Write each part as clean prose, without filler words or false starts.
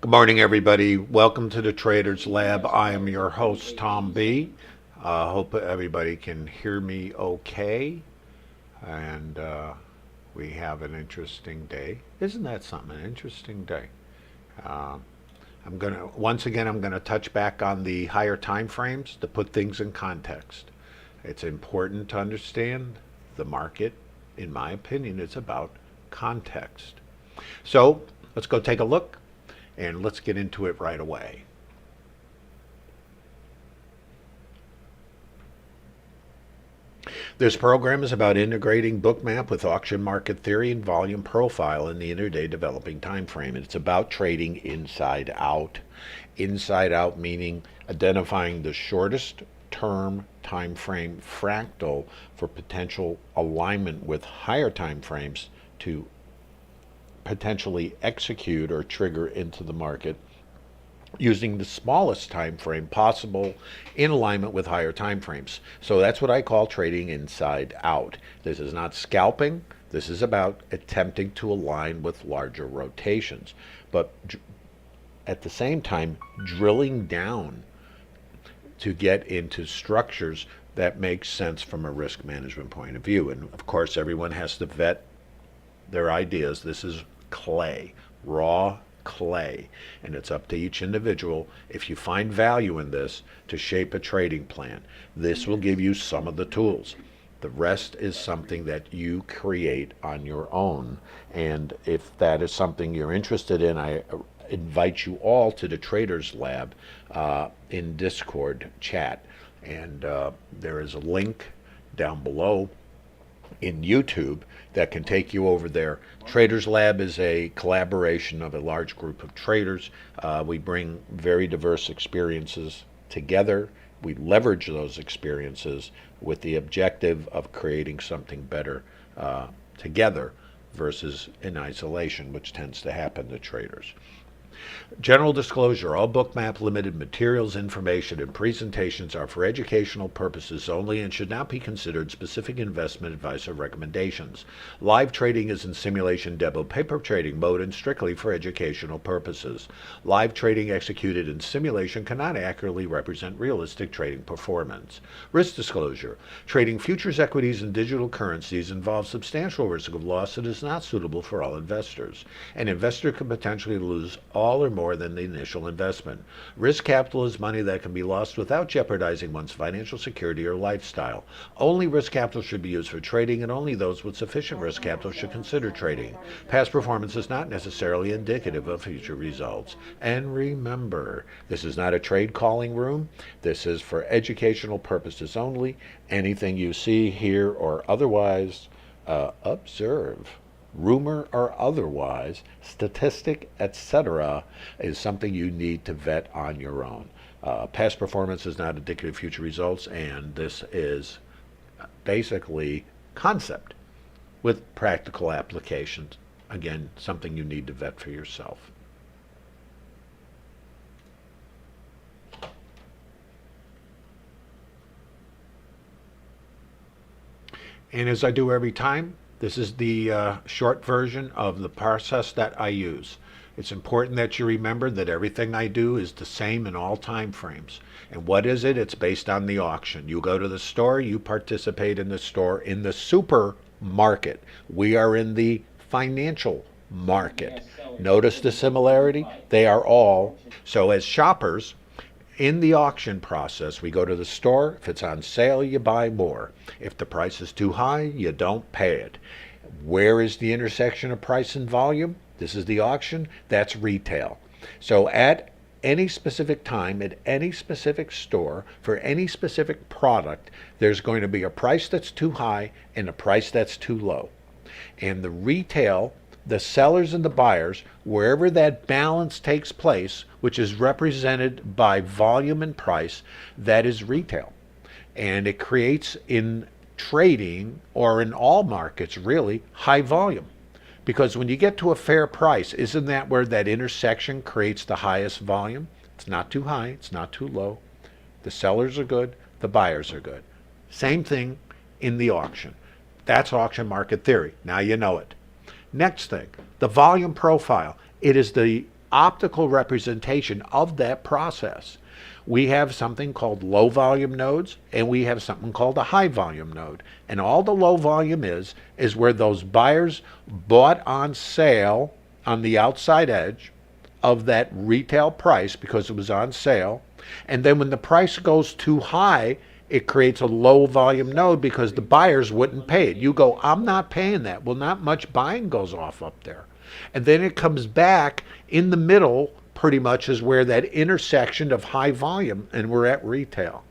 Good morning, everybody. Welcome to the Traders Lab. I am your host, Tom B. Hope everybody can hear me okay. And we have an interesting day. Isn't that something? An interesting day. Once again, I'm gonna touch back on the higher time frames to put things in context. It's important to understand the market. In my opinion, it's about context. So let's go take a look. And let's get into it right away. This program is about integrating Bookmap with auction market theory and volume profile in the intraday developing time frame. It's about trading inside out. Inside out meaning identifying the shortest term time frame fractal for potential alignment with higher time frames to potentially execute or trigger into the market using the smallest time frame possible in alignment with higher time frames. So that's what I call trading inside out. This is not scalping. This is about attempting to align with larger rotations, but at the same time drilling down to get into structures that make sense from a risk management point of view. And of course, everyone has to vet their ideas. This is clay, raw clay, and it's up to each individual, if you find value in this, to shape a trading plan. This will give you some of the tools. The rest is something that you create on your own, and if that is something you're interested in, I invite you all to the Traders Lab in Discord chat, and there is a link down below in YouTube that can take you over there. Traders Lab is a collaboration of a large group of traders. We bring very diverse experiences together. We leverage those experiences with the objective of creating something better together versus in isolation, which tends to happen to traders. General disclosure, all Bookmap Limited materials, information, and presentations are for educational purposes only and should not be considered specific investment advice or recommendations. Live trading is in simulation demo paper trading mode and strictly for educational purposes. Live trading executed in simulation cannot accurately represent realistic trading performance. Risk disclosure, trading futures, equities, and digital currencies involves substantial risk of loss that is not suitable for all investors. An investor could potentially lose all or more than the initial investment. Risk capital is money that can be lost without jeopardizing one's financial security or lifestyle. Only risk capital should be used for trading, and only those with sufficient risk capital should consider trading. Past performance is not necessarily indicative of future results. And remember, this is not a trade calling room. This is for educational purposes only. Anything you see, hear, or otherwise observe, rumor or otherwise, statistic, etc., is something you need to vet on your own. Past performance is not indicative of future results, and this is basically concept with practical applications. Again, something you need to vet for yourself. And as I do every time, this is the short version of the process that I use. It's important that you remember that everything I do is the same in all time frames. And what is it? It's based on the auction. You go to the store, you participate in the store. In the supermarket, we are in the financial market. Notice the similarity? They are all. So as shoppers, in the auction process, we go to the store. If it's on sale, you buy more. If the price is too high, you don't pay it. Where is the intersection of price and volume? This is the auction. That's retail. So at any specific time, at any specific store, for any specific product, there's going to be a price that's too high and a price that's too low. And the retail, the sellers and the buyers, wherever that balance takes place, which is represented by volume and price, that is retail. And it creates in trading, or in all markets really, high volume. Because when you get to a fair price, isn't that where that intersection creates the highest volume? It's not too high, it's not too low. The sellers are good, the buyers are good. Same thing in the auction. That's auction market theory. Now you know it. Next thing, the volume profile. It is the optical representation of that process. We have something called low volume nodes, and we have something called a high volume node. And all the low volume is where those buyers bought on sale on the outside edge of that retail price because it was on sale. And then when the price goes too high, it creates a low volume node because the buyers wouldn't pay it. You go, I'm not paying that. Well, not much buying goes off up there. And then it comes back in the middle, pretty much is where that intersection of high volume, and we're at retail.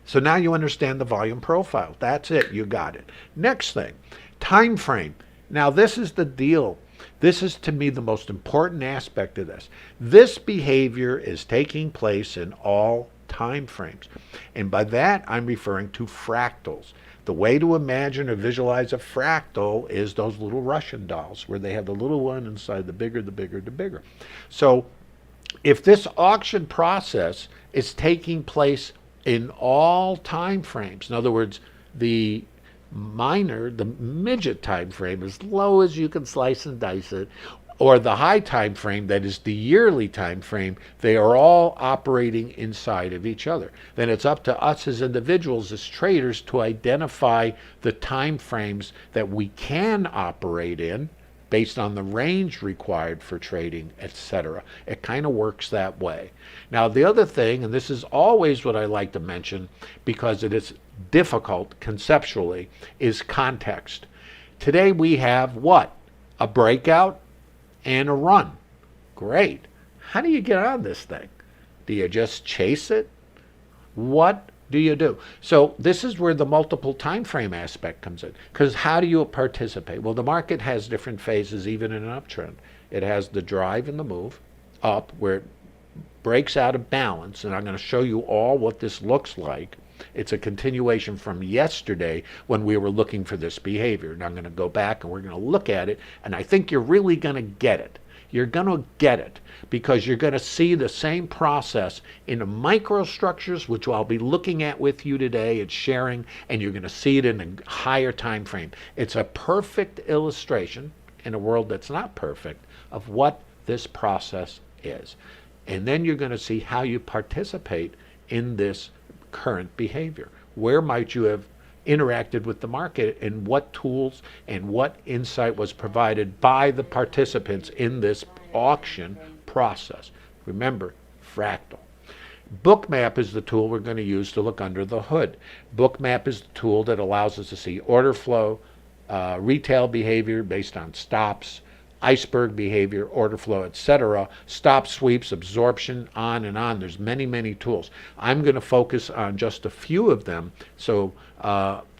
So now you understand the volume profile. That's it. You got it. Next thing, time frame. Now this is the deal. This is, to me, the most important aspect of this. This behavior is taking place in all time frames. And by that, I'm referring to fractals. The way to imagine or visualize a fractal is those little Russian dolls where they have the little one inside the bigger, the bigger, the bigger. So if this auction process is taking place in all time frames, in other words, the midget time frame, as low as you can slice and dice it, or the high time frame, that is the yearly time frame, they are all operating inside of each other. Then it's up to us as individuals, as traders, to identify the time frames that we can operate in based on the range required for trading, etc. It kind of works that way. Now the other thing, and this is always what I like to mention because it is difficult conceptually, is context. Today we have what? A breakout and a run. Great. How do you get on this thing? Do you just chase it? What do you do? So this is where the multiple time frame aspect comes in. Because how do you participate? Well, the market has different phases, even in an uptrend. It has the drive and the move up, where it breaks out of balance, and I'm going to show you all what this looks like. It's a continuation from yesterday when we were looking for this behavior. And I'm going to go back and we're going to look at it, and I think you're really going to get it. You're going to get it because you're going to see the same process in the microstructures, which I'll be looking at with you today and sharing, and you're going to see it in a higher time frame. It's a perfect illustration in a world that's not perfect of what this process is. And then you're going to see how you participate in this current behavior. Where might you have interacted with the market, and what tools and what insight was provided by the participants in this auction process? Remember, fractal. Bookmap is the tool we're going to use to look under the hood. Bookmap is the tool that allows us to see order flow, retail behavior based on stops, iceberg behavior, order flow, etc., stop sweeps, absorption, on and on. There's many, many tools. I'm going to focus on just a few of them so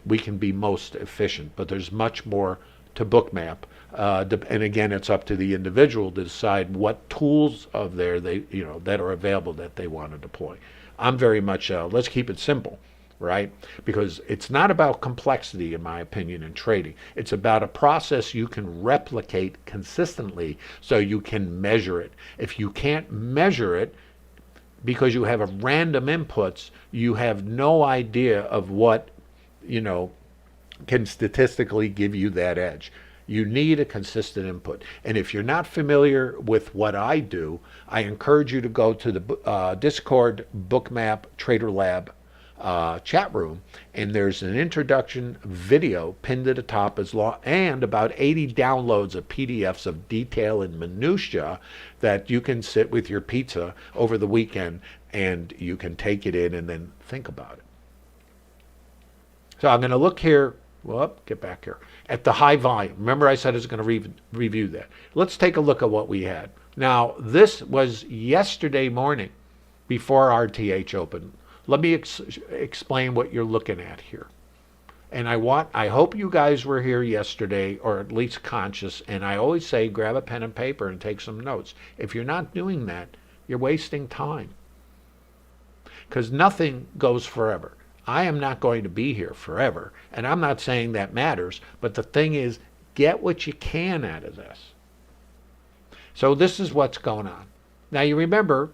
we can be most efficient, but there's much more to Bookmap. And again, it's up to the individual to decide what tools of there that are available that they want to deploy. I'm very much, let's keep it simple, right? Because it's not about complexity, in my opinion, in trading. It's about a process you can replicate consistently so you can measure it. If you can't measure it because you have a random inputs, you have no idea of what, can statistically give you that edge. You need a consistent input. And if you're not familiar with what I do, I encourage you to go to the Discord Bookmap Trader Lab chat room, and there's an introduction video pinned at the top and about 80 downloads of PDFs of detail and minutia that you can sit with your pizza over the weekend and you can take it in and then think about it. So I'm going to look here, get back here, at the high volume. Remember I said I was going to review that. Let's take a look at what we had. Now this was yesterday morning before RTH opened. Let me explain what you're looking at here. And I hope you guys were here yesterday, or at least conscious, and I always say grab a pen and paper and take some notes. If you're not doing that, you're wasting time. Because nothing goes forever. I am not going to be here forever, and I'm not saying that matters, but the thing is, get what you can out of this. So this is what's going on. Now you remember,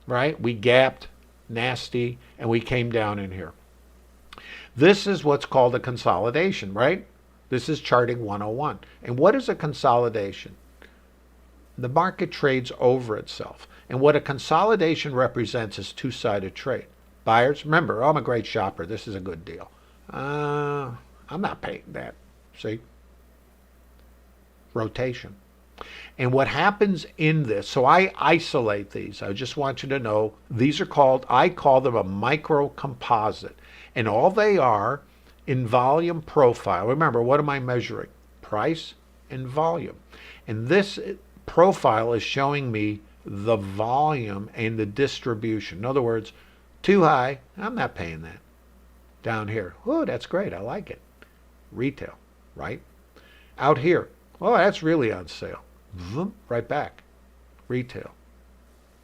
right, we gapped nasty, and we came down in here. This is what's called a consolidation, right? This is charting 101. And what is a consolidation? The market trades over itself. And what a consolidation represents is two-sided trade. Buyers, remember, I'm a great shopper. This is a good deal. I'm not paying that. See? Rotation. And what happens in this, so I isolate these. I just want you to know, these are called, I call them a micro composite. And all they are in volume profile. Remember, what am I measuring? Price and volume. And this profile is showing me the volume and the distribution. In other words, too high, I'm not paying that. Down here, oh, that's great, I like it. Retail, right? Out here, oh, that's really on sale. Right back, retail.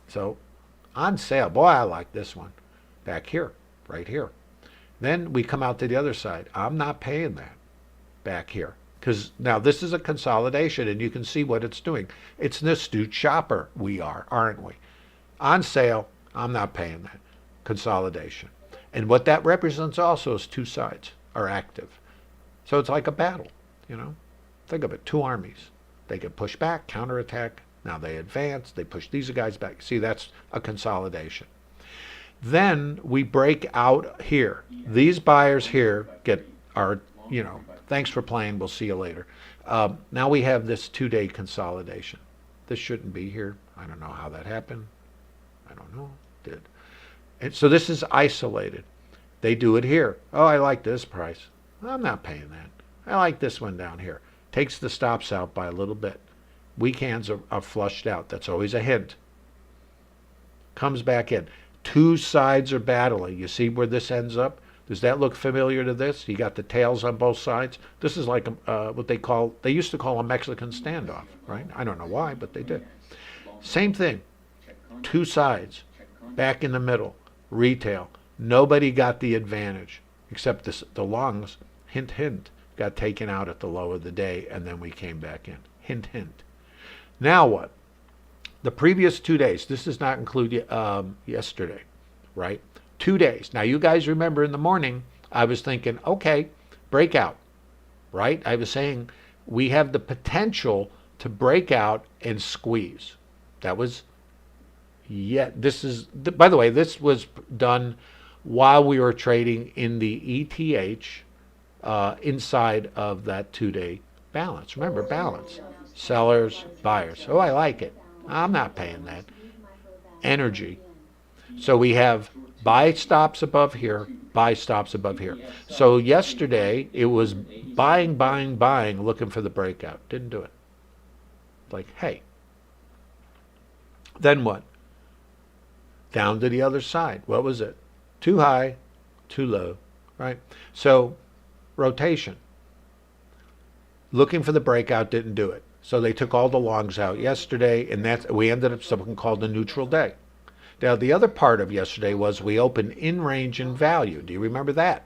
So, on sale, boy, I like this one. Back here, right here. Then we come out to the other side. I'm not paying that. Back here. Because now this is a consolidation, and you can see what it's doing. It's an astute shopper, we are, aren't we? On sale, I'm not paying that. Consolidation. And what that represents also is two sides are active. So it's like a battle, you know. Think of it, two armies. They get pushed back, counterattack. Now they advance, they push these guys back. See, that's a consolidation. Then we break out here. These buyers here are, you know, thanks for playing, we'll see you later. Now we have this two-day consolidation. This shouldn't be here. I don't know how that happened. I don't know. It did. And so this is isolated. They do it here. Oh, I like this price. I'm not paying that. I like this one down here. Takes the stops out by a little bit. Weak hands are flushed out. That's always a hint. Comes back in. Two sides are battling. You see where this ends up? Does that look familiar to this? You got the tails on both sides. This is like what they used to call a Mexican standoff, right? I don't know why, but they did. Same thing. Two sides. Back in the middle. Retail. Nobody got the advantage except the longs. Hint, hint. Got taken out at the low of the day, and then we came back in. Hint, hint. Now what? The previous 2 days, this does not include yesterday, right? 2 days. Now, you guys remember in the morning, I was thinking, okay, breakout, right? I was saying we have the potential to break out and squeeze. That was, by the way, this was done while we were trading in the ETH, inside of that 2-day balance. Remember, balance. Sellers, buyers. Oh, I like it. I'm not paying that. Energy. So we have buy stops above here, buy stops above here. So yesterday, it was buying, buying, buying, looking for the breakout. Didn't do it. Like, hey. Then what? Down to the other side. What was it? Too high, too low, right? So rotation. Looking for the breakout, didn't do it. So they took all the longs out yesterday, and we ended up something called a neutral day. Now, the other part of yesterday was we opened in range and value. Do you remember that?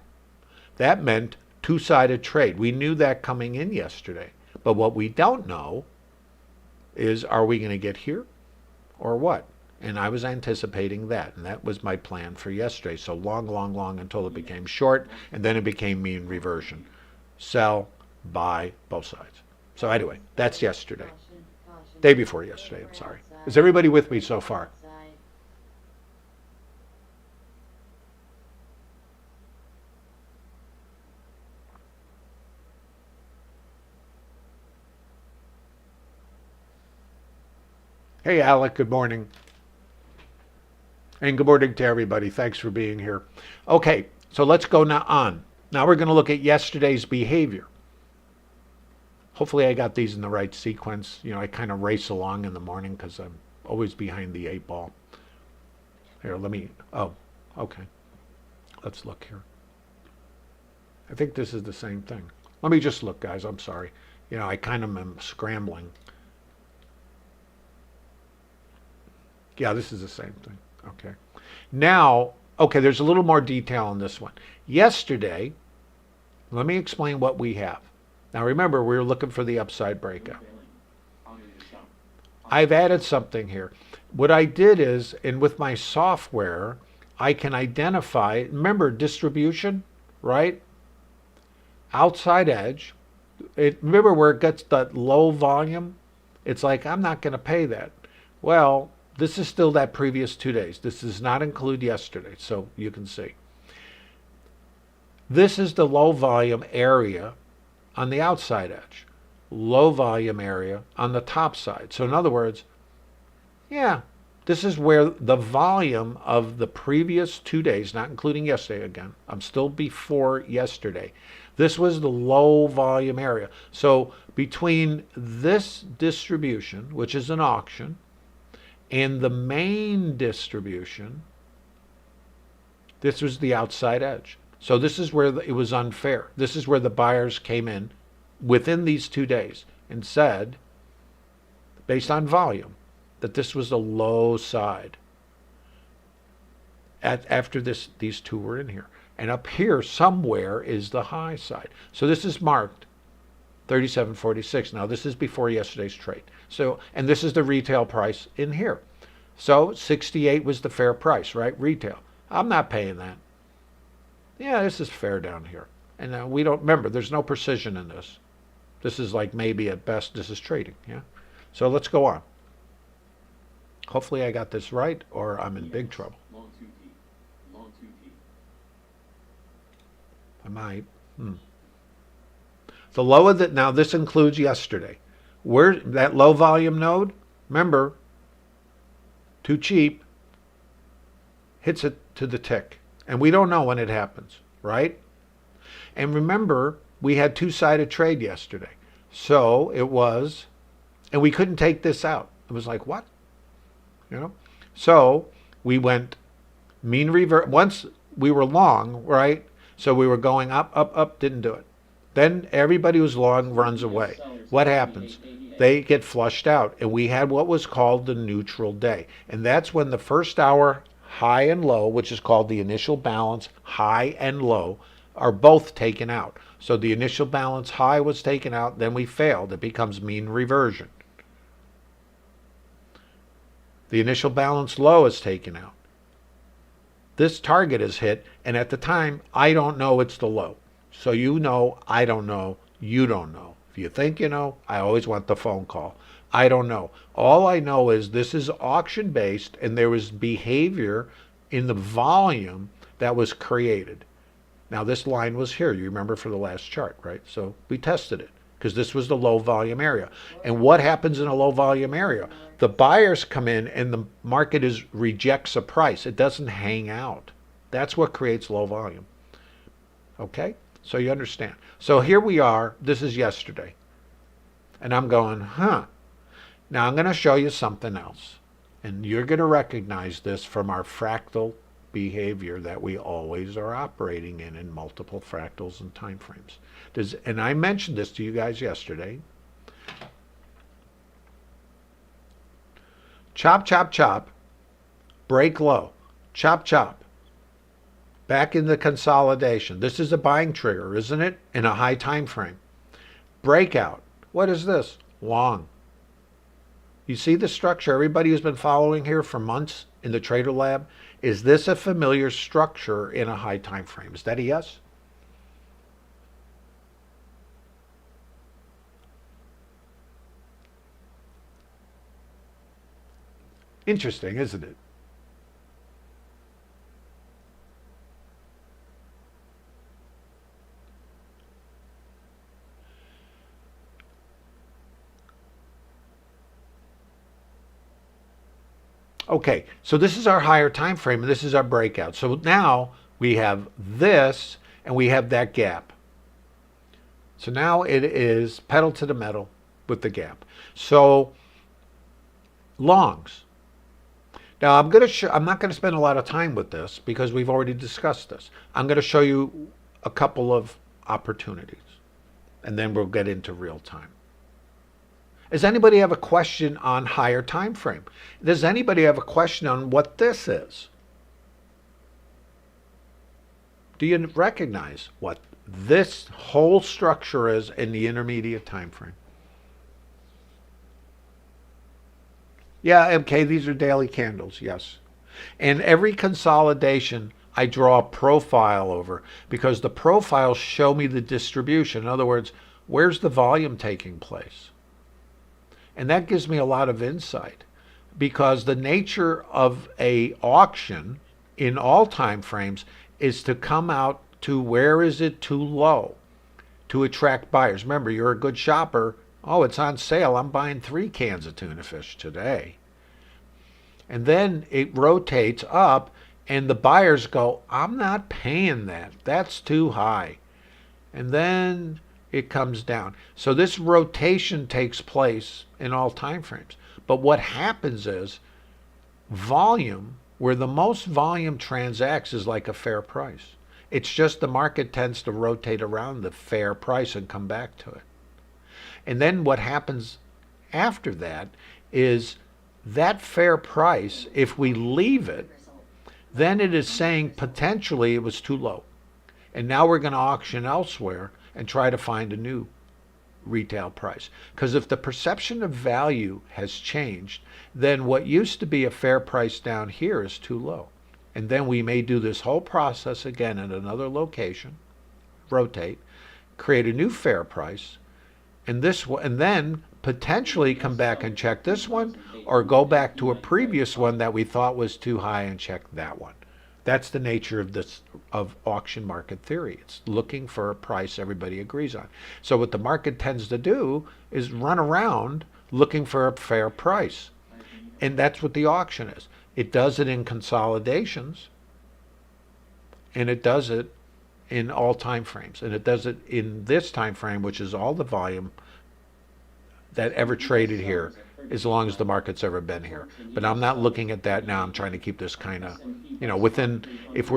That meant two-sided trade. We knew that coming in yesterday. But what we don't know is, are we going to get here or what? And I was anticipating that, and that was my plan for yesterday. So long, long, long until it became short, and then it became mean reversion. Sell, buy, both sides. So anyway, that's yesterday. Day before yesterday, I'm sorry. Is everybody with me so far? Hey, Alec, good morning. And good morning to everybody. Thanks for being here. Okay, so let's go now on. Now we're going to look at yesterday's behavior. Hopefully I got these in the right sequence. You know, I kind of race along in the morning because I'm always behind the 8-ball. Here, okay. Let's look here. I think this is the same thing. Let me just look, guys. I'm sorry. You know, I kind of am scrambling. Yeah, this is the same thing. Okay. Now, okay, there's a little more detail on this one. Yesterday, let me explain what we have. Now remember, we were looking for the upside breakout. I've added something here. What I did is, and with my software, I can identify, remember distribution, right? Outside edge. Remember where it gets that low volume? It's like, I'm not going to pay that. Well, this is still that previous 2 days. This does not include yesterday, so you can see. This is the low volume area on the outside edge. Low volume area on the top side. So in other words, yeah, this is where the volume of the previous 2 days, not including yesterday again, I'm still before yesterday. This was the low volume area. So between this distribution, which is an auction, and the main distribution, this was the outside edge. So this is where it was unfair. This is where the buyers came in within these 2 days and said, based on volume, that this was the low side after these two were in here. And up here somewhere is the high side. So this is marked 37.46. Now this is before yesterday's trade. So, and this is the retail price in here. So 68 was the fair price, right? Retail. I'm not paying that. Yeah, this is fair down here. And we don't, remember, there's no precision in this. This is like maybe at best, this is trading, yeah? So let's go on. Hopefully I got this right or I'm in big trouble. Long 2P. Long 2P. I might. The lower that, now this includes yesterday. Where that low volume node, remember, too cheap, hits it to the tick. And we don't know when it happens, right? And remember, we had two-sided trade yesterday. So it was, and we couldn't take this out. It was like, what? You know? So we went mean revert. Once we were long, right? So we were going up, up, up, didn't do it. Then everybody who's long runs away. What happens? They get flushed out. And we had what was called the neutral day. And that's when the first hour high and low, which is called the initial balance, high and low, are both taken out. So the initial balance high was taken out, then we failed. It becomes mean reversion. The initial balance low is taken out. This target is hit, and at the time, I don't know it's the low. So you know, I don't know, you don't know. If you think you know, I always want the phone call. I don't know. All I know is this is auction based and there was behavior in the volume that was created. Now this line was here, you remember, for the last chart, right? So we tested it because this was the low volume area. And what happens in a low volume area? The buyers come in and the market rejects a price. It doesn't hang out. That's what creates low volume. Okay? So you understand. So here we are. This is yesterday. And I'm going, huh. Now I'm going to show you something else. And you're going to recognize this from our fractal behavior that we always are operating in multiple fractals and time frames. And I mentioned this to you guys yesterday. Chop, chop, chop. Break low. Chop, chop. Back in the consolidation. This is a buying trigger, isn't it? In a high time frame. Breakout. What is this? Long. You see the structure? Everybody who's been following here for months in the Trader Lab, is this a familiar structure in a high time frame? Is that a yes? Interesting, isn't it? Okay, so this is our higher time frame, and this is our breakout. So now we have this, and we have that gap. So now it is pedal to the metal with the gap. So longs. Now I'm not going to spend a lot of time with this because we've already discussed this. I'm going to show you a couple of opportunities, and then we'll get into real time. Does anybody have a question on higher time frame? Does anybody have a question on what this is? Do you recognize what this whole structure is in the intermediate time frame? Yeah, okay, these are daily candles, yes. And every consolidation I draw a profile over because the profiles show me the distribution. In other words, where's the volume taking place? And that gives me a lot of insight because the nature of a auction in all time frames is to come out to where is it too low to attract buyers. Remember, you're a good shopper. Oh, it's on sale. I'm buying 3 cans of tuna fish today. And then it rotates up, and the buyers go, I'm not paying that. That's too high. And then it comes down. So this rotation takes place in all time frames. But what happens is volume, where the most volume transacts, is like a fair price. It's just the market tends to rotate around the fair price and come back to it. And then what happens after that is that fair price, if we leave it, then it is saying potentially it was too low. And now we're going to auction elsewhere and try to find a new retail price. Because if the perception of value has changed, then what used to be a fair price down here is too low. And then we may do this whole process again at another location, rotate, create a new fair price, and then potentially come back and check this one, or go back to a previous one that we thought was too high and check that one. That's the nature of this of auction market theory. It's looking for a price everybody agrees on. So what the market tends to do is run around looking for a fair price. And that's what the auction is. It does it in consolidations, and it does it in all time frames. And it does it in this time frame, which is all the volume that ever traded here, as long as the market's ever been here. But I'm not looking at that now. I'm trying to keep this kind of, within. If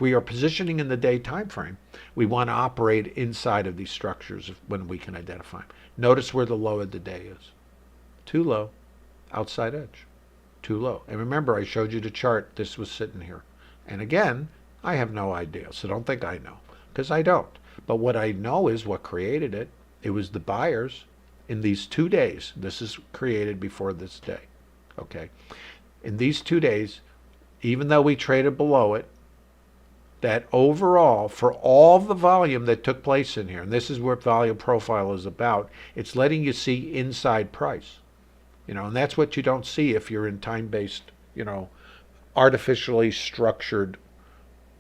we are positioning in the day time frame, we want to operate inside of these structures when we can identify them. Notice where the low of the day is. Too low, outside edge. Too low. And remember, I showed you the chart. This was sitting here. And again, I have no idea, so don't think I know, because I don't. But what I know is what created it. It was the buyers in these 2 days. This is created before this day. Okay. In these 2 days, even though we traded below it, that overall, for all the volume that took place in here, and this is what volume profile is about, it's letting you see inside price. And that's what you don't see if you're in time-based, artificially structured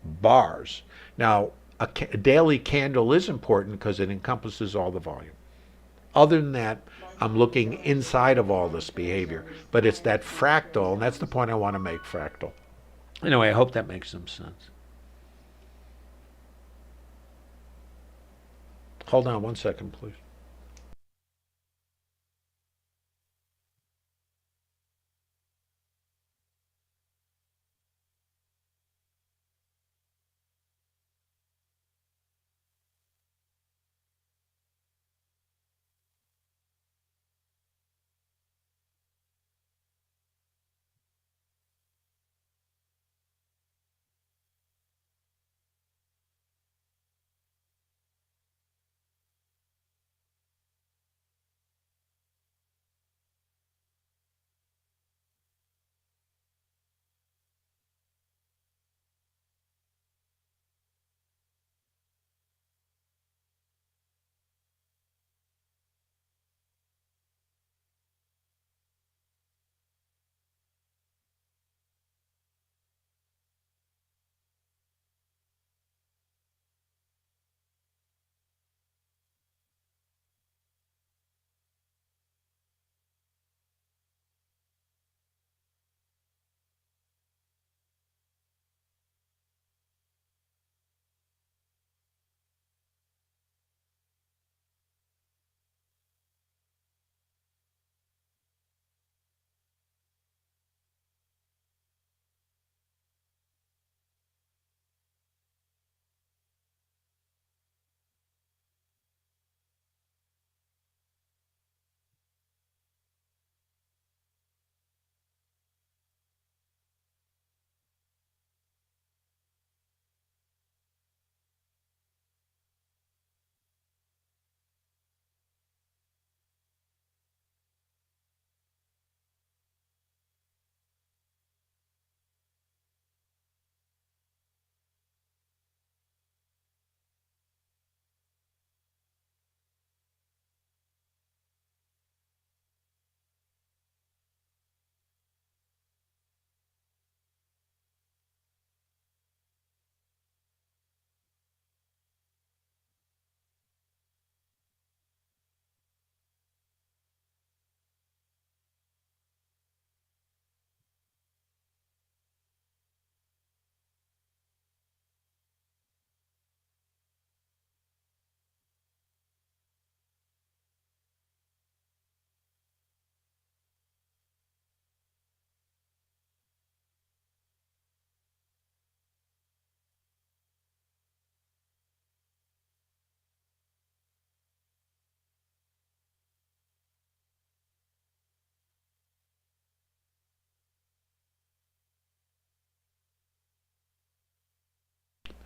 bars. Now, a daily candle is important because it encompasses all the volume. Other than that, I'm looking inside of all this behavior. But it's that fractal, and that's the point I want to make, fractal. Anyway, I hope that makes some sense. Hold on 1 second, please.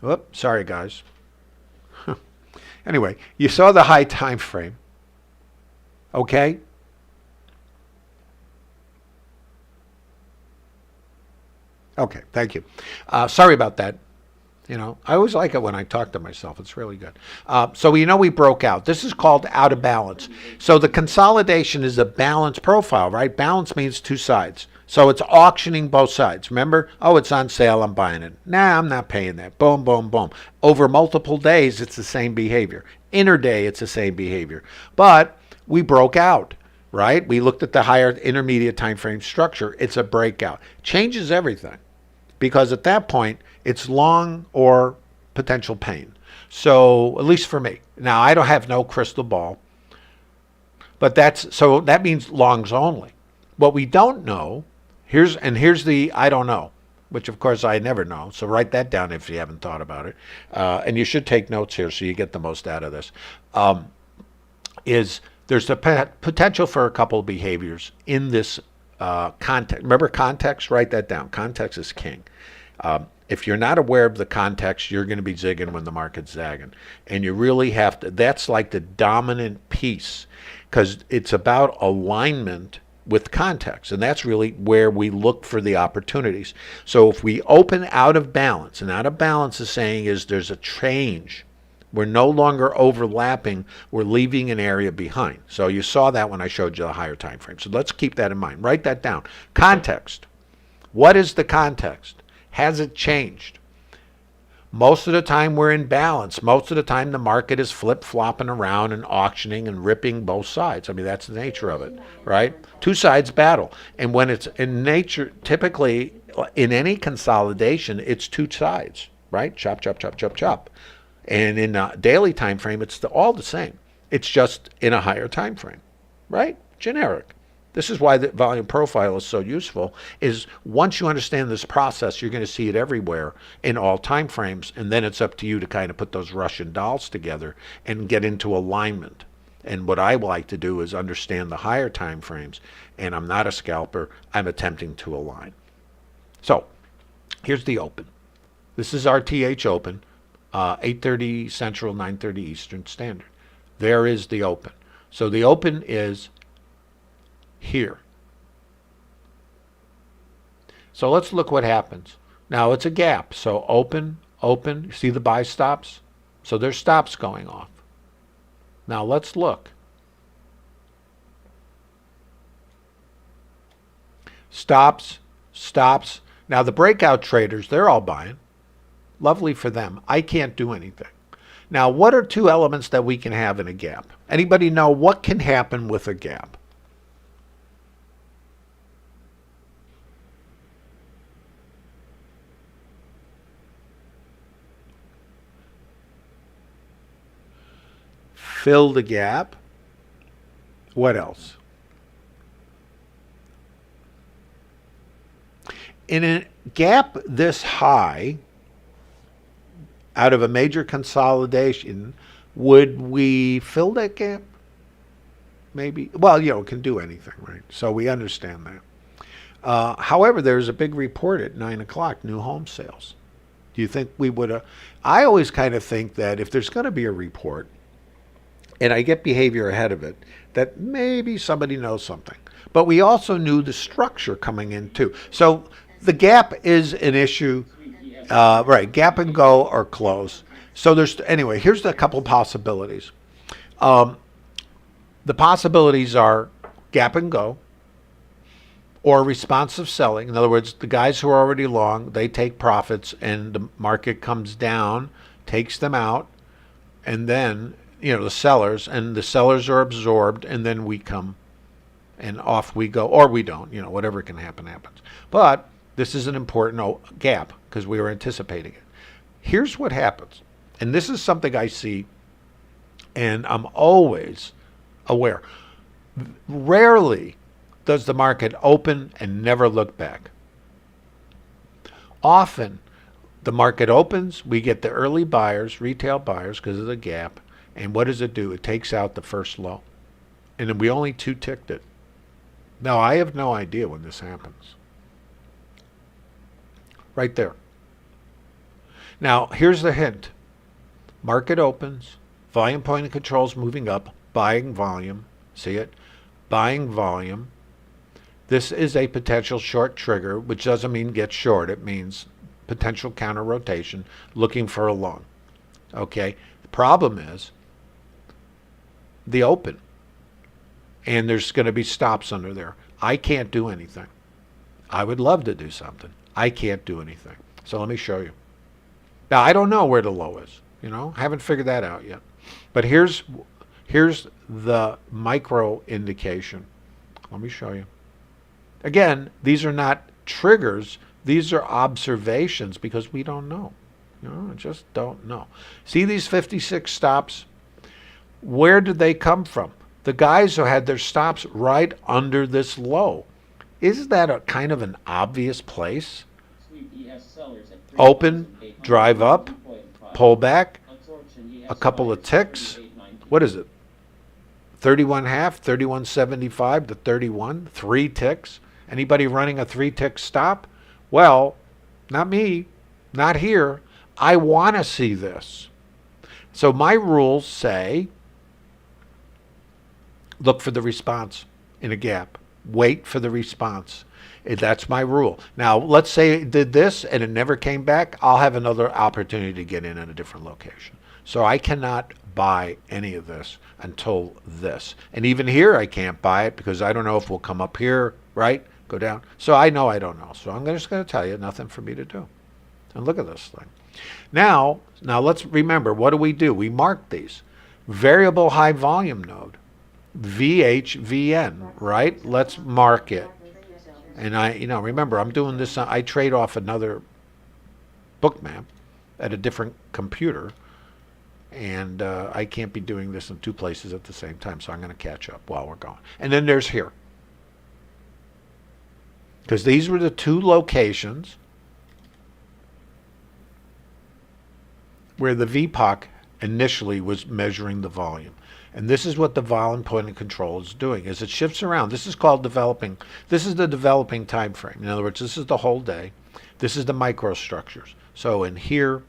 Whoop, sorry guys. Anyway, you saw the high time frame. Okay? Okay, thank you. Sorry about that. I always like it when I talk to myself. It's really good. So we broke out. This is called out of balance. So the consolidation is a balance profile, right? Balance means two sides. So it's auctioning both sides. Remember? Oh, it's on sale. I'm buying it. Nah, I'm not paying that. Boom, boom, boom. Over multiple days, it's the same behavior. Interday, it's the same behavior. But we broke out, right? We looked at the higher intermediate time frame structure. It's a breakout. Changes everything, because at that point, it's long or potential pain. So at least for me. Now, I don't have no crystal ball, but that means longs only. What we don't know, here's the I don't know, which of course I never know. So write that down if you haven't thought about it. And you should take notes here so you get the most out of this. Is there's the potential for a couple of behaviors in this context. Remember context? Write that down. Context is king. If you're not aware of the context, you're going to be zigging when the market's zagging. And you really have to, that's like the dominant piece, because it's about alignment with context. And that's really where we look for the opportunities. So if we open out of balance, and out of balance is saying is there's a change. We're no longer overlapping. We're leaving an area behind. So you saw that when I showed you the higher time frame. So let's keep that in mind. Write that down. Context. What is the context? Has it changed? Most of the time we're in balance. Most of the time the market is flip-flopping around and auctioning and ripping both sides. I mean, that's the nature of it, right? Two sides battle. And when it's in nature, typically in any consolidation, it's two sides, right? Chop, chop, chop, chop, chop. And in a daily time frame, it's all the same. It's just in a higher time frame, right? Generic. This is why the volume profile is so useful, is once you understand this process, you're going to see it everywhere in all time frames, and then it's up to you to kind of put those Russian dolls together and get into alignment. And what I like to do is understand the higher time frames, and I'm not a scalper. I'm attempting to align. So here's the open. This is our TH open, 8:30 Central, 9:30 Eastern Standard. There is the open. So the open is here. So let's look what happens. Now it's a gap. So open, open. You see the buy stops? So there's stops going off. Now let's look. Stops, stops. Now the breakout traders, they're all buying. Lovely for them. I can't do anything. Now, what are two elements that we can have in a gap? Anybody know what can happen with a gap? Fill the gap. What else? In a gap this high, out of a major consolidation, would we fill that gap? Maybe. Well, it can do anything, right? So we understand that. However, there's a big report at 9 o'clock, new home sales. Do you think we would have? I always kind of think that if there's going to be a report, and I get behavior ahead of it, that maybe somebody knows something. But we also knew the structure coming in too. So the gap is an issue, right? Gap and go or close. So anyway, here's a couple possibilities. The possibilities are gap and go or responsive selling. In other words, the guys who are already long, they take profits and the market comes down, takes them out, and then the sellers are absorbed, and then we come and off we go, or we don't, whatever can happen happens. But this is an important gap because we were anticipating it. Here's what happens, and this is something I see, and I'm always aware. Rarely does the market open and never look back. Often the market opens, we get the early buyers, retail buyers, because of the gap. And what does it do? It takes out the first low. And then we only two-ticked it. Now, I have no idea when this happens. Right there. Now, here's the hint. Market opens, volume point of control is moving up, buying volume. See it? Buying volume. This is a potential short trigger, which doesn't mean get short. It means potential counter rotation, looking for a long. Okay? The problem is the open. And there's going to be stops under there. I can't do anything. I would love to do something. I can't do anything. So let me show you. Now, I don't know where the low is. You know, I haven't figured that out yet. But here's the micro indication. Let me show you. Again, these are not triggers. These are observations because we don't know. You know, I just don't know. See these 56 stops? Where did they come from? The guys who had their stops right under this low. Isn't that a kind of an obvious place? Open, drive up, pull back, a couple of ticks. What is it? 31.5, 31.75 to 31, 3 ticks. Anybody running a 3-tick stop? Well, not me, not here. I want to see this. So my rules say, look for the response in a gap. Wait for the response. That's my rule. Now, let's say it did this and it never came back. I'll have another opportunity to get in at a different location. So I cannot buy any of this until this. And even here, I can't buy it because I don't know if we'll come up here, right? Go down. So I know I don't know. So I'm just going to tell you, nothing for me to do. And look at this thing. Now let's remember, what do? We mark these. Variable high volume node. VHVN, right? Let's mark it. And remember, I'm doing this, I trade off another Bookmap at a different computer. And I can't be doing this in 2 places at the same time, so I'm going to catch up while we're going. And then there's here. Because these were the 2 locations where the VPOC initially was measuring the volume. And this is what the volume point of control is doing, is it shifts around. This is called developing. This is the developing time frame. In other words, this is the whole day. This is the microstructures. So in here,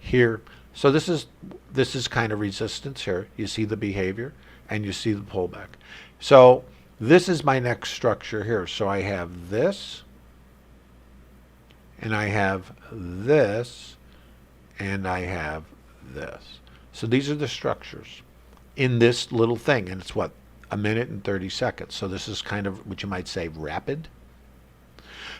here. So this is kind of resistance here. You see the behavior and you see the pullback. So this is my next structure here. So I have this, and I have this, and I have this. So these are the structures in this little thing, and it's what, 1 minute and 30 seconds. So this is kind of what you might say rapid.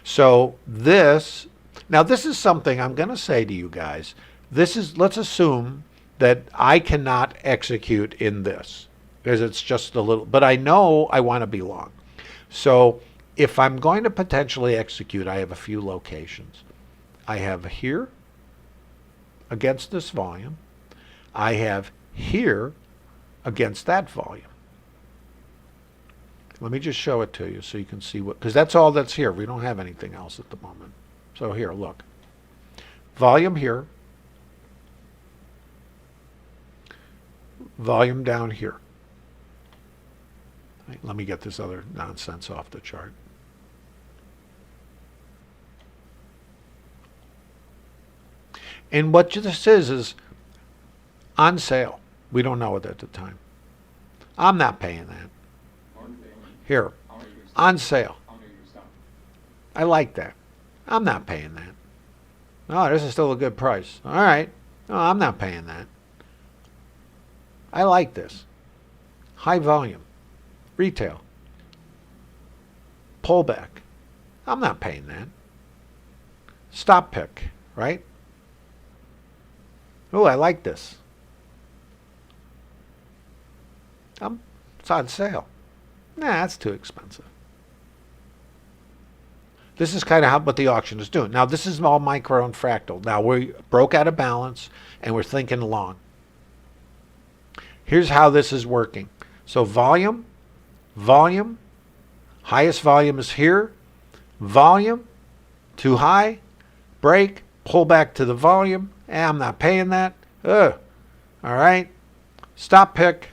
So this, now this is something I'm going to say to you guys. This is, let's assume that I cannot execute in this because it's just a little, but I know I want to be long. So if I'm going to potentially execute, I have a few locations. I have here against this volume. I have here against that volume. Let me just show it to you so you can see what, because that's all that's here. We don't have anything else at the moment. So here, look. Volume here. Volume down here. Right, let me get this other nonsense off the chart. And what this is on sale. We don't know it at the time. I'm not paying that. Here, on sale. I like that. I'm not paying that. No, this is still a good price. All right. No, I'm not paying that. I like this. High volume. Retail. Pullback. I'm not paying that. Stop pick, right? Oh, I like this. It's on sale. Nah, that's too expensive. This is kind of what the auction is doing. Now, this is all micro and fractal. Now, we broke out of balance, and we're thinking long. Here's how this is working. So volume, volume, highest volume is here. Volume, too high, break, pull back to the volume. I'm not paying that. Ugh. All right. Stop pick.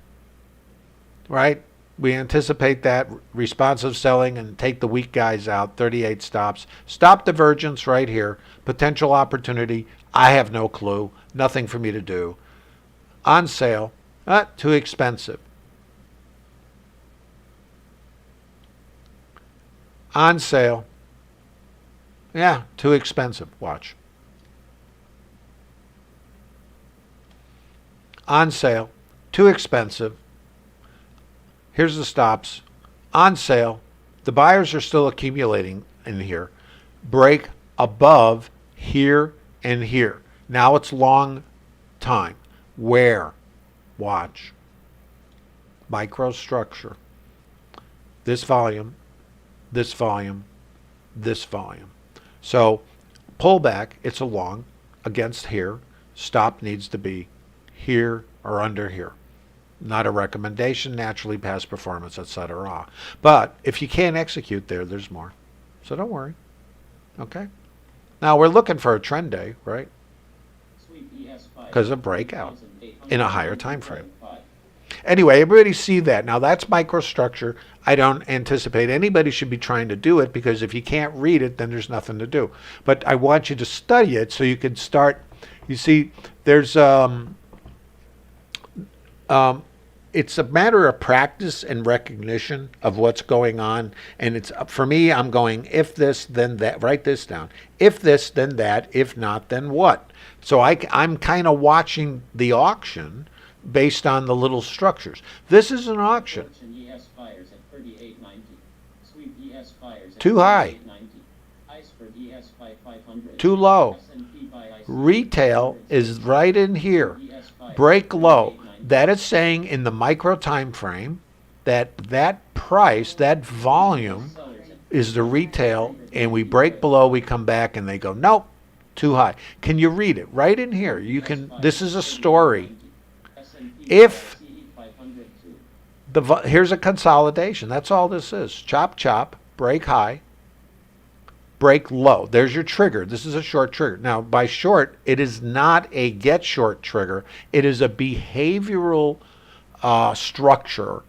Right? We anticipate that responsive selling and take the weak guys out, 38 stops. Stop divergence right here. Potential opportunity. I have no clue. Nothing for me to do. On sale. Too expensive. On sale. Yeah, too expensive. Watch. On sale. Too expensive. Here's the stops. On sale. The buyers are still accumulating in here. Break above here and here. Now it's long time. Where? Watch. Microstructure. This volume, this volume, this volume. So pullback, it's a long against here. Stop needs to be here or under here. Not a recommendation, naturally past performance, etc. But if you can't execute there, there's more. So don't worry. Okay? Now we're looking for a trend day, right? Because of breakout in a higher time frame. Anyway, everybody see that. Now that's microstructure. I don't anticipate anybody should be trying to do it, because if you can't read it, then there's nothing to do. But I want you to study it so you can start. You see, there's it's a matter of practice and recognition of what's going on. And it's, for me, I'm going, if this, then that. Write this down. If this, then that. If not, then what? So I'm kind of watching the auction based on the little structures. This is an auction. Too high. Too low. Retail is right in here. Break low. That is saying in the micro time frame that that price, that volume is the retail, and we break below, we come back, and they go, nope, too high. Can you read it? Right in here. You can. This is a story. If here's a consolidation. That's all this is. Chop, chop, break high, break low. There's your trigger. This is a short trigger. Now, by short, it is not a get short trigger. It is a behavioral structure,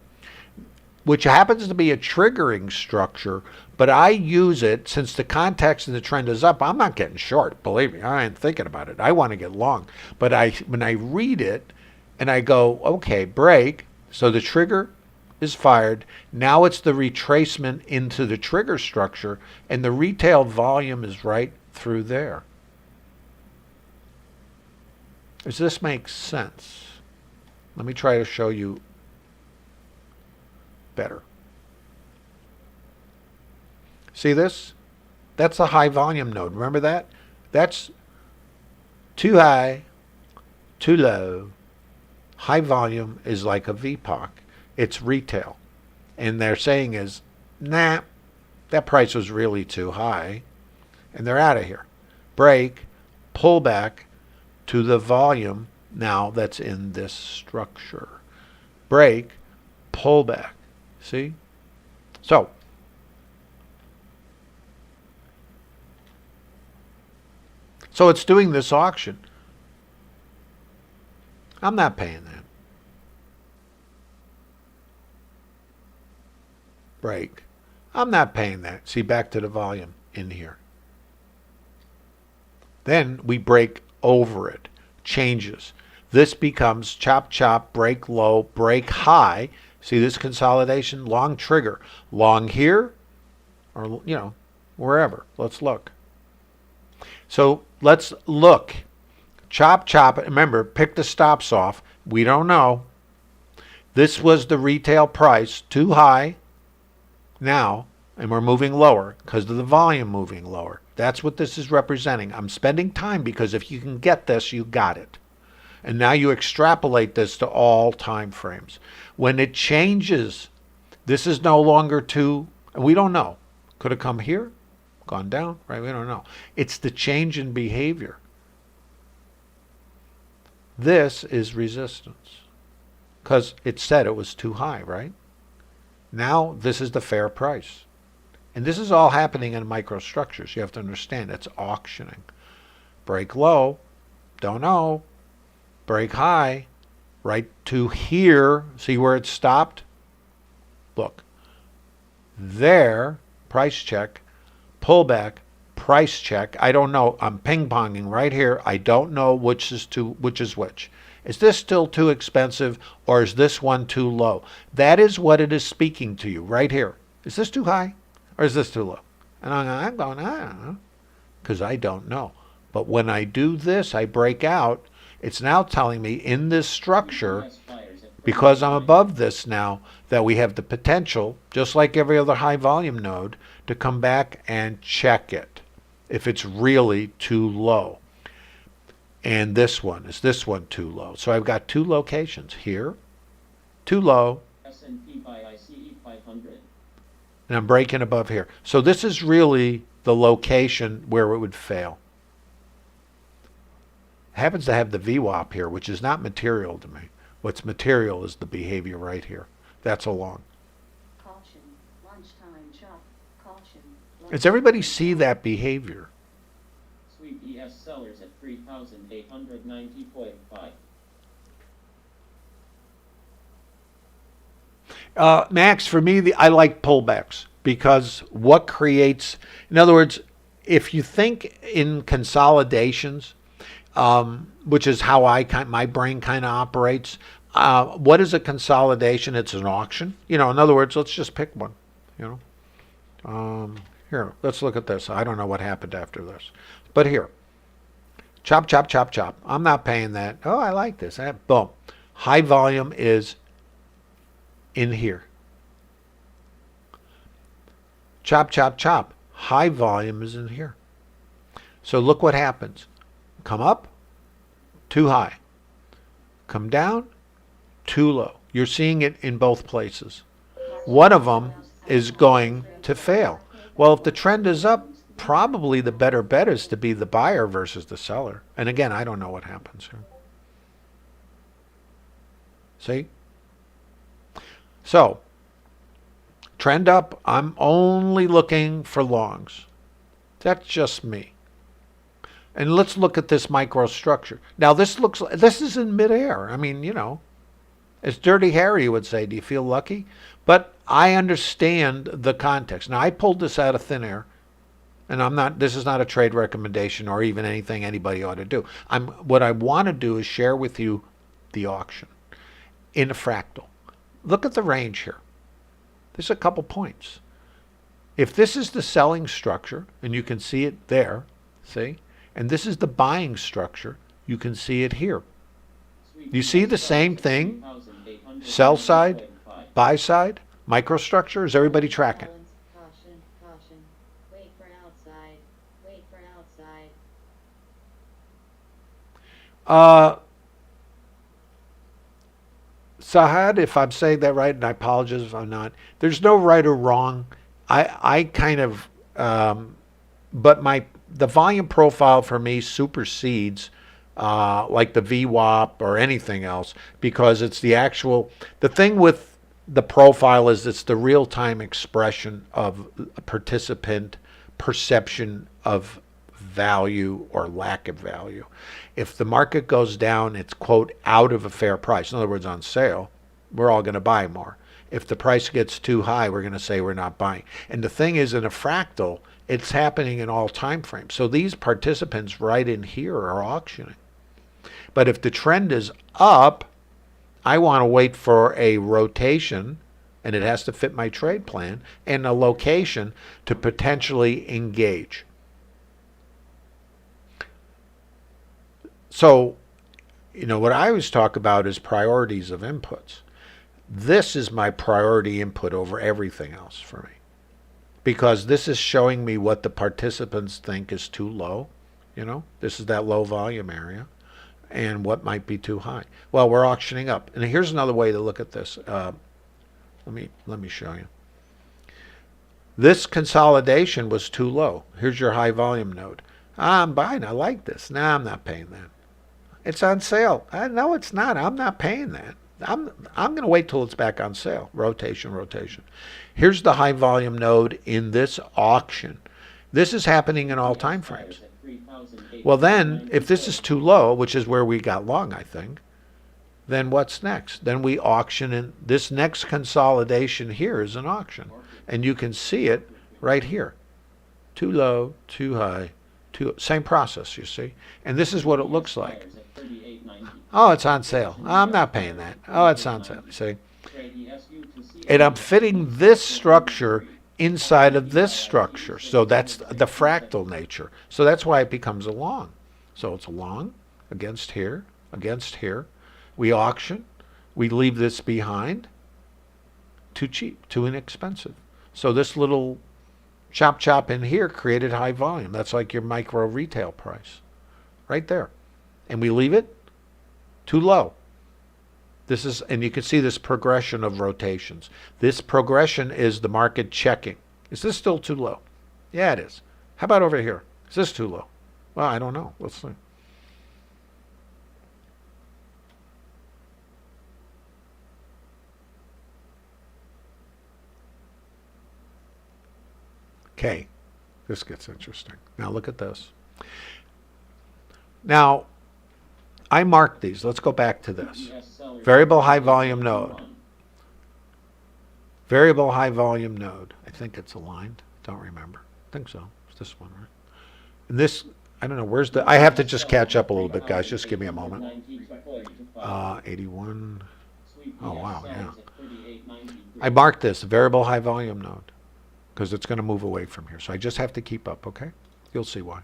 which happens to be a triggering structure, but I use it since the context and the trend is up. I'm not getting short. Believe me, I ain't thinking about it. I want to get long. But when I read it and I go, okay, break, so the trigger is fired. Now it's the retracement into the trigger structure, and the retail volume is right through there. Does this make sense? Let me try to show you better. See this? That's a high volume node. Remember that? That's too high, too low. High volume is like a VPOC. It's retail. And they're saying is, nah, that price was really too high. And they're out of here. Break, pull back to the volume now that's in this structure. Break, pull back. See? So, it's doing this auction. I'm not paying that. Break. I'm not paying that. See, back to the volume in here. Then we break over it. Changes. This becomes chop, chop, break low, break high. See this consolidation? Long trigger. Long here or, wherever. Let's look. So let's look. Chop, chop. Remember, pick the stops off. We don't know. This was the retail price. Too high now, and we're moving lower because of the volume moving lower. That's what this is representing. I'm spending time because if you can get this, you got it. And now you extrapolate this to all time frames. When it changes, this is no longer too, and we don't know. Could it come here? Gone down? Right? We don't know. It's the change in behavior. This is resistance because it said it was too high, right? Now this is the fair price. And this is all happening in microstructures. You have to understand it's auctioning. Break low, don't know. Break high, right to here. See where it stopped? Look. There, price check, pullback, price check. I don't know. I'm ping-ponging right here. I don't know which is which. Is this still too expensive, or is this one too low? That is what it is speaking to you right here. Is this too high, or is this too low? And I'm going, I don't know, because I don't know. But when I do this, I break out. It's now telling me in this structure, because I'm above this now, that we have the potential, just like every other high volume node, to come back and check it if it's really too low. And this one, is this one too low? So I've got two locations here, too low, S&P by ICE 500. and I'm breaking above here. So this is really the location where it would fail. It happens to have the VWAP here, which is not material to me. What's material is the behavior right here. That's a long. Caution, lunchtime chop. Caution. Does everybody see that behavior? Sweep ES sellers at 3,890.5. Max, for me, I like pullbacks because what creates, in other words, if you think in consolidations, which is how my brain kind of operates, what is a consolidation? It's an auction. In other words, let's just pick one. Here, let's look at this. I don't know what happened after this, but here, chop, chop, chop, chop. I'm not paying that. Oh, I like this. Boom. High volume is in here. Chop, chop, chop. High volume is in here. So look what happens. Come up, too high. Come down, too low. You're seeing it in both places. One of them is going to fail. Well, if the trend is up, probably the better bet is to be the buyer versus the seller. And again, I don't know what happens here. See? So, trend up, I'm only looking for longs. That's just me. And let's look at this microstructure. Now this is in midair. I mean, as Dirty Harry would say, do you feel lucky? But I understand the context. Now I pulled this out of thin air, and this is not a trade recommendation or even anything anybody ought to do. What I want to do is share with you the auction in a fractal. Look at the range here. There's a couple points. If this is the selling structure, and you can see it there, see? And this is the buying structure, you can see it here. You see the same thing? Sell side, buy side, microstructure. Is everybody tracking? Caution, caution. Wait for outside. Wait for outside. Sahad, if I'm saying that right, and I apologize if I'm not, there's no right or wrong. I kind of, but the volume profile for me supersedes like the VWAP or anything else, because it's the thing with the profile is it's the real-time expression of a participant perception of value or lack of value. If the market goes down, it's, quote, out of a fair price. In other words, on sale, we're all going to buy more. If the price gets too high, we're going to say we're not buying. And the thing is, in a fractal, it's happening in all time frames. So these participants right in here are auctioning. But if the trend is up, I want to wait for a rotation, and it has to fit my trade plan, and a location to potentially engage. So, what I always talk about is priorities of inputs. This is my priority input over everything else for me, because this is showing me what the participants think is too low. This is that low volume area, and what might be too high. Well, we're auctioning up. And here's another way to look at this. Let me show you. This consolidation was too low. Here's your high volume node. I'm buying. I like this. Nah, I'm not paying that. It's on sale. No, it's not. I'm not paying that. I'm going to wait till it's back on sale. Rotation, rotation. Here's the high volume node in this auction. This is happening in all time frames. Well then, if this is too low, which is where we got long, I think, then what's next? Then we auction, and this next consolidation here is an auction. And you can see it right here. Too low, too high, same process, you see. And this is what it looks like. Oh, it's on sale. I'm not paying that. Oh, it's on sale. See? And I'm fitting this structure inside of this structure. So that's the fractal nature. So that's why it becomes a long. So it's a long against here, against here. We auction. We leave this behind. Too cheap, too inexpensive. So this little chop in here created high volume. That's like your micro retail price. Right there. And we leave it too low. This is, and you can see this progression of rotations. This progression is the market checking. Is this still too low? Yeah, it is. How about over here? Is this too low? Well, I don't know. Let's see. Okay, this gets interesting. Now look at this. Now, I marked these. Let's go back to this. Variable high volume node. Variable high volume node. I think it's aligned. Don't remember. I think so. It's this one, right? And this, I don't know, where's the, I have to just catch up a little bit, guys. Just give me a moment. 81. Oh, wow, yeah. I marked this, variable high volume node, because it's going to move away from here. So I just have to keep up, okay? You'll see why.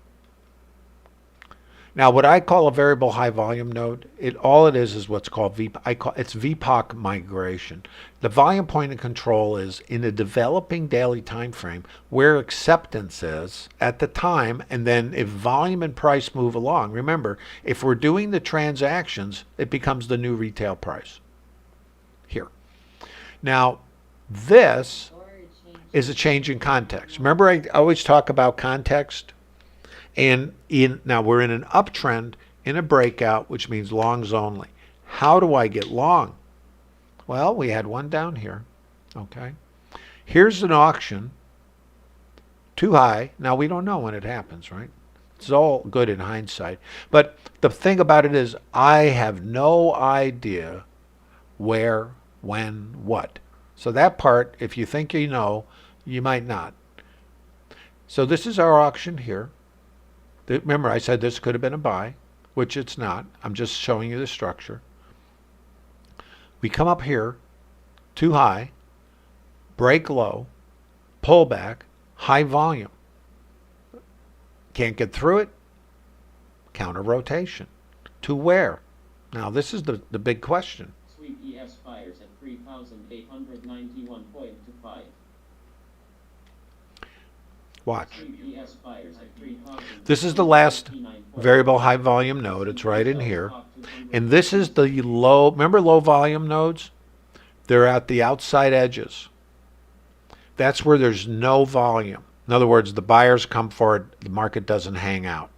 Now, what I call a variable high volume node, all it is what's called it's VPOC migration. The volume point of control is in a developing daily time frame where acceptance is at the time, and then if volume and price move along. Remember, if we're doing the transactions, it becomes the new retail price. Here. Now, this is a change in context. Remember, I always talk about context? And now we're in an uptrend in a breakout, which means longs only. How do I get long? Well, we had one down here. Okay. Here's an auction. Too high. Now we don't know when it happens, right? It's all good in hindsight. But the thing about it is I have no idea where, when, what. So that part, if you think you know, you might not. So this is our auction here. Remember, I said this could have been a buy, which it's not. I'm just showing you the structure. We come up here, too high, break low, pull back, high volume. Can't get through it, counter rotation. To where? Now, this is the big question. Sweep ES fires at 3,891.25. Watch. This is the last variable high volume node. It's right in here. And this is the low, remember low volume nodes? They're at the outside edges. That's where there's no volume. In other words, the buyers come forward, the market doesn't hang out.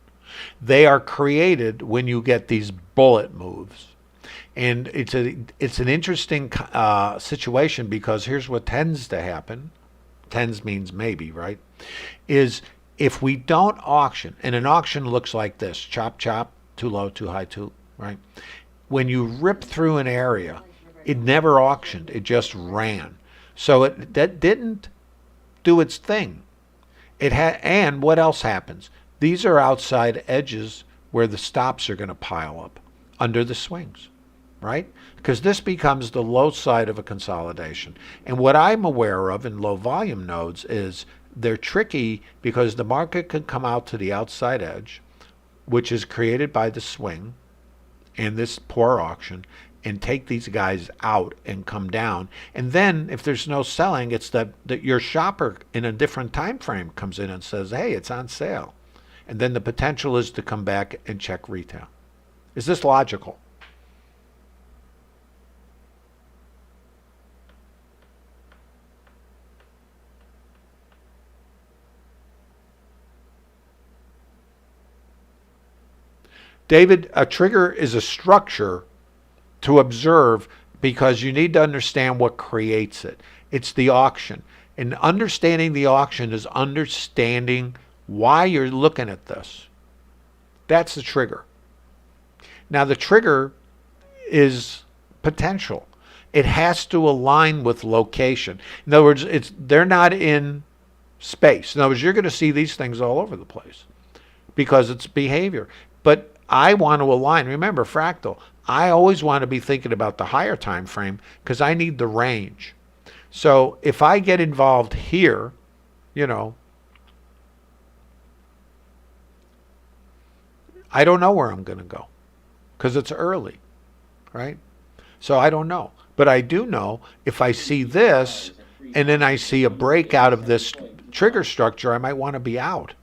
They are created when you get these bullet moves. And it's an interesting situation, because here's what tends to happen. Tends means maybe, right? Is if we don't auction, and an auction looks like this, chop, chop, too low, too high, too, right? When you rip through an area, it never auctioned, it just ran. So that didn't do its thing. And what else happens? These are outside edges where the stops are going to pile up under the swings, right? Because this becomes the low side of a consolidation. And what I'm aware of in low volume nodes is they're tricky because the market can come out to the outside edge, which is created by the swing and this poor auction, and take these guys out and come down. And then if there's no selling, it's that your shopper in a different time frame comes in and says, hey, it's on sale. And then the potential is to come back and check retail. Is this logical? David, a trigger is a structure to observe because you need to understand what creates it. It's the auction. And understanding the auction is understanding why you're looking at this. That's the trigger. Now the trigger is potential. It has to align with location. In other words, they're not in space. In other words, you're going to see these things all over the place because it's behavior. But I want to align. Remember, fractal. I always want to be thinking about the higher time frame because I need the range. So if I get involved here, you know, I don't know where I'm going to go because it's early, right? So I don't know. But I do know if I see this and then I see a breakout of this trigger structure, I might want to be out.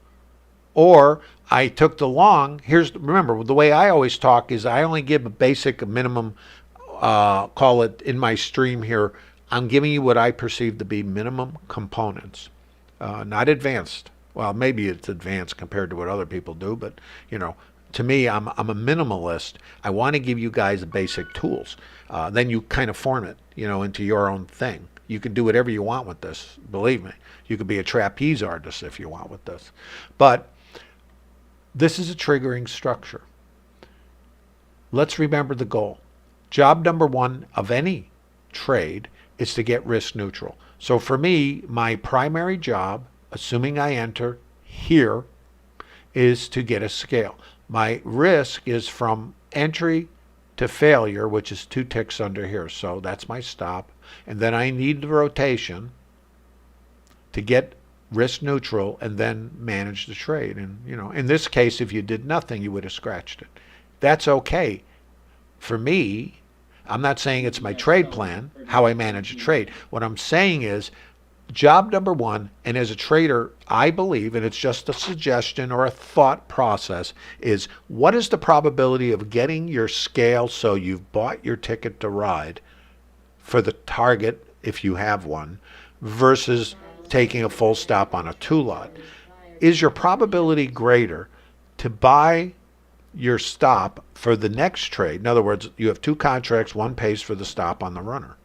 Or I took the long. Remember, the way I always talk is I only give a basic, a minimum, call it in my stream here, I'm giving you what I perceive to be minimum components, not advanced. Well, maybe it's advanced compared to what other people do, but you know, to me, I'm a minimalist. I want to give you guys basic tools. Then you kind of form it, you know, into your own thing. You can do whatever you want with this. Believe me, you could be a trapeze artist if you want with this. But this is a triggering structure. Let's remember the goal. Job number one of any trade is to get risk neutral. So for me, my primary job, assuming I enter here, is to get a scale. My risk is from entry to failure, which is 2 ticks under here. So that's my stop. And then I need the rotation to get risk neutral and then manage the trade. And, you know, in this case, if you did nothing, you would have scratched it. That's okay. For me, I'm not saying it's my trade plan, how I manage a trade. What I'm saying is job number one, and as a trader, I believe, and it's just a suggestion or a thought process, is what is the probability of getting your scale so you've bought your ticket to ride for the target, if you have one, versus taking a full stop on a 2-lot? Is your probability greater to buy your stop for the next trade? In other words, you have 2 contracts, one pays for the stop on the runner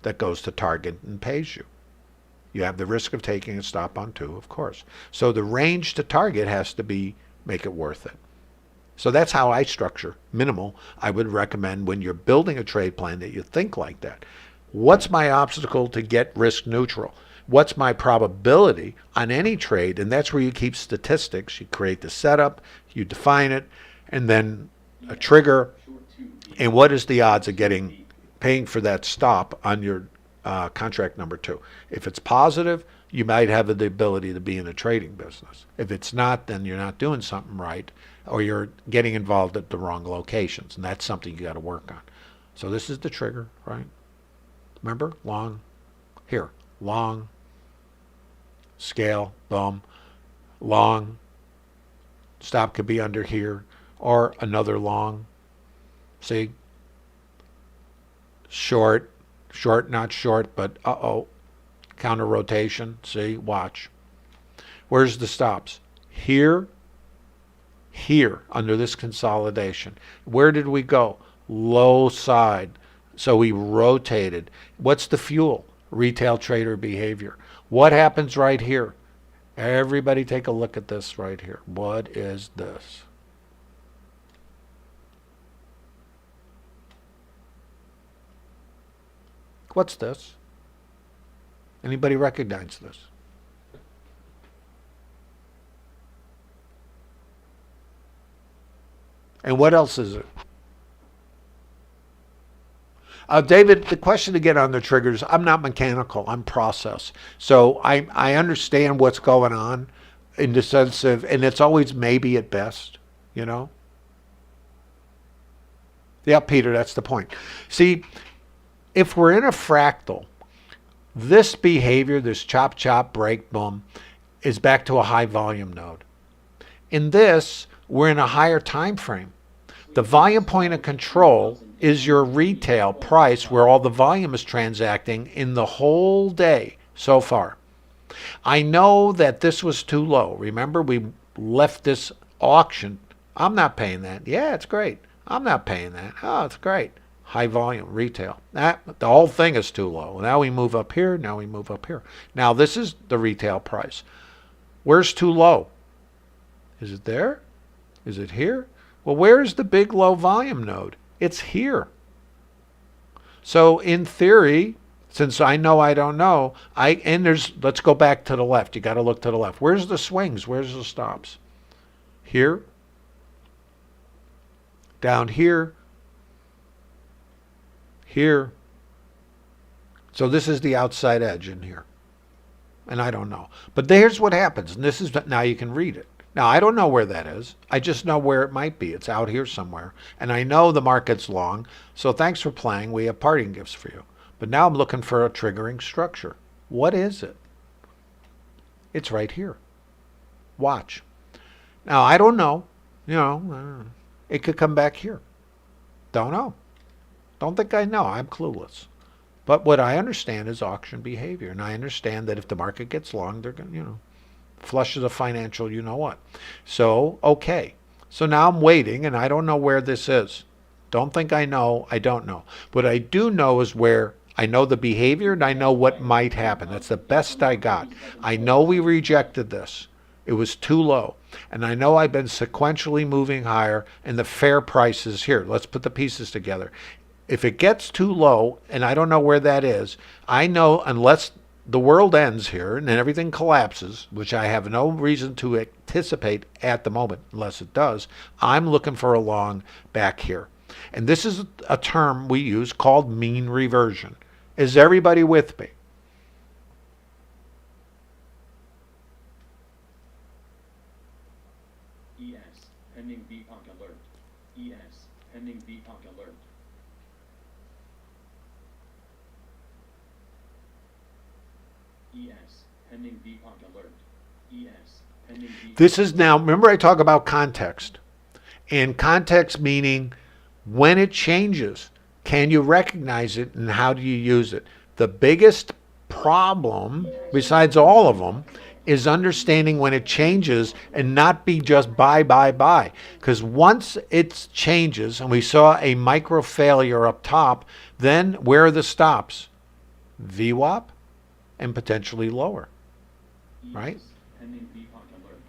that goes to target and pays you. You have the risk of taking a stop on 2, of course. So the range to target has to make it worth it. So that's how I structure minimal. I would recommend when you're building a trade plan that you think like that. What's my obstacle to get risk neutral? What's my probability on any trade? And that's where you keep statistics. You create the setup, you define it, and then a trigger. And what is the odds of paying for that stop on your contract number 2? If it's positive, you might have the ability to be in a trading business. If it's not, then you're not doing something right, or you're getting involved at the wrong locations, and that's something you got to work on. So this is the trigger, right? Remember, long, here, long, scale, boom, long, stop could be under here, or another long, see, short, not short, but counter rotation, see, watch. Where's the stops? Here, under this consolidation. Where did we go? Low side. So we rotated. What's the fuel? Retail trader behavior. What happens right here? Everybody take a look at this right here. What is this? What's this? Anybody recognize this? And what else is it? David, the question again on the triggers, I'm not mechanical, I'm process. So I understand what's going on in the sense of, and it's always maybe at best, you know? Yeah, Peter, that's the point. See, if we're in a fractal, this behavior, this chop, chop, break, boom, is back to a high volume node. In this, we're in a higher time frame. The volume point of control is your retail price where all the volume is transacting in the whole day so far. I know that this was too low. Remember, we left this auction. I'm not paying that. Yeah, it's great. I'm not paying that. Oh, it's great. High volume, retail. The whole thing is too low. Now we move up here. Now we move up here. Now this is the retail price. Where's too low? Is it there? Is it here? Well, where's the big low volume node? It's here. So in theory, since I know I don't know, let's go back to the left. You got to look to the left. Where's the swings? Where's the stops? Here, down here, here. So this is the outside edge in here. And I don't know. But here's what happens. And this is, now you can read it. Now, I don't know where that is. I just know where it might be. It's out here somewhere. And I know the market's long. So thanks for playing. We have parting gifts for you. But now I'm looking for a triggering structure. What is it? It's right here. Watch. Now, I don't know. It could come back here. Don't know. Don't think I know. I'm clueless. But what I understand is auction behavior. And I understand that if the market gets long, they're going to, flush the financial you-know-what. So, okay. So now I'm waiting, and I don't know where this is. Don't think I know. I don't know. What I do know is where I know the behavior, and I know what might happen. That's the best I got. I know we rejected this. It was too low. And I know I've been sequentially moving higher, and the fair price is here. Let's put the pieces together. If it gets too low, and I don't know where that is, I know unless the world ends here and then everything collapses, which I have no reason to anticipate at the moment, unless it does, I'm looking for a long back here. And this is a term we use called mean reversion. Is everybody with me? ES, pending VPOC alert. ES, pending VPOC alert. ES, pending VPOC alert. ES, pending VPOC. This is now, remember I talk about context. And context meaning when it changes, can you recognize it and how do you use it? The biggest problem, besides all of them, is understanding when it changes and not be just buy. Because once it changes, and we saw a micro failure up top, then where are the stops? VWAP and potentially lower, right? Pending VPOC alert.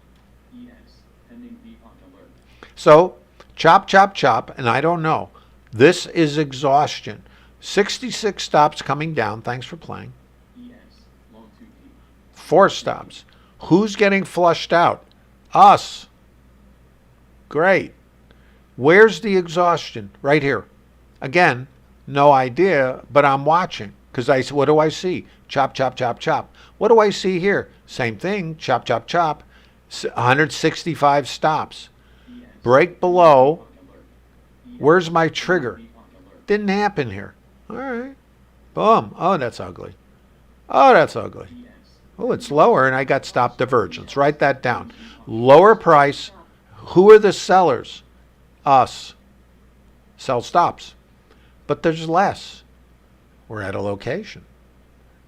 ES, pending VPOC alert. So chop, and I don't know. This is exhaustion. 66 stops coming down. Thanks for playing. ES, low 2P. 4 stops. Who's getting flushed out? Us. Great. Where's the exhaustion? Right here. Again, no idea, but I'm watching. Because what do I see? Chop. What do I see here? Same thing. Chop. 165 stops. Break below. Where's my trigger? Didn't happen here. All right. Boom. Oh, that's ugly. Oh, it's lower, and I got stop divergence. Write that down. Lower price. Who are the sellers? Us. Sell stops. But there's less. We're at a location.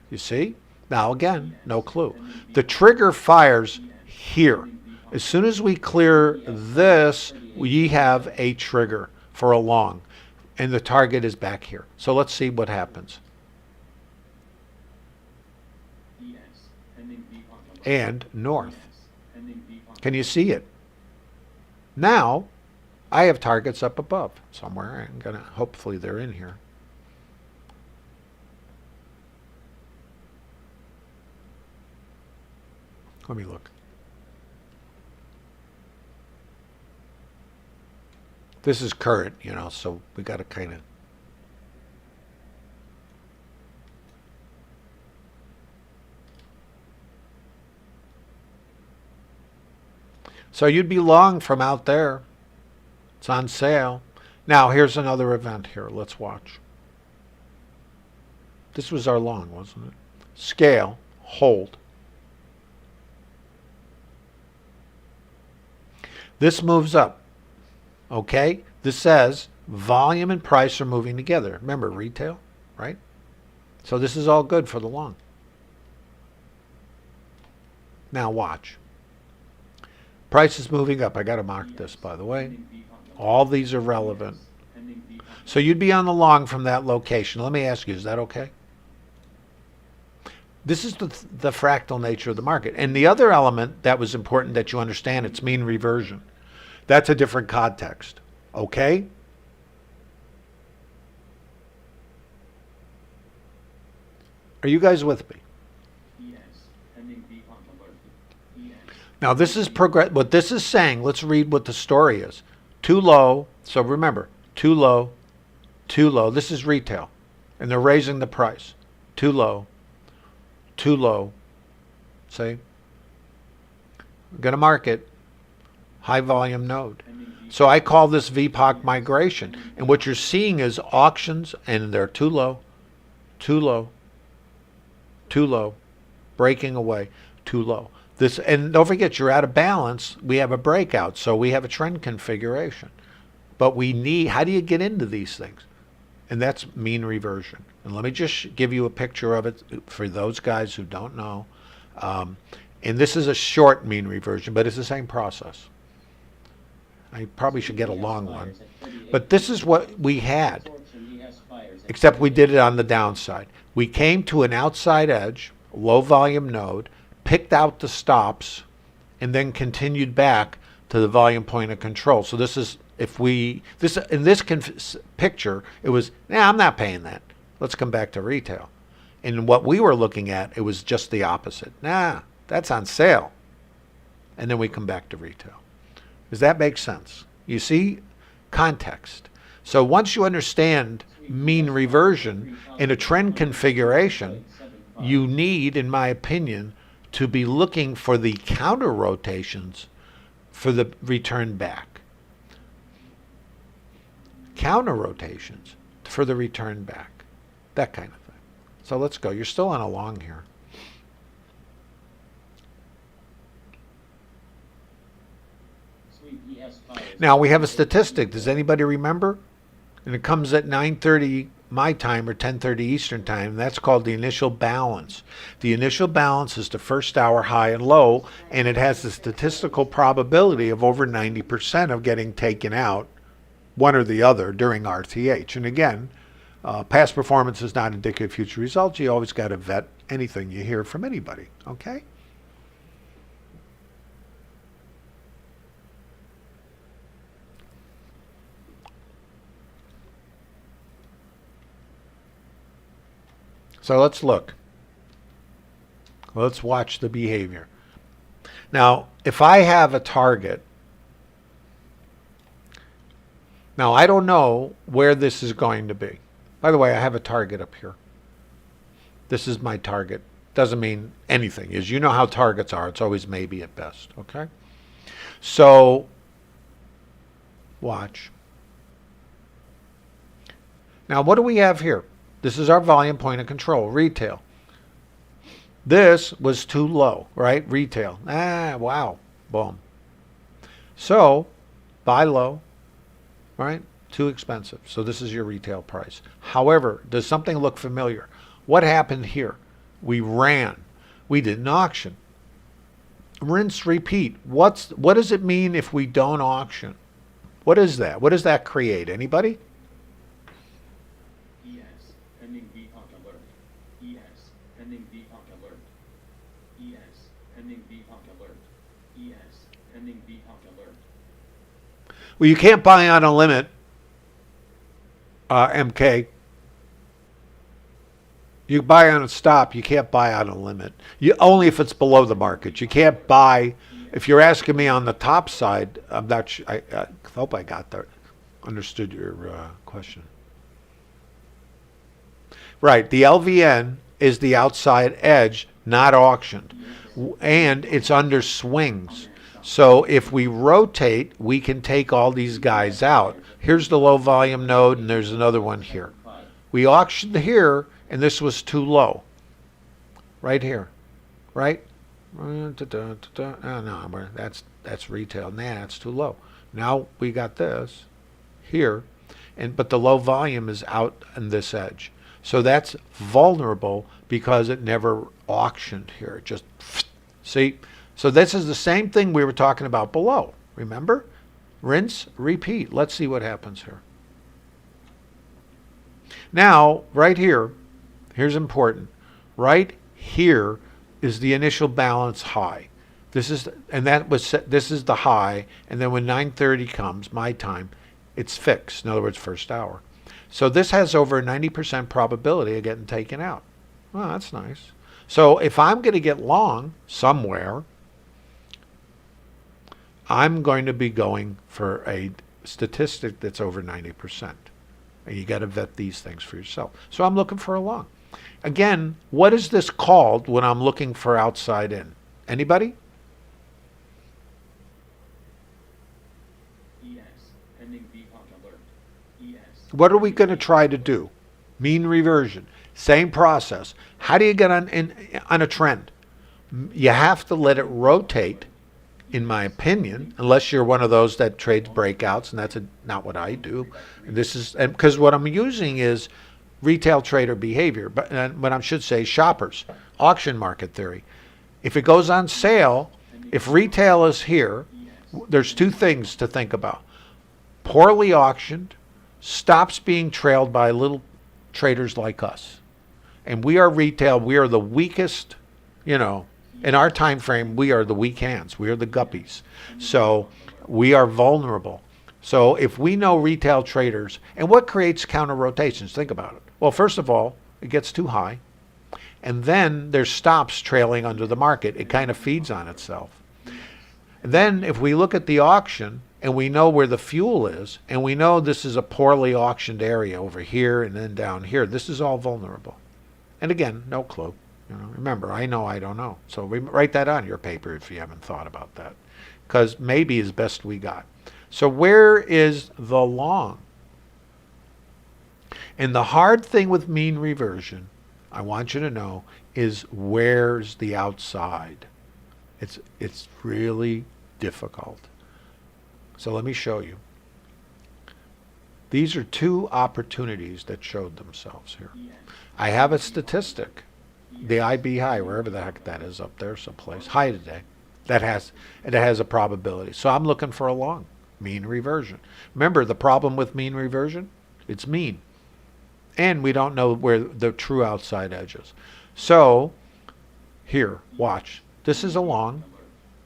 You see? Now, again, no clue. The trigger fires here. As soon as we clear this, we have a trigger for a long. And the target is back here. So let's see what happens. And north. Can you see it? Now, I have targets up above somewhere. I'm gonna, hopefully they're in here. Let me look. This is current, so we got to kind of. So you'd be long from out there. It's on sale. Now, here's another event here. Let's watch. This was our long, wasn't it? Scale, hold. This moves up. Okay? This says volume and price are moving together. Remember, retail, right? So this is all good for the long. Now watch. Price is moving up. I got to mark this, by the way. All these are relevant. So you'd be on the long from that location. Let me ask you, is that okay? This is the fractal nature of the market. And the other element that was important that you understand, it's mean reversion. That's a different context. Okay? Are you guys with me? ES, pending beacon alert. ES. Now this is what this is saying. Let's read what the story is. Too low. So remember, too low, too low. This is retail. And they're raising the price. Too low, too low. See? We're going to market high volume node. So I call this VPOC migration. And what you're seeing is auctions, and they're too low, too low, too low, breaking away, too low. This, and don't forget, you're out of balance. We have a breakout, so we have a trend configuration. But we need, how do you get into these things? And that's mean reversion. And let me just give you a picture of it for those guys who don't know. And this is a short mean reversion, but it's the same process. I probably should get a long one. But this is what we had, except we did it on the downside. We came to an outside edge, low volume node, picked out the stops, and then continued back to the volume point of control. So this is, if we, this in this picture, it was, nah, I'm not paying that. Let's come back to retail. And what we were looking at, it was just the opposite. Nah, that's on sale. And then we come back to retail. Does that make sense? You see context. So once you understand mean reversion in a trend configuration, you need, in my opinion, to be looking for the counter rotations for the return back. Counter rotations for the return back. That kind of thing. So let's go. You're still on a long here. Now we have a statistic. Does anybody remember? And it comes at 9:30 my time or 10:30 Eastern time. That's called the initial balance. The initial balance is the first hour high and low, and it has the statistical probability of over 90% of getting taken out, one or the other, during RTH. And again, past performance is not indicative of future results. You always got to vet anything you hear from anybody. Okay? So let's look. Let's watch the behavior. Now, if I have a target, now I don't know where this is going to be. By the way, I have a target up here. This is my target. Doesn't mean anything. As you know how targets are, it's always maybe at best. Okay? So, watch. Now, what do we have here? This is our volume point of control, retail. This was too low, right? Retail. Ah, wow. Boom. So, buy low, right? Too expensive. So this is your retail price. However, does something look familiar? What happened here? We ran. We didn't auction. Rinse, repeat. What does it mean if we don't auction? What is that? What does that create? Anybody? Pending beacon alert. ES, pending beacon alert. ES, pending beacon alert. ES, pending beacon alert. Well, you can't buy on a limit, MK. You buy on a stop, you can't buy on a limit. You only if it's below the market. You can't buy. If you're asking me on the top side, I'm not sure. I hope I got that. Understood your question. Right, the LVN is the outside edge, not auctioned, and it's under swings. So if we rotate, we can take all these guys out. Here's the low volume node, and there's another one here. We auctioned here, and this was too low. Right here, right? Oh, no, that's retail. Nah, that's too low. Now we got this here, but the low volume is out on this edge. So that's vulnerable because it never auctioned here. Just see. So this is the same thing we were talking about below. Remember? Rinse, repeat. Let's see what happens here. Now, right here, here's important. Right here is the initial balance high. This is, and that was set, this is the high, and then when 9:30 comes, my time, it's fixed. In other words, first hour. So this has over a 90% probability of getting taken out. Well, that's nice. So if I'm going to get long somewhere, I'm going to be going for a statistic that's over 90%. And you got to vet these things for yourself. So I'm looking for a long. Again, what is this called when I'm looking for outside in? Anybody? ES, pending VPOC alert. ES. What are we going to try to do? Mean reversion. Same process. How do you get on a trend? You have to let it rotate, in my opinion, unless you're one of those that trades breakouts, and that's not what I do. This is because what I'm using is retail trader behavior, but what I should say, shoppers, auction market theory. If it goes on sale, if retail is here, there's two things to think about. Poorly auctioned, stops being trailed by little traders like us. And we are retail, we are the weakest, in our time frame, we are the weak hands. We are the guppies. So we are vulnerable. So if we know retail traders, and what creates counter rotations? Think about it. Well, first of all, it gets too high. And then there's stops trailing under the market. It kind of feeds on itself. And then if we look at the auction and we know where the fuel is, and we know this is a poorly auctioned area over here and then down here, this is all vulnerable. And again, no clue. Remember, I know I don't know. So write that on your paper if you haven't thought about that. Because maybe is best we got. So where is the long? And the hard thing with mean reversion, I want you to know, is where's the outside? It's really difficult. So let me show you. These are two opportunities that showed themselves here. I have a statistic, the IB high, wherever the heck that is up there someplace, high today, it has a probability. So I'm looking for a long, mean reversion. Remember the problem with mean reversion? It's mean. And we don't know where the true outside edge is. So here, watch. This is a long.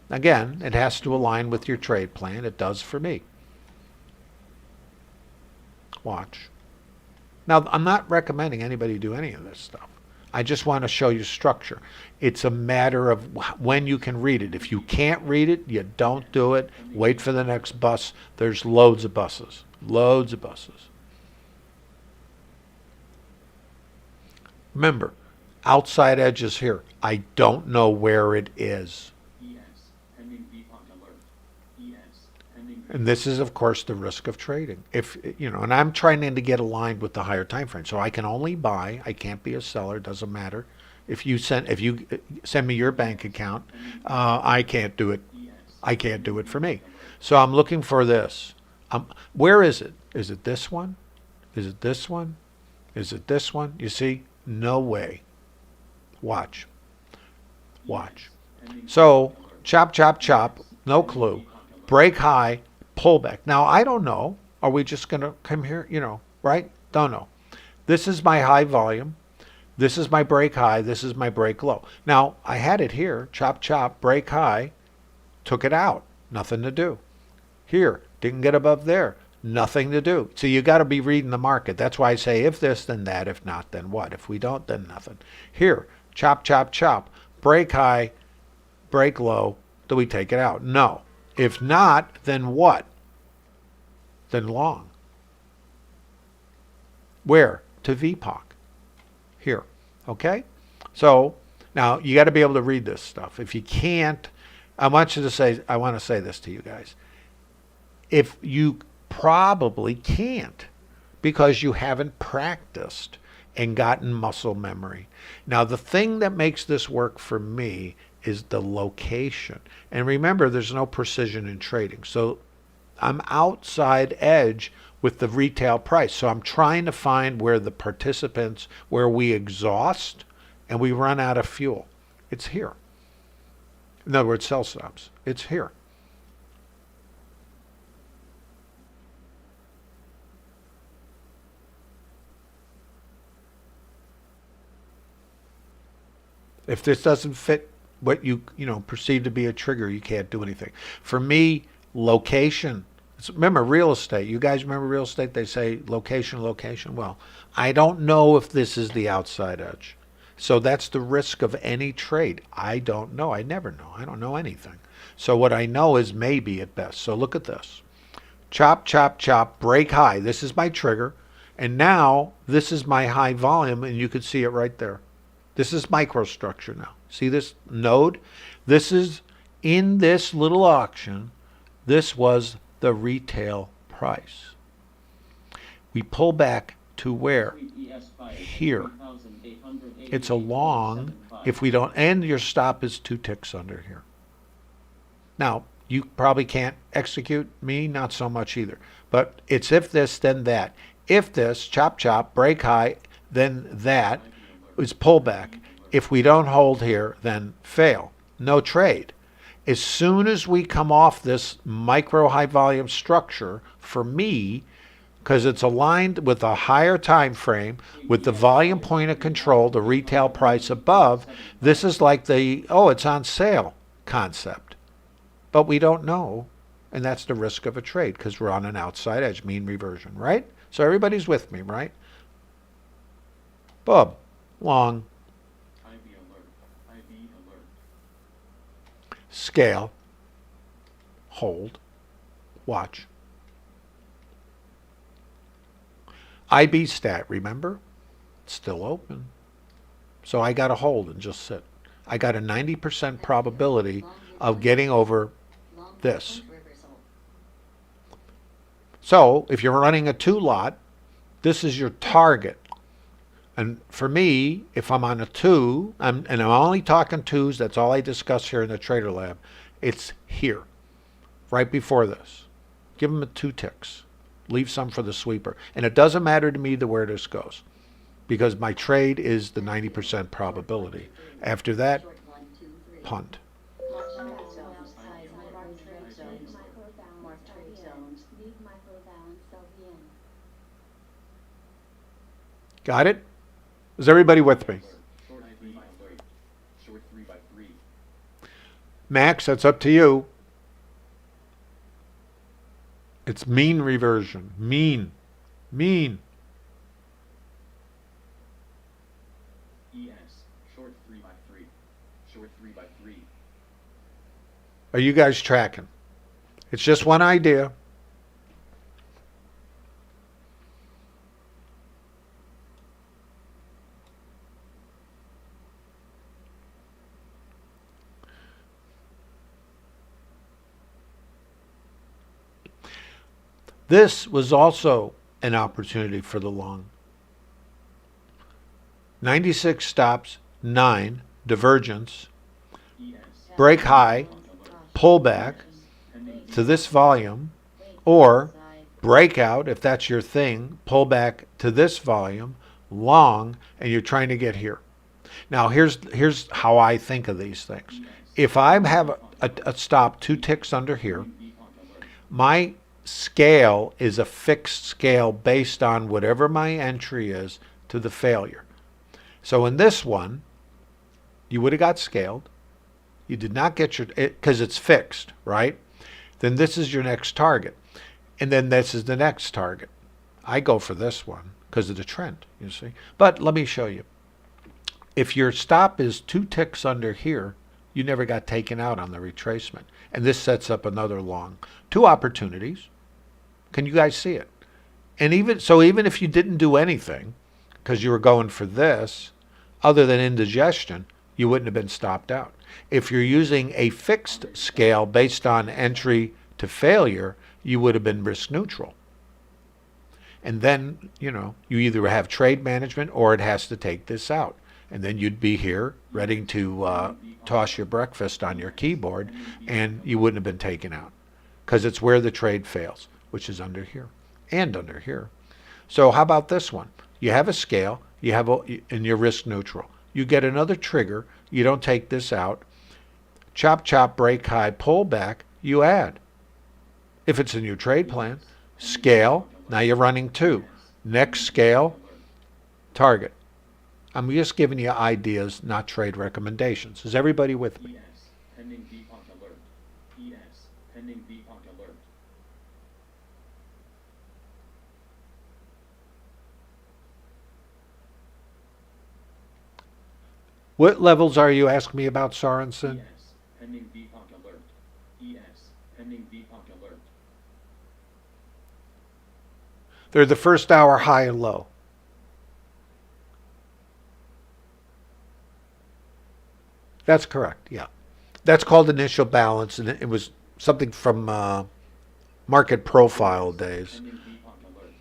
Again, it has to align with your trade plan. It does for me. Watch. Now, I'm not recommending anybody do any of this stuff. I just want to show you structure. It's a matter of when you can read it. If you can't read it, you don't do it. Wait for the next bus. There's loads of buses. Loads of buses. Remember, outside edge is here. I don't know where it is. And this is, of course, the risk of trading. And I'm trying to get aligned with the higher time frame. So I can only buy. I can't be a seller. Doesn't matter. If you send me your bank account, I can't do it. I can't do it for me. So I'm looking for this. Where is it? Is it this one? Is it this one? Is it this one? You see? No way. Watch. Watch. So chop, chop, chop. No clue. Break high. Pullback. Now, I don't know. Are we just going to come here? Right? Don't know. This is my high volume. This is my break high. This is my break low. Now, I had it here. Chop, chop, break high. Took it out. Nothing to do. Here. Didn't get above there. Nothing to do. So you got to be reading the market. That's why I say if this, then that. If not, then what? If we don't, then nothing. Here. Chop, chop, chop. Break high. Break low. Do we take it out? No. If not, then what? Then long. Where? To VPOC. Here. Okay? So, now you got to be able to read this stuff. If you can't, I want to say this to you guys. If you probably can't because you haven't practiced and gotten muscle memory. Now, the thing that makes this work for me is the location. And remember, there's no precision in trading. So I'm outside edge with the retail price. So I'm trying to find where the participants, where we exhaust and we run out of fuel. It's here. In other words, sell stops. It's here. If this doesn't fit what you perceive to be a trigger, you can't do anything. For me, location. Remember real estate. You guys remember real estate? They say location, location. Well, I don't know if this is the outside edge. So that's the risk of any trade. I don't know. I never know. I don't know anything. So what I know is maybe at best. So look at this. Chop, chop, chop, break high. This is my trigger. And now this is my high volume, and you can see it right there. This is microstructure now. See this node? This is in this little auction. This was the retail price. We pull back to where? Here. It's a long, if we don't, and your stop is 2 ticks under here. Now, you probably can't execute me, not so much either. But it's if this, then that. If this, chop, chop, break high, then that is pullback. If we don't hold here, then fail. No trade. As soon as we come off this micro high volume structure, for me, because it's aligned with a higher time frame, with the volume point of control, the retail price above, this is like the, oh, it's on sale concept. But we don't know, and that's the risk of a trade because we're on an outside edge, mean reversion, right? So everybody's with me, right? Boom, long, IB alert. IB alert. scale, hold, watch. IB stat, remember? It's still open. So I got to hold and just sit. I got a 90% probability of getting over this. So if you're running a 2 lot, this is your target. And for me, if I'm on a 2, and I'm only talking 2s, that's all I discuss here in the Trader Lab, it's here, right before this. Give them a 2 ticks. Leave some for the sweeper. And it doesn't matter to me where this goes because my trade is the 90% probability. After that, punt. Got it? Is everybody with me? Short IB alert. Short 3x3. Max, that's up to you. It's mean reversion. Mean. Mean. ES. Short 3x3. Short 3x3. Are you guys tracking? It's just one idea. This was also an opportunity for the long. 96 stops, 9, divergence, break high, pull back to this volume, or breakout, if that's your thing, pull back to this volume, long, and you're trying to get here. Now, here's how I think of these things. If I have a stop 2 ticks under here, my scale is a fixed scale based on whatever my entry is to the failure. So in this one, you would have got scaled. You did not get your, because it's fixed, right? Then this is your next target. And then this is the next target. I go for this one because of the trend, you see. But let me show you. If your stop is 2 ticks under here, you never got taken out on the retracement. And this sets up another long. 2 opportunities. Can you guys see it? And even if you didn't do anything, because you were going for this, other than indigestion, you wouldn't have been stopped out. If you're using a fixed scale based on entry to failure, you would have been risk neutral. And then, you either have trade management or it has to take this out. And then you'd be here ready to toss your breakfast on your keyboard, and you wouldn't have been taken out because it's where the trade fails, which is under here and under here. So how about this one? You have a scale, and you're risk neutral. You get another trigger, you don't take this out. Chop, chop, break high, pull back, you add. If it's in your trade plan, scale, now you're running 2. Next scale, target. I'm just giving you ideas, not trade recommendations. Is everybody with me? ES. Pending VPOC alert. ES. Pending VPOC alert. What levels are you asking me about, Sorensen? ES, pending VPOC alert. ES, pending VPOC alert. They're the first hour high and low. That's correct, yeah. That's called initial balance, and it was something from market profile days. Pending VPOC alert.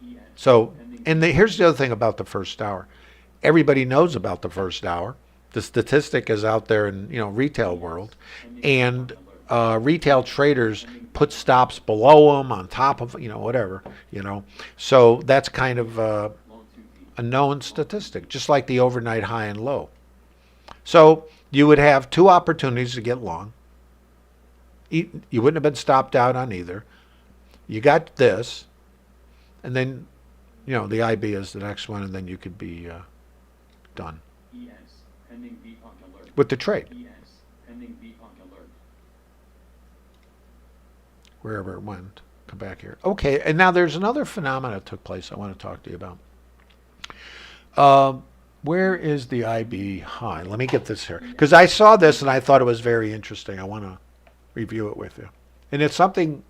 ES, So, pending and here's the other thing about the first hour. Everybody knows about the first hour. The statistic is out there in retail world, and retail traders put stops below them, on top of whatever. So that's kind of long 2 feet. a known statistic, just like the overnight high and low. So you would have two opportunities to get long. You wouldn't have been stopped out on either. You got this, and then the IB is the next one, and then you could be done ES, pending VPOC alert. with the trade, ES, pending VPOC alert. wherever it went. Come back here. Okay, and now there's another phenomenon that took place I want to talk to you about. Where is the IB high? Let me get this here, because I saw this and I thought it was very interesting. I want to review it with you. And it's something,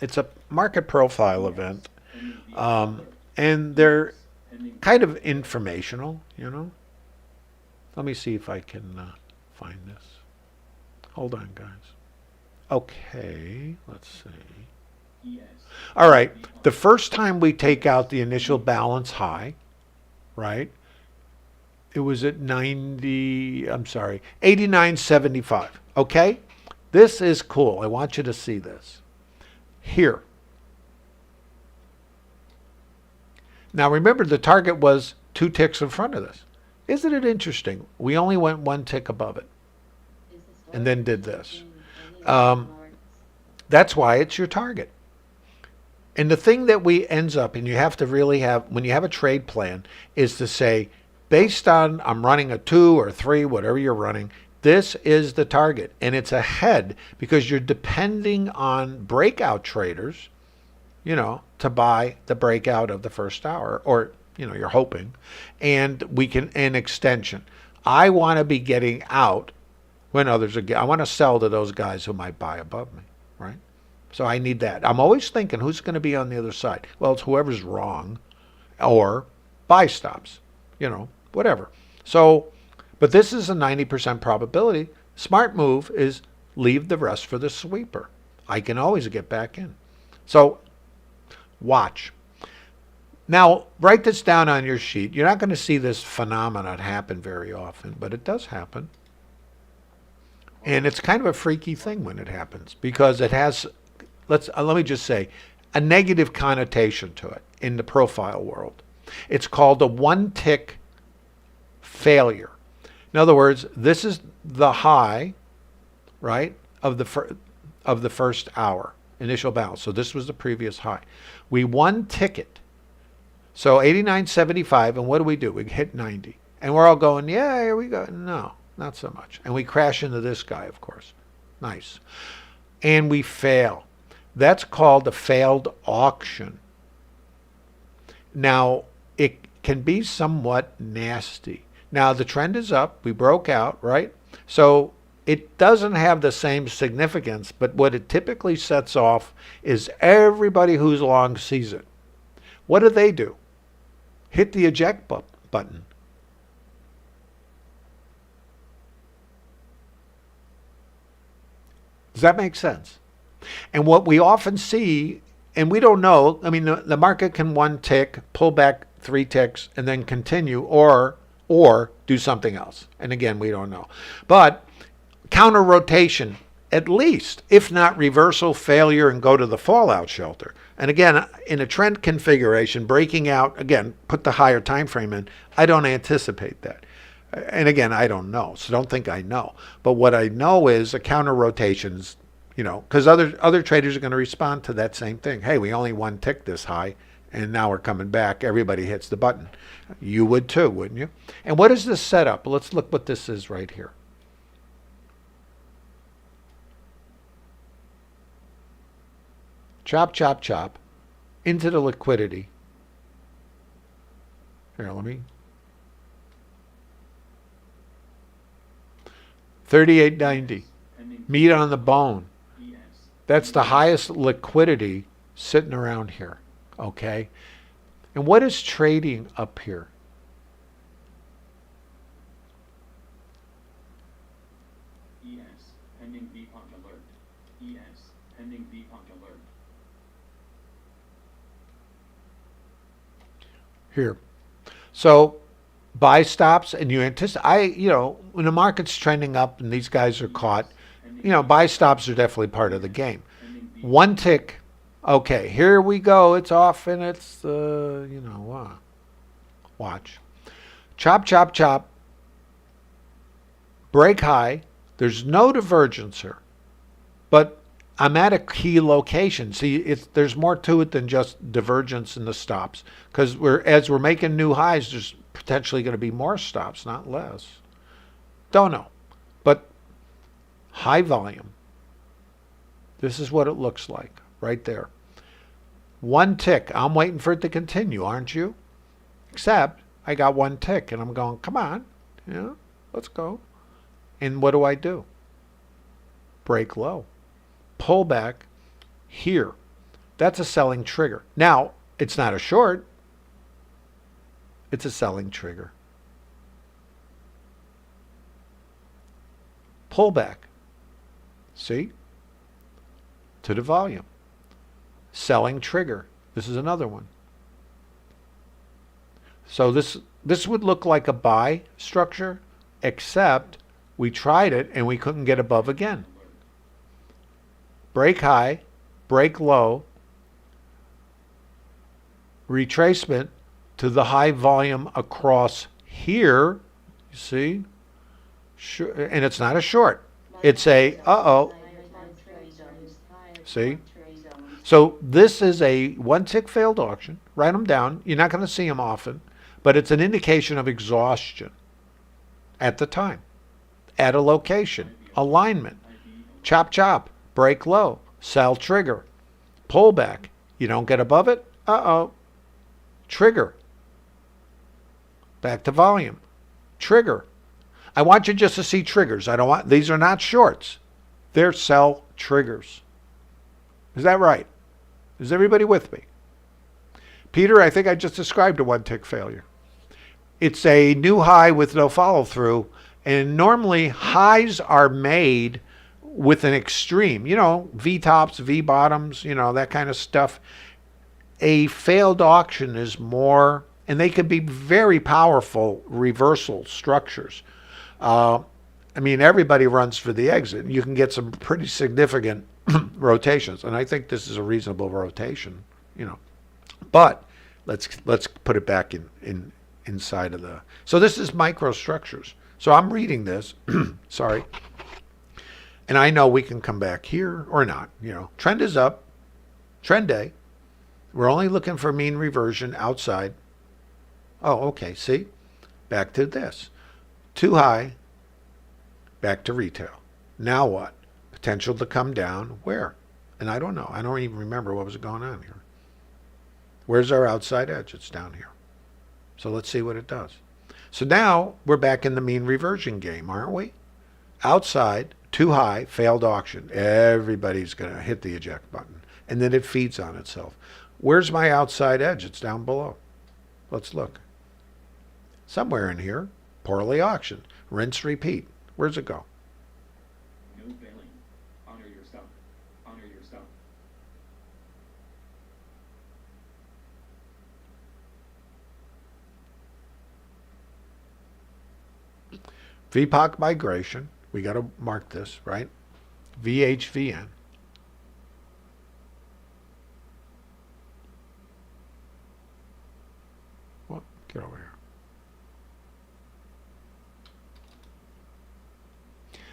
it's a market profile event, Pending VPOC alert. and they're Pending kind of informational, Let me see if I can find this. Hold on, guys. Okay, let's see. ES. All right, the first time we take out the initial balance high, right? It was at 89.75. Okay? This is cool. I want you to see this. Here. Now remember, the target was 2 ticks in front of this. Isn't it interesting? We only went 1 tick above it. Is the And then did storage this. using any Um, benchmarks? That's why it's your target. And the thing that we ends up, and you have to really have, when you have a trade plan, is to say, based on I'm running a 2 or 3, whatever you're running, this is the target. And it's ahead because you're depending on breakout traders, to buy the breakout of the first hour, or, you're hoping. And we can, an extension. I want to be getting out when others are I want to sell to those guys who might buy above me, right? So I need that. I'm always thinking, who's going to be on the other side? Well, it's whoever's wrong, or buy stops, whatever. So, but this is a 90% probability. Smart move is leave the rest for the sweeper. I can always get back in. So watch. Now, write this down on your sheet. You're not going to see this phenomenon happen very often, but it does happen. And it's kind of a freaky thing when it happens, because it has, let me just say, a negative connotation to it in the profile world. It's called a 1 tick failure. In other words, this is the high, right, of the first hour, initial balance. So this was the previous high. We 1 tick it. So 89.75, and what do? We hit 90. And we're all going, yeah, here we go. No, not so much. And we crash into this guy, of course. Nice. And we fail. That's called a failed auction. Now, it can be somewhat nasty. Now, the trend is up. We broke out, right? So it doesn't have the same significance, but what it typically sets off is everybody who's long sees it. What do? Hit the eject button. Does that make sense? And what we often see, and we don't know, I mean, the market can 1 tick, pull back 3 ticks, and then continue, or do something else. And again, we don't know. But counter rotation, at least, if not reversal, failure, and go to the fallout shelter. And again, in a trend configuration, breaking out, again, put the higher time frame in, I don't anticipate that. And again, I don't know, so don't think I know. But what I know is a counter rotations, because other traders are going to respond to that same thing. Hey, we only 1 tick this high, and now we're coming back. Everybody hits the button. You would too, wouldn't you? And what is this setup? Let's look what this is right here. Chop, chop, chop, into the liquidity. Here, let me. 38.90. pending Meat on the bone. ES. That's the highest liquidity sitting around here. Okay. And what is trading up here? ES, pending VPOC alert. ES, pending VPOC alert. Here. So buy stops and you anticipate, when the market's trending up and these guys are caught, buy stops are definitely part of the game. Pending VPOC. One tick. Okay, here we go. It's off and it's, watch. Chop, chop, chop. Break high. There's no divergence here. But I'm at a key location. See, there's more to it than just divergence in the stops. Because as we're making new highs, there's potentially going to be more stops, not less. Don't know. But high volume. This is what it looks like right there. One tick. I'm waiting for it to continue, aren't you? Except I got one tick and I'm going, come on, let's go. And what do? Break low. Pull back here. That's a selling trigger. Now, it's not a short. It's a selling trigger. Pull back. See? To the volume. Selling trigger. This is another one. So this would look like a buy structure, except we tried it and we couldn't get above again. Break high, break low, retracement to the high volume across here, you see? And it's not a short. It's a, see? So this is a one tick failed auction. Write them down. You're not going to see them often, but it's an indication of exhaustion at the time, at a location, alignment, chop, chop, break low, sell trigger, pull back. You don't get above it? Trigger. Back to volume. Trigger. I want you just to see triggers. These are not shorts. They're sell triggers. Is that right? Is everybody with me? Peter, I think I just described a one tick failure. It's a new high with no follow through, and normally highs are made with an extreme, V tops, V bottoms, that kind of stuff. A failed auction is more, and they can be very powerful reversal structures. Everybody runs for the exit. You can get some pretty significant rotations, and I think this is a reasonable rotation, But let's put it back inside of the. So this is microstructures. So I'm reading this. Sorry. And I know we can come back here or not. Trend is up. Trend day. We're only looking for mean reversion outside. Oh, okay. See? Back to this. Too high. Back to retail. Now what? Potential to come down. Where? And I don't know. I don't even remember what was going on here. Where's our outside edge? It's down here. So let's see what it does. So now we're back in the mean reversion game, aren't we? Outside, too high, failed auction. Everybody's going to hit the eject button. And then it feeds on itself. Where's my outside edge? It's down below. Let's look. Somewhere in here, poorly auctioned. Rinse, repeat. Where's it go? No failing. Honor your stop. Honor your stop. VPOC migration. We got to mark this, right? VHVN. Well, get over here.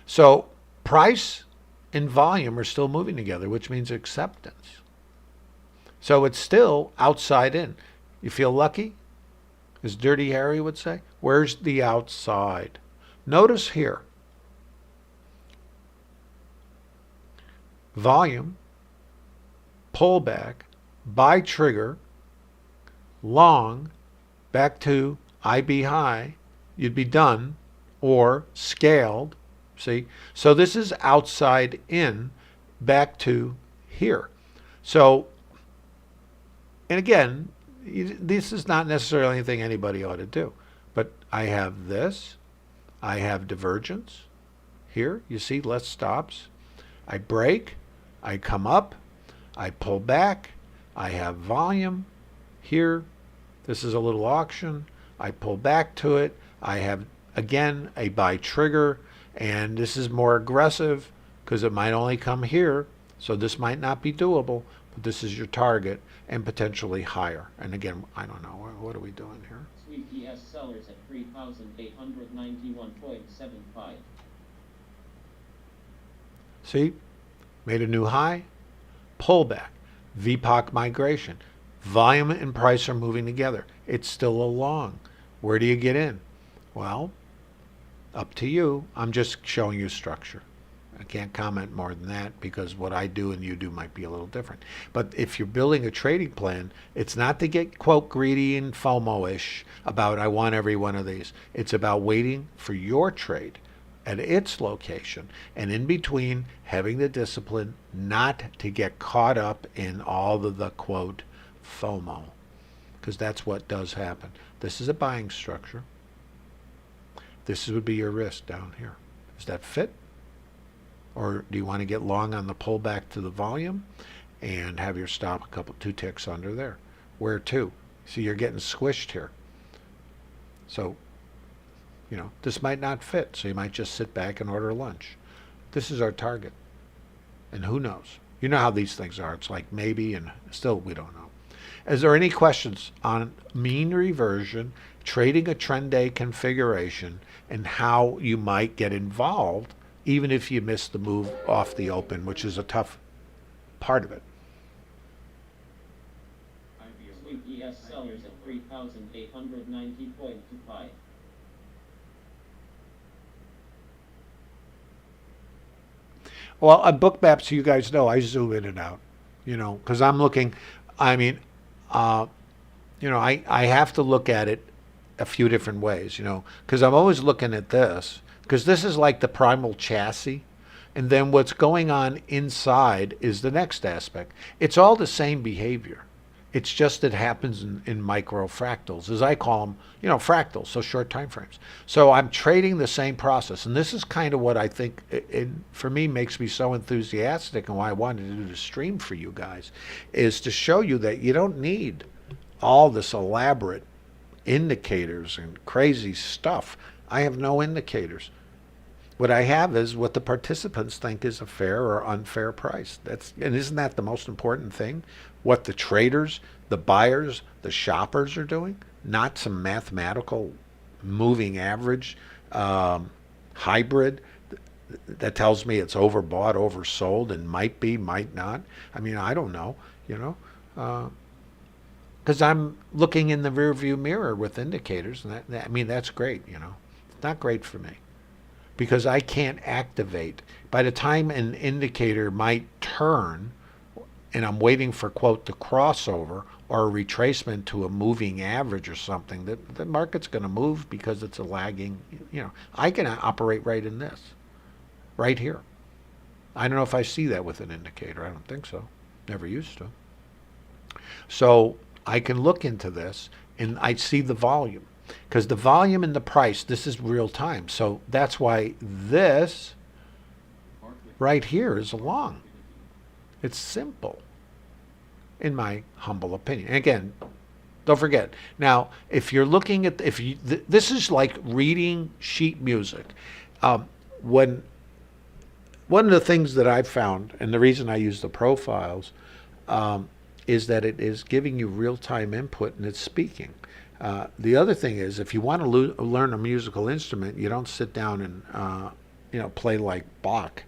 So price and volume are still moving together, which means acceptance. So it's still outside in. You feel lucky? As Dirty Harry would say. Where's the outside? Notice here. Volume, pullback, buy trigger, long, back to IB high, you'd be done, or scaled, See? So this is outside in back to here. So, and again, this is not necessarily anything anybody ought to do. But I have this. I have divergence. Here, you see, less stops. I break. I come up. I pull back. I have volume. Here, this is a little auction. I pull back to it. I have, again, a buy trigger. And this is more aggressive because it might only come here. So this might not be doable, but this is your target and potentially higher. And again, I don't know. What are we doing here? Sweet ES sellers at 3,891.75. See? Made a new high. Pullback. VPOC migration. Volume and price are moving together. It's still a long. Where do you get in? Well, up to you. I'm just showing you structure. I can't comment more than that because what I do and you do might be a little different. But if you're building a trading plan, it's not to get, quote, greedy and FOMO-ish about I want every one of these. It's about waiting for your trade at its location and in between having the discipline not to get caught up in all of the, quote, FOMO, because that's what does happen. This is a buying structure. This would be your risk down here. Does that fit? Or do you want to get long on the pullback to the volume and have your stop two ticks under there? Where to? See, you're getting squished here. So, you know, this might not fit. So you might just sit back and order lunch. This is our target. And who knows? You know how these things are. It's like maybe and still we don't know. Is there any questions on mean reversion, trading a trend day configuration, and how you might get involved even if you miss the move off the open, which is a tough part of it? Sweet ES sellers at 3,890.25. Well, on Bookmap, so you guys know, I zoom in and out, you know, because I'm looking, I mean, you know, I have to look at it a few different ways, you know, because I'm always looking at this, because this is like the primal chassis. And then what's going on inside is the next aspect. It's all the same behavior. It's just it happens in micro fractals, as I call them, you know, fractals, so short time frames. So I'm trading the same process. And this is kind of what I think, for me, makes me so enthusiastic and why I wanted to do the stream for you guys, is to show you that you don't need all this elaborate indicators and crazy stuff. I have no indicators. What I have is what the participants think is a fair or unfair price. And isn't that the most important thing? What the traders, the buyers, the shoppers are doing, not some mathematical moving average hybrid that tells me it's overbought, oversold, and might be, might not. I mean, I don't know, you know, because I'm looking in the rearview mirror with indicators, and I mean, that's great, you know. It's not great for me, because I can't activate. By the time an indicator might turn, and I'm waiting for, quote, the crossover or a retracement to a moving average or something, the market's going to move because it's a lagging, you know. I can operate right in this, right here. I don't know if I see that with an indicator. I don't think so. Never used to. So I can look into this, and I see the volume. Because the volume and the price, this is real time. So that's why this right here is long. It's simple, in my humble opinion. And again, don't forget. Now, if you're looking at, this is like reading sheet music. When one of the things that I've found, and the reason I use the profiles, is that it is giving you real-time input and it's speaking. The other thing is, if you want to learn a musical instrument, you don't sit down and you know, play like Bach.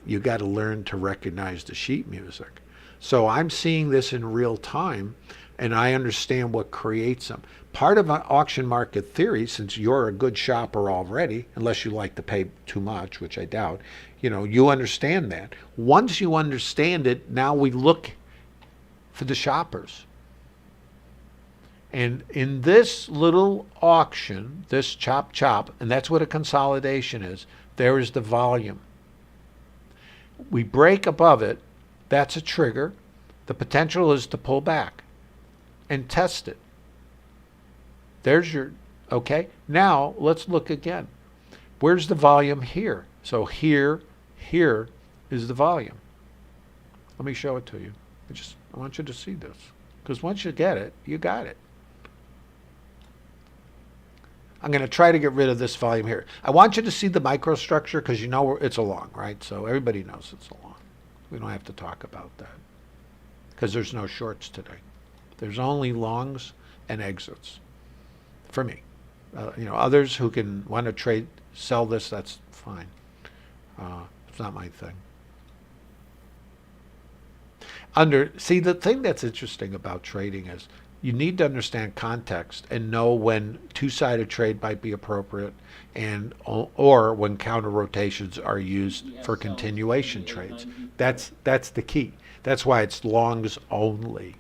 You got to learn to recognize the sheet music. So I'm seeing this in real time, and I understand what creates them. Part of auction market theory, since you're a good shopper already, unless you like to pay too much, which I doubt, you know, you understand that. Once you understand it, now we look for the shoppers. And in this little auction, this chop, and that's what a consolidation is, There is the volume. We break above it, that's a trigger. The potential is to pull back and test it. There's your, okay? Now, let's look again. Where's the volume here? So here is the volume. Let me show it to you. I want you to see this. Because once you get it, you got it. I'm going to try to get rid of this volume here. I want you to see the microstructure because you know it's a long, right? So everybody knows it's a long. We don't have to talk about that because there's no shorts today. There's only longs and exits for me. Others who can want to trade, sell this, that's fine. It's not my thing. See, the thing that's interesting about trading is you need to understand context and know when two-sided trade might be appropriate or when counter rotations are used for continuation trades. That's the key. That's why it's longs only.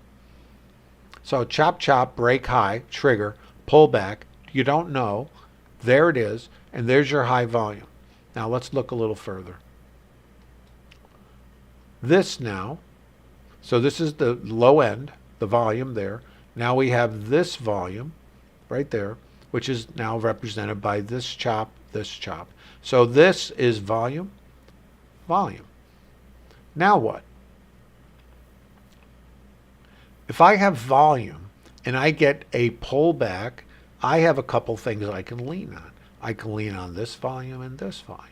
So chop, chop, break high, trigger, pull back. You don't know. There it is. And there's your high volume. Now let's look a little further. This now, so this is the low end, the volume there. Now we have this volume right there, which is now represented by this chop, this chop. So this is volume, volume. Now what? If I have volume and I get a pullback, I have a couple things I can lean on. I can lean on this volume and this volume.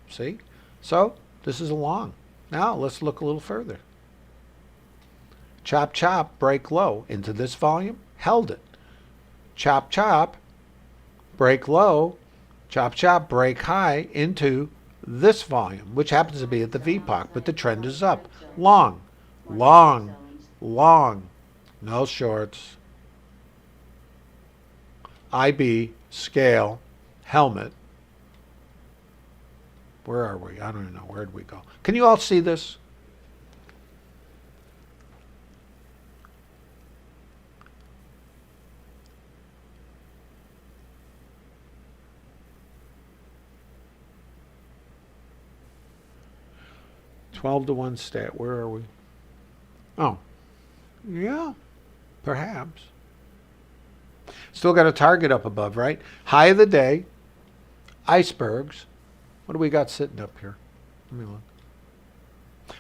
See? So this is a long. Now let's look a little further. Chop, chop, break low into this volume, held it. Chop, chop, break low, chop, chop, break high into this volume, which happens to be at the VPOC, but the trend is up. Long, long, long, no shorts. IB, scale, helmet. Where are we? I don't even know. Where did we go? Can you all see this? $12 to 1 stat. Where are we? Oh, yeah, perhaps. Still got a target up above, right? High of the day, icebergs. What do we got sitting up here? Let me look.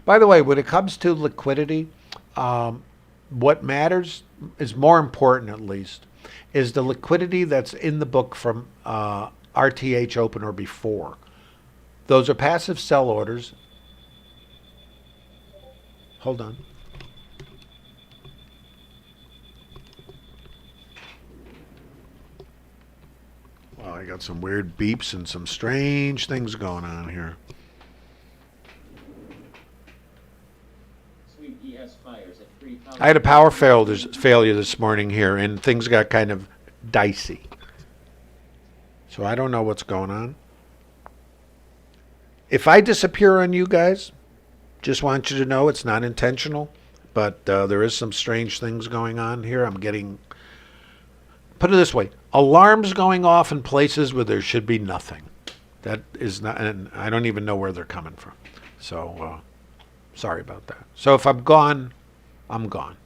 By the way, when it comes to liquidity, what matters is more important, at least, is the liquidity that's in the book from RTH open or before. Those are passive sell orders. Hold on. Well, I got some weird beeps and some strange things going on here. Sweet ES fires at 3,000. I had a power failure this morning here, and things got kind of dicey. So I don't know what's going on. If I disappear on you guys, just want you to know it's not intentional, but there is some strange things going on here. I'm getting, put it this way, alarms going off in places where there should be nothing. That is not, and I don't even know where they're coming from. So sorry about that. So if I'm gone, I'm gone.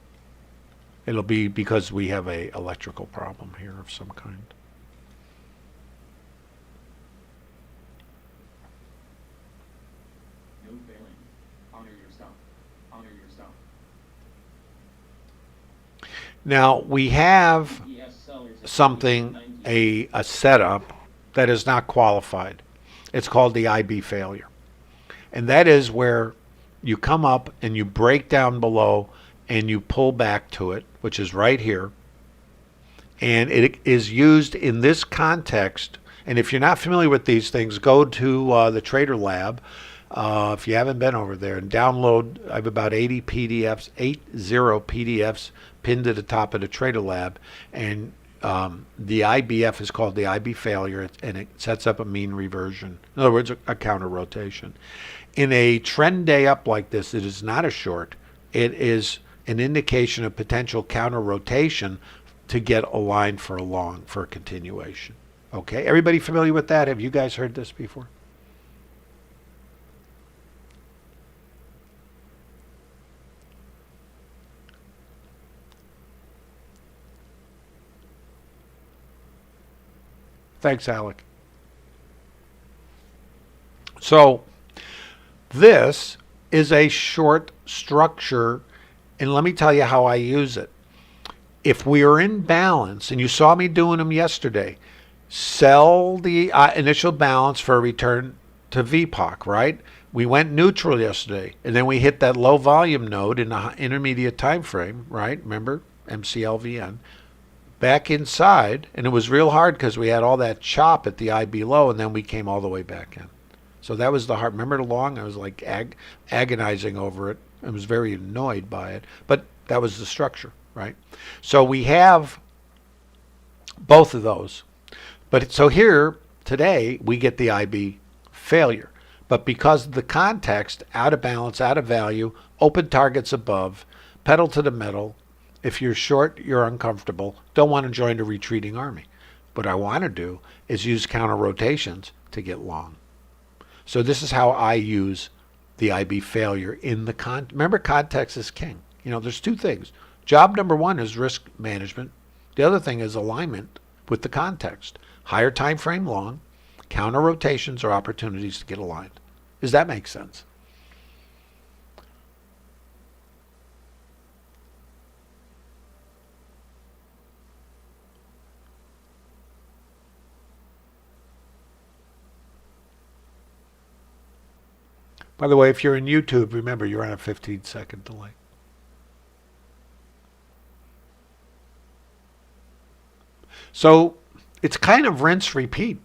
It'll be because we have a electrical problem here of some kind. No failing. Honor yourself. Honor yourself. Now we have ES sellers at something, 3,090. a setup that is not qualified. It's called the IB failure. And that is where you come up and you break down below and you pull back to it, which is right here. And it is used in this context. And if you're not familiar with these things, go to the Trader Lab. If you haven't been over there, and download, I have about 80 PDFs pinned to the top of the Trader Lab. And the IBF is called the IB failure, and it sets up a mean reversion. In other words, a counter rotation. In a trend day up like this, it is not a short. It is an indication of potential counter rotation to get aligned for a long, for a continuation. Okay, everybody familiar with that? Have you guys heard this before? Thanks, Alec. So this is a short structure, and let me tell you how I use it. If we are in balance, and you saw me doing them yesterday, sell the initial balance for a return to VPOC, right? We went neutral yesterday, and then we hit that low volume node in the intermediate time frame, right? Remember, MCLVN. Back inside, and it was real hard because we had all that chop at the IB low, and then we came all the way back in. So that was the hard. Remember the long? I was like agonizing over it. I was very annoyed by it, but that was the structure, right? So we have both of those. But so here today we get the IB failure. But because of the context, out of balance, out of value, open targets above, pedal to the metal. If you're short, you're uncomfortable. Don't want to join a retreating army. What I want to do is use counter rotations to get long. So this is how I use the IB failure in the remember, context is king. You know, there's two things. Job number one is risk management. The other thing is alignment with the context. Higher time frame long, counter rotations are opportunities to get aligned. Does that make sense? By the way, if you're in YouTube, remember you're on a 15-second delay. So it's kind of rinse repeat,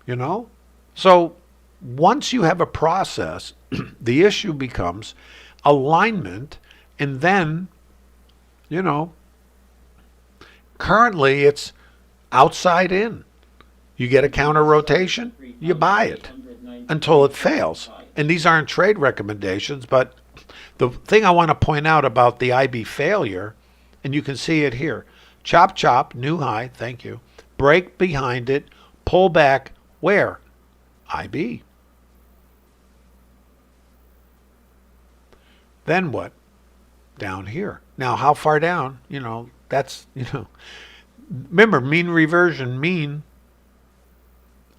you know? So once you have a process, the issue becomes alignment, and then, you know, currently it's outside in. You get a counter rotation, you buy it until it fails. And these aren't trade recommendations, but the thing I want to point out about the IB failure, and you can see it here, chop, chop, new high, thank you, break behind it, pull back, where? IB. Then what? Down here. Now, how far down? You know, that's, you know, remember, mean reversion, mean.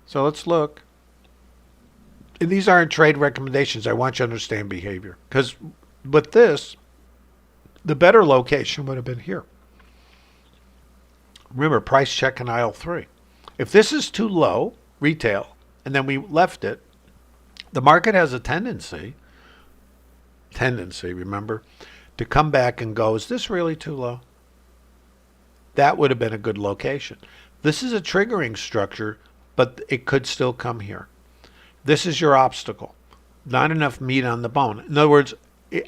So let's look. And these aren't trade recommendations. I want you to understand behavior. Because with this, the better location would have been here. Remember, price check in aisle 3. If this is too low, retail, and then we left it, the market has a tendency, remember, to come back and go, is this really too low? That would have been a good location. This is a triggering structure, but it could still come here. This is your obstacle. Not enough meat on the bone. In other words,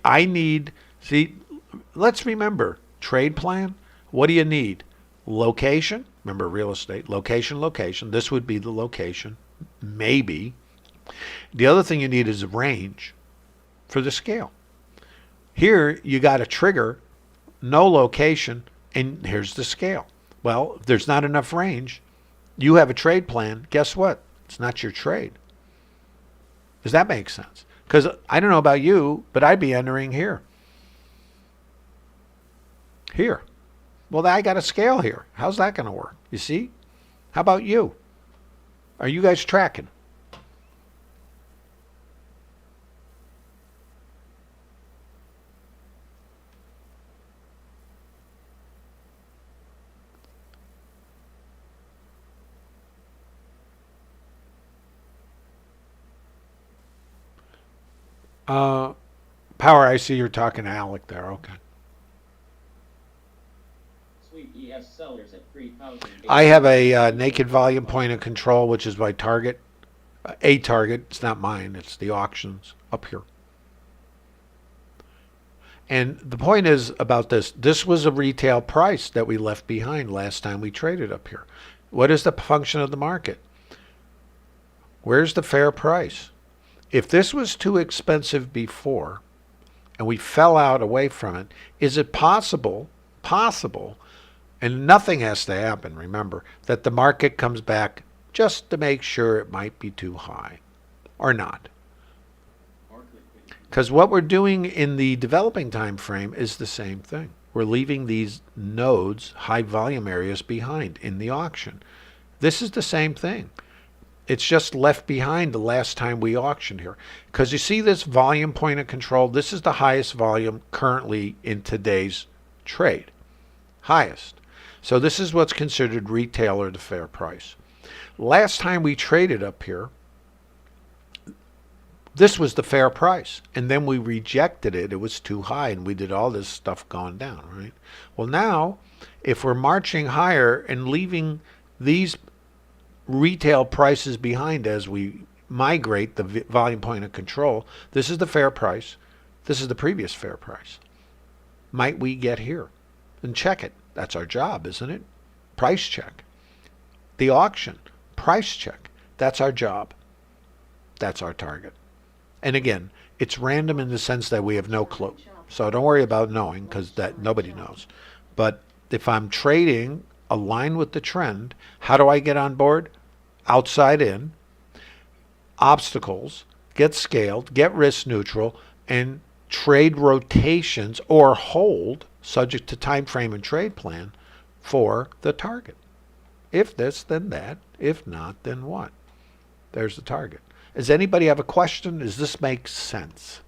I need, see, let's remember, trade plan, what do you need? Location, remember real estate, location, location. This would be the location, maybe. The other thing you need is a range for the scale. Here, you got a trigger, no location, and here's the scale. Well, if there's not enough range, you have a trade plan, guess what? It's not your trade. Does that make sense? Because I don't know about you, but I'd be entering here. Here. Well, I got a scale here. How's that going to work? You see? How about you? Are you guys tracking? Power, I see you're talking to Alec there. Okay. Sweet ES sellers at 3,000. I have a naked volume point of control, which is my target. A target. It's not mine. It's the auctions up here. And the point is about this. This was a retail price that we left behind last time we traded up here. What is the function of the market? Where's the fair price? If this was too expensive before and we fell out away from it, is it possible, and nothing has to happen, remember, that the market comes back just to make sure it might be too high or not? Because what we're doing in the developing time frame is the same thing. We're leaving these nodes, high volume areas behind in the auction. This is the same thing. It's just left behind the last time we auctioned here. Because you see this volume point of control? This is the highest volume currently in today's trade. Highest. So this is what's considered retail or the fair price. Last time we traded up here, this was the fair price. And then we rejected it. It was too high, and we did all this stuff going down, right? Well, now, if we're marching higher and leaving these retail prices behind as we migrate the volume point of control, this is the fair price. This is the previous fair price. Might we get here? And check it. That's our job, isn't it? Price check. The auction. Price check. That's our job. That's our target. And again, it's random in the sense that we have no clue. So don't worry about knowing, because that nobody knows. But if I'm trading aligned with the trend, how do I get on board? Outside in, obstacles, get scaled, get risk neutral, and trade rotations or hold, subject to time frame and trade plan, for the target. If this, then that. If not, then what? There's the target. Does anybody have a question? Does this make sense?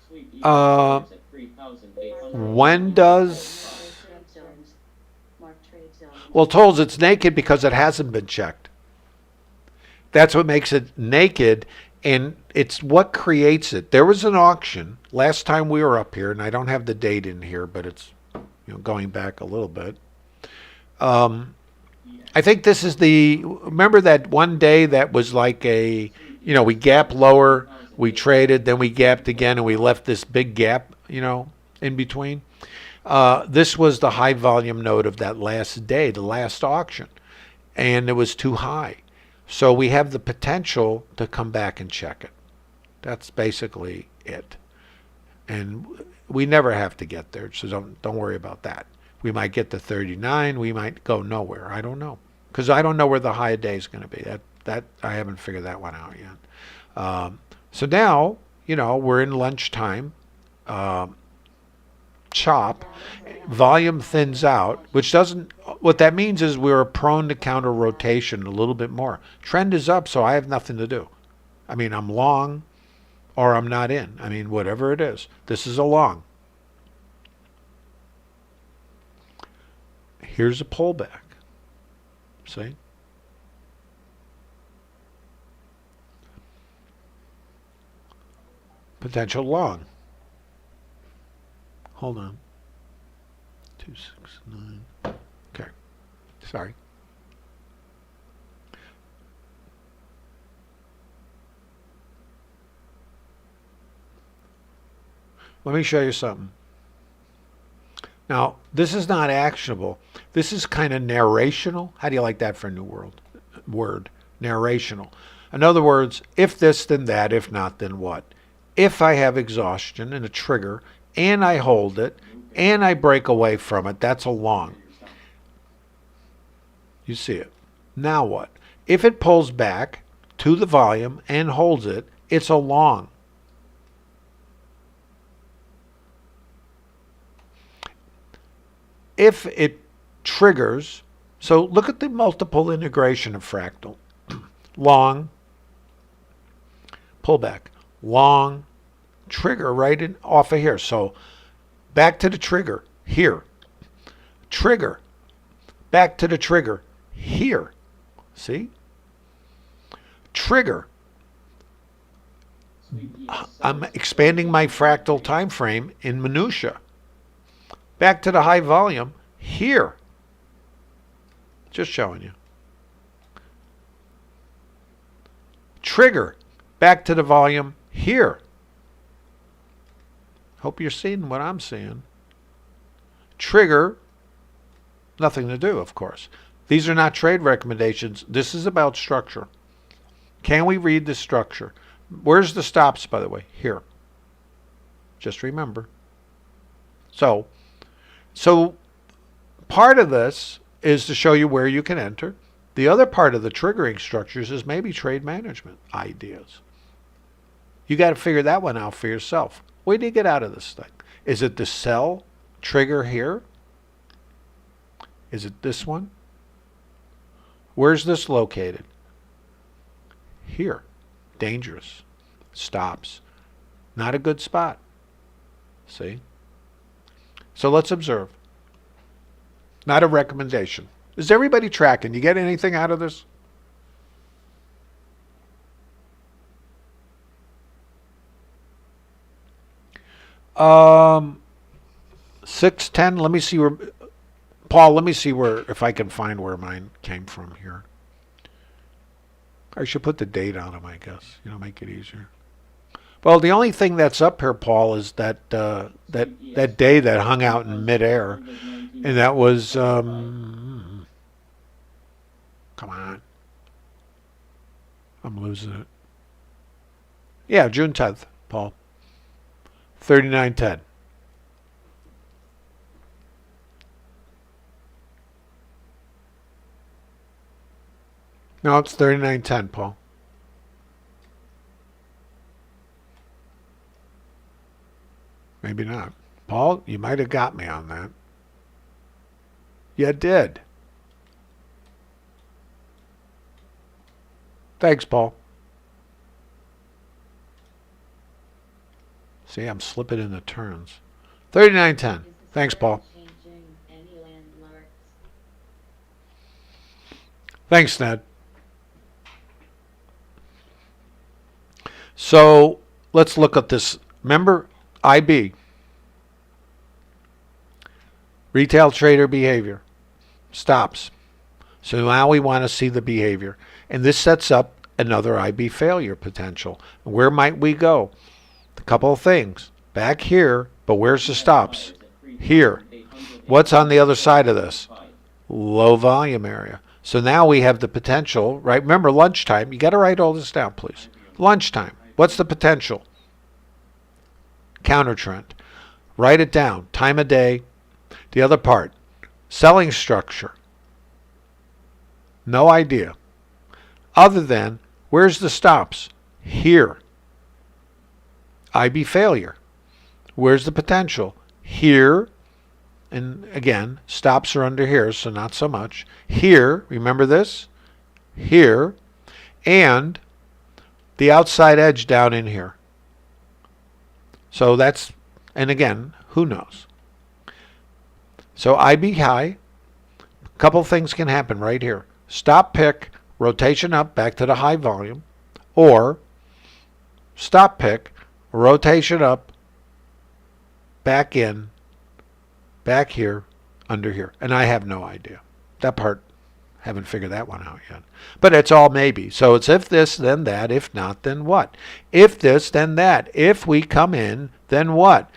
Sweet ES Uh, sellers at 3,800. When does... Mark trade zones. Well, it tells it's naked because it hasn't been checked. That's what makes it naked, and it's what creates it. There was an auction last time we were up here, and I don't have the date in here, but it's going back a little bit. I think this is the... Remember that one day that was like a... we gap lower, we traded, then we gapped again, and we left this big gap, in between. This was the high volume node of that last day, the last auction, and it was too high. So we have the potential to come back and check it. That's basically it. And we never have to get there, so don't worry about that. We might get to 39, we might go nowhere. I don't know, because I don't know where the high day is going to be. That I haven't figured that one out yet. So now, we're in lunchtime. Chop, volume thins out, which doesn't... What that means is we're prone to counter rotation a little bit more. Trend is up, so I have nothing to do. I mean, I'm long or I'm not in. I mean, whatever it is. This is a long. Here's a pullback. See? Potential long. Hold on. 269. Okay. Sorry. Let me show you something. Now, this is not actionable. This is kind of narrational. How do you like that for a new word? Narrational. In other words, if this, then that. If not, then what? If I have exhaustion and a trigger, and I hold it, and I break away from it, that's a long. You see it. Now what? If it pulls back to the volume and holds it, it's a long. If it triggers, so look at the multiple integration of fractal. Long, pullback, long, trigger right in off of here. So back to the trigger here. Trigger. Back to the trigger here. See? Trigger. I'm expanding my fractal time frame in minutia. Back to the high volume here. Just showing you. Trigger. Back to the volume here. Hope you're seeing what I'm seeing. Trigger. Nothing to do, of course. These are not trade recommendations. This is about structure. Can we read the structure? Where's the stops, by the way? Here. Just remember. So part of this is to show you where you can enter. The other part of the triggering structures is maybe trade management ideas. You got to figure that one out for yourself. Where do you get out of this thing? Is it the sell trigger here? Is it this one? Where's this located? Here. Dangerous. Stops. Not a good spot. See? So let's observe. Not a recommendation. Is everybody tracking? You get anything out of this? Um, 610. Let me see where, Paul, let me see where, if I can find where mine came from here. I should put the date on them, I guess. Make it easier. Well, the only thing that's up here, Paul, is that that day that hung out in midair, and that was come on, I'm losing it. Yeah, June 10th, Paul. 39.10. No, it's 39.10, Paul. Maybe not. Paul, you might have got me on that. You did. Thanks, Paul. See, I'm slipping in the turns. 39.10. Thanks, Paul. Changing any landmarks. Thanks, Ned. So let's look at this. Remember, IB. Retail trader behavior. Stops. So now we want to see the behavior. And this sets up another IB failure potential. Where might we go? A couple of things. Back here, but where's the stops? Here. What's on the other side of this? Low volume area. So now we have the potential, right? Remember, lunchtime. You got to write all this down, please. Lunchtime. What's the potential? Counter trend. Write it down. Time of day. The other part. Selling structure. No idea. Other than, where's the stops? Here. IB failure. Where's the potential? Here. And again, stops are under here, so not so much. Here, remember this? Here. And the outside edge down in here. So that's, and again, who knows? So IB high, a couple things can happen right here. Stop pick, rotation up back to the high volume, or stop pick, rotation up, back in, back here, under here. And I have no idea. That part, haven't figured that one out yet. But it's all maybe. So it's if this, then that. If not, then what? If this, then that. If we come in, then what?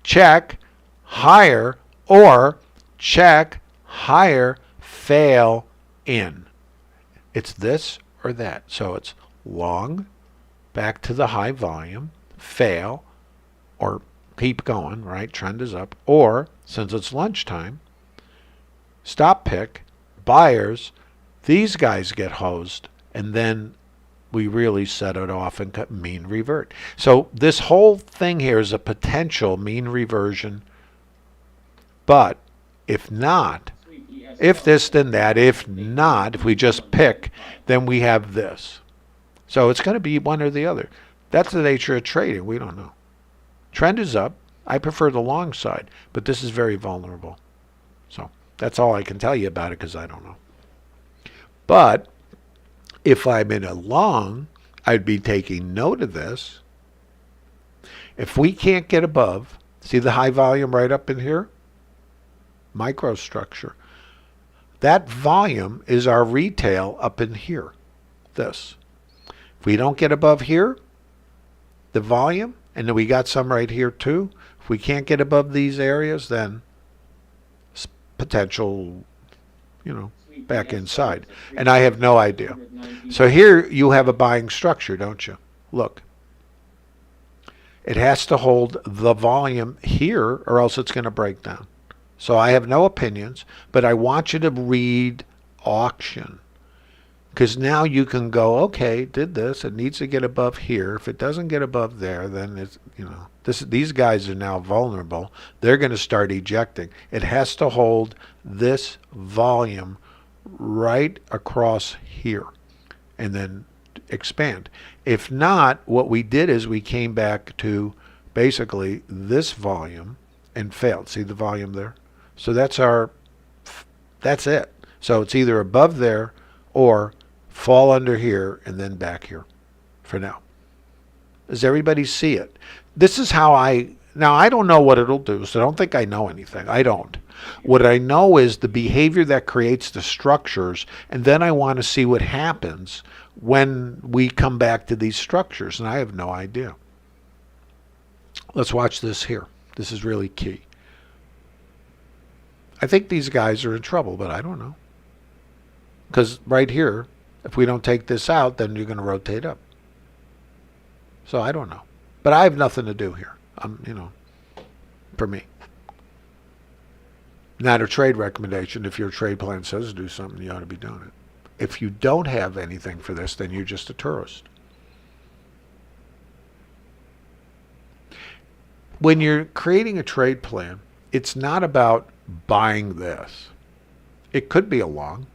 Check, higher, or check, higher, fail, in. It's this or that. So it's long, back to the high volume, fail, or keep going, right? Trend is up. Or, since it's lunchtime, stop pick, buyers, these guys get hosed, and then we really set it off and mean revert. So this whole thing here is a potential mean reversion, but if not, if this then that, if not, if we just pick, then we have this. So it's going to be one or the other. That's the nature of trading. We don't know. Trend is up. I prefer the long side, but this is very vulnerable. So that's all I can tell you about it because I don't know. But if I'm in a long, I'd be taking note of this. If we can't get above, see the high volume right up in here? Microstructure. That volume is our retail up in here. This. If we don't get above here, the volume, and then we got some right here too. If we can't get above these areas, then potential, back inside. And I have no idea. So here you have a buying structure, don't you? Look. It has to hold the volume here or else it's going to break down. So I have no opinions, but I want you to read auction. Because now you can go, okay, did this, it needs to get above here. If it doesn't get above there, then it's, these guys are now vulnerable. They're going to start ejecting. It has to hold this volume right across here and then expand. If not, what we did is we came back to basically this volume and failed. See the volume there? So that's it. So it's either above there or fall under here and then back here for now. Does everybody see it? This is how now I don't know what it'll do, so don't think I know anything. I don't. What I know is the behavior that creates the structures, and then I want to see what happens when we come back to these structures, and I have no idea. Let's watch this here. This is really key. I think these guys are in trouble, but I don't know. Because right here, if we don't take this out, then you're going to rotate up. So I don't know. But I have nothing to do here. For me. Not a trade recommendation. If your trade plan says to do something, you ought to be doing it. If you don't have anything for this, then you're just a tourist. When you're creating a trade plan, it's not about buying this. It could be a long.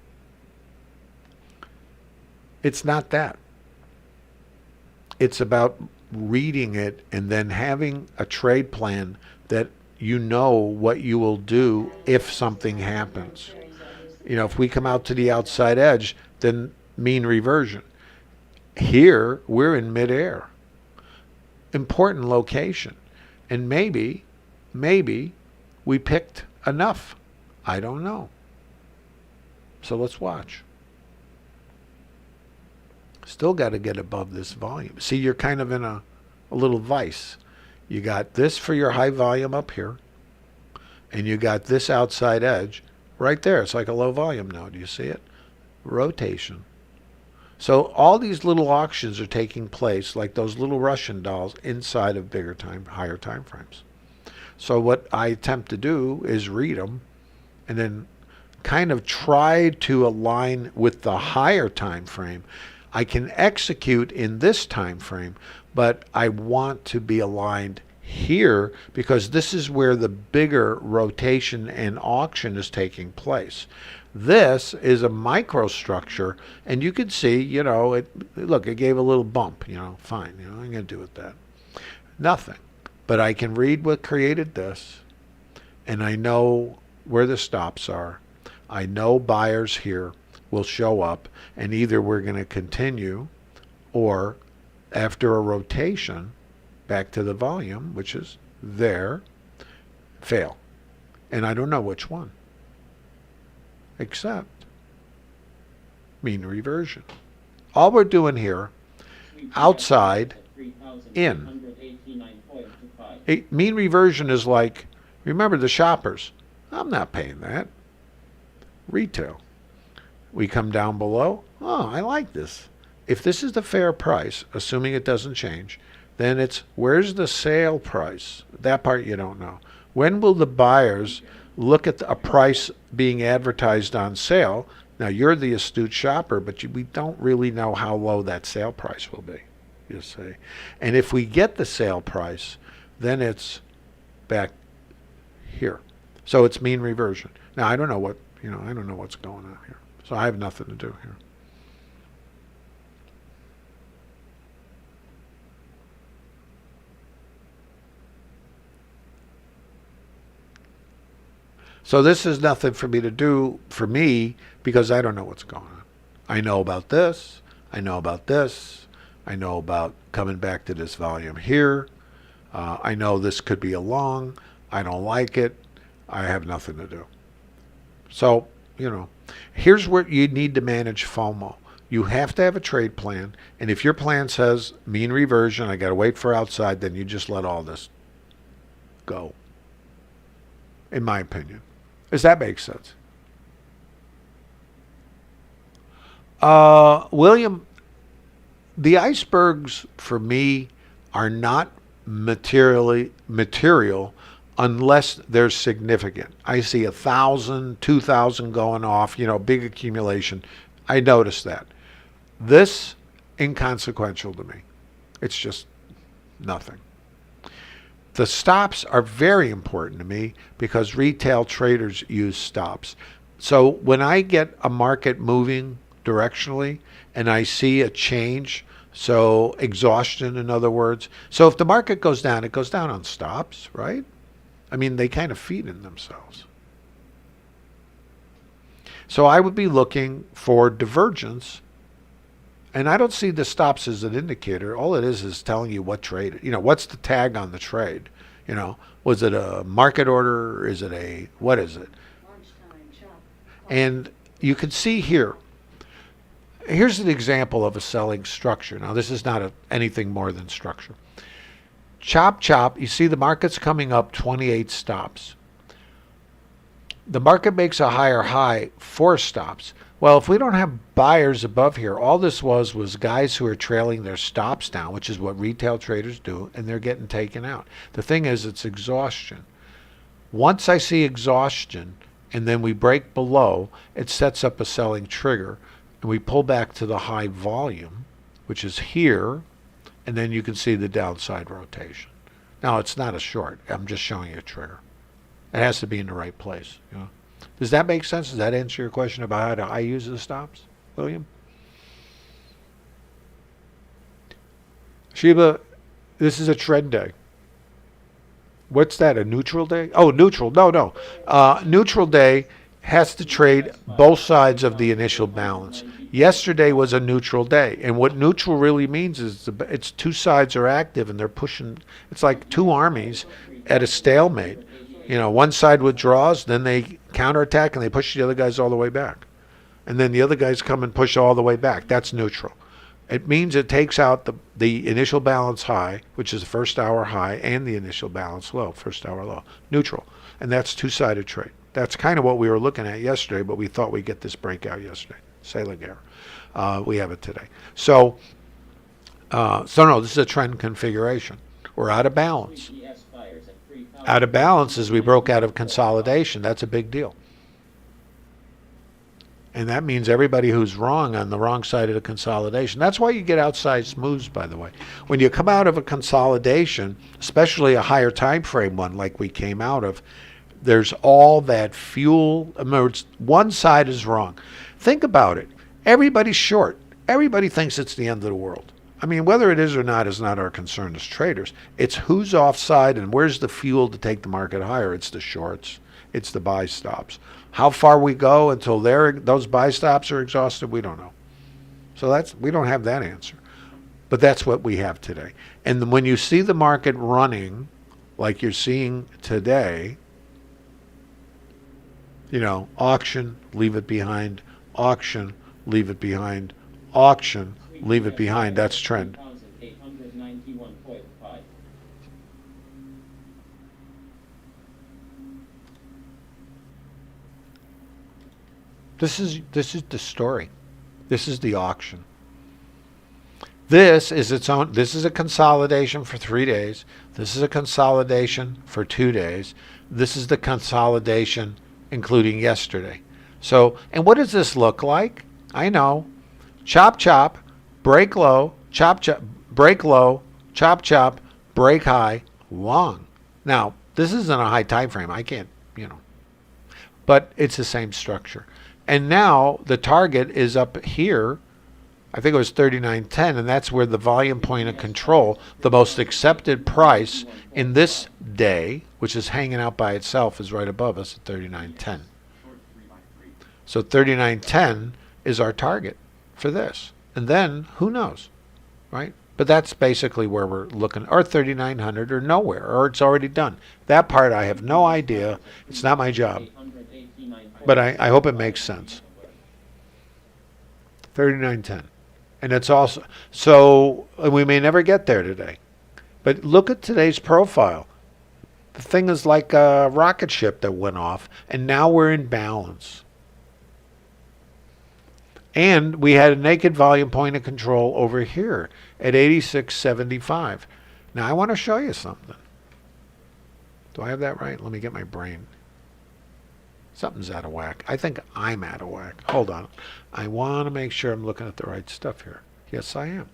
It's not that. It's about reading it and then having a trade plan that you know what you will do if something happens. If we come out to the outside edge, then mean reversion. Here, we're in midair. Important location. And maybe we picked enough. I don't know. So let's watch. Still got to get above this volume. See, you're kind of in a little vice. You got this for your high volume up here, and you got this outside edge right there. It's like a low volume now. Do you see it? Rotation. So all these little auctions are taking place like those little Russian dolls inside of higher time frames. So what I attempt to do is read them and then kind of try to align with the higher time frame. I can execute in this time frame, but I want to be aligned here because this is where the bigger rotation and auction is taking place. This is a microstructure, and you can see, look, it gave a little bump, fine, I'm going to do with that. Nothing. But I can read what created this, and I know where the stops are. I know buyers here will show up, and either we're going to continue or after a rotation back to the volume, which is there, fail. And I don't know which one, except mean reversion. All we're doing here, outside, in. Mean reversion is like, remember the shoppers. I'm not paying that. Retail. We come down below. Oh, I like this. If this is the fair price, assuming it doesn't change, then it's where's the sale price? That part you don't know. When will the buyers look at a price being advertised on sale? Now, you're the astute shopper, but we don't really know how low that sale price will be, you see. And if we get the sale price, then it's back here. So it's mean reversion. Now, I don't know I don't know what's going on here. So I have nothing to do here. So this is nothing for me to do for me because I don't know what's going on. I know about this. I know about this. I know about coming back to this volume here. I know this could be a long. I don't like it. I have nothing to do. So, here's where you need to manage FOMO. You have to have a trade plan. And if your plan says mean reversion, I got to wait for outside, then you just let all this go. In my opinion. Does that make sense? William, the icebergs for me are not material unless they're significant. I see 1,000, 2,000 going off, big accumulation. I notice that. This inconsequential to me. It's just nothing. The stops are very important to me because retail traders use stops. So when I get a market moving directionally and I see a change, so exhaustion in other words, so if the market goes down, it goes down on stops, right? I mean, they kind of feed in themselves. So I would be looking for divergence, and I don't see the stops as an indicator. All it is telling you what trade, what's the tag on the trade? Was it a market order? Is it what is it? Lunchtime chop. And you can see here, here's an example of a selling structure. Now, this is not anything more than structure. Chop, chop, you see the market's coming up 28 stops. The market makes a higher high, 4 stops. Well, if we don't have buyers above here, all this was guys who are trailing their stops down, which is what retail traders do, and they're getting taken out. The thing is, it's exhaustion. Once I see exhaustion, and then we break below, it sets up a selling trigger, and we pull back to the high volume, which is here, and then you can see the downside rotation. Now, it's not a short. I'm just showing you a trigger. It has to be in the right place. Does that make sense? Does that answer your question about how I use the stops, William? Sheba, this is a trend day. What's that, a neutral day? Oh, neutral. No. Neutral day has to trade both sides of the initial balance. Yesterday was a neutral day. And what neutral really means is it's two sides are active and they're pushing. It's like two armies at a stalemate. One side withdraws, then they counterattack and they push the other guys all the way back. And then the other guys come and push all the way back. That's neutral. It means it takes out the initial balance high, which is the first hour high, and the initial balance low, first hour low. Neutral. And that's two-sided trade. That's kind of what we were looking at yesterday, but we thought we'd get this breakout yesterday. Sailing error. We have it today. So no, this is a trend configuration. We're out of balance. Out of balance as we broke out of consolidation. That's a big deal. And that means everybody who's wrong on the wrong side of the consolidation. That's why you get outsized moves, by the way. When you come out of a consolidation, especially a higher time frame one like we came out of, there's all that fuel. One side is wrong. Think about it. Everybody's short. Everybody thinks it's the end of the world. I mean, whether it is or not is not our concern as traders. It's who's offside and where's the fuel to take the market higher. It's the shorts. It's the buy stops. How far we go until those buy stops are exhausted, we don't know. So we don't have that answer. But that's what we have today. And when you see the market running like you're seeing today, auction, leave it behind, auction, leave it behind, auction, leave it behind. That's trend. This is the story. This is the auction. This is its own. This is a consolidation for 3 days. This is a consolidation for 2 days. This is the consolidation including yesterday. So, and what does this look like? I know. Chop, chop, break low, chop, chop, break low, chop, chop, break high, long. Now, this isn't a high time frame. I can't, but it's the same structure. And now the target is up here. I think it was 39.10, and that's where the volume point of control, the most accepted price in this day, which is hanging out by itself, is right above us at 39.10. So 39.10 is our target for this. And then, who knows, right? But that's basically where we're looking, or 3,900 or nowhere, or it's already done. That part I have no idea. It's not my job. But I hope it makes sense. 39.10. And it's also, so we may never get there today. But look at today's profile. The thing is like a rocket ship that went off, and now we're in balance. And we had a naked volume point of control over here at 86.75. Now I want to show you something. Do I have that right? Let me get my brain. Something's out of whack. I think I'm out of whack. Hold on. I want to make sure I'm looking at the right stuff here. Yes, I am.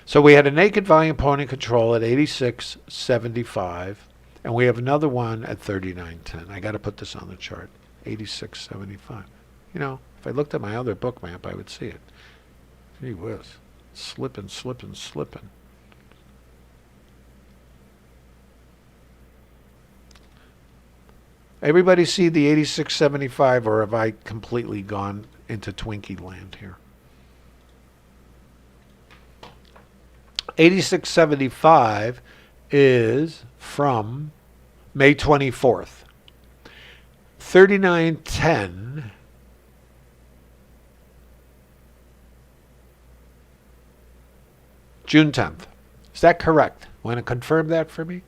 So we had a naked volume point of control at 86.75, and we have another one at 39.10. I got to put this on the chart. 86.75. You know, if I looked at my other book map, I would see it. Gee whiz. Slipping, slipping, slipping. Everybody see the 86.75, or have I completely gone into Twinkie land here? 86.75 is from May 24th. 39.10 June 10th. Is that correct? Want to confirm that for me?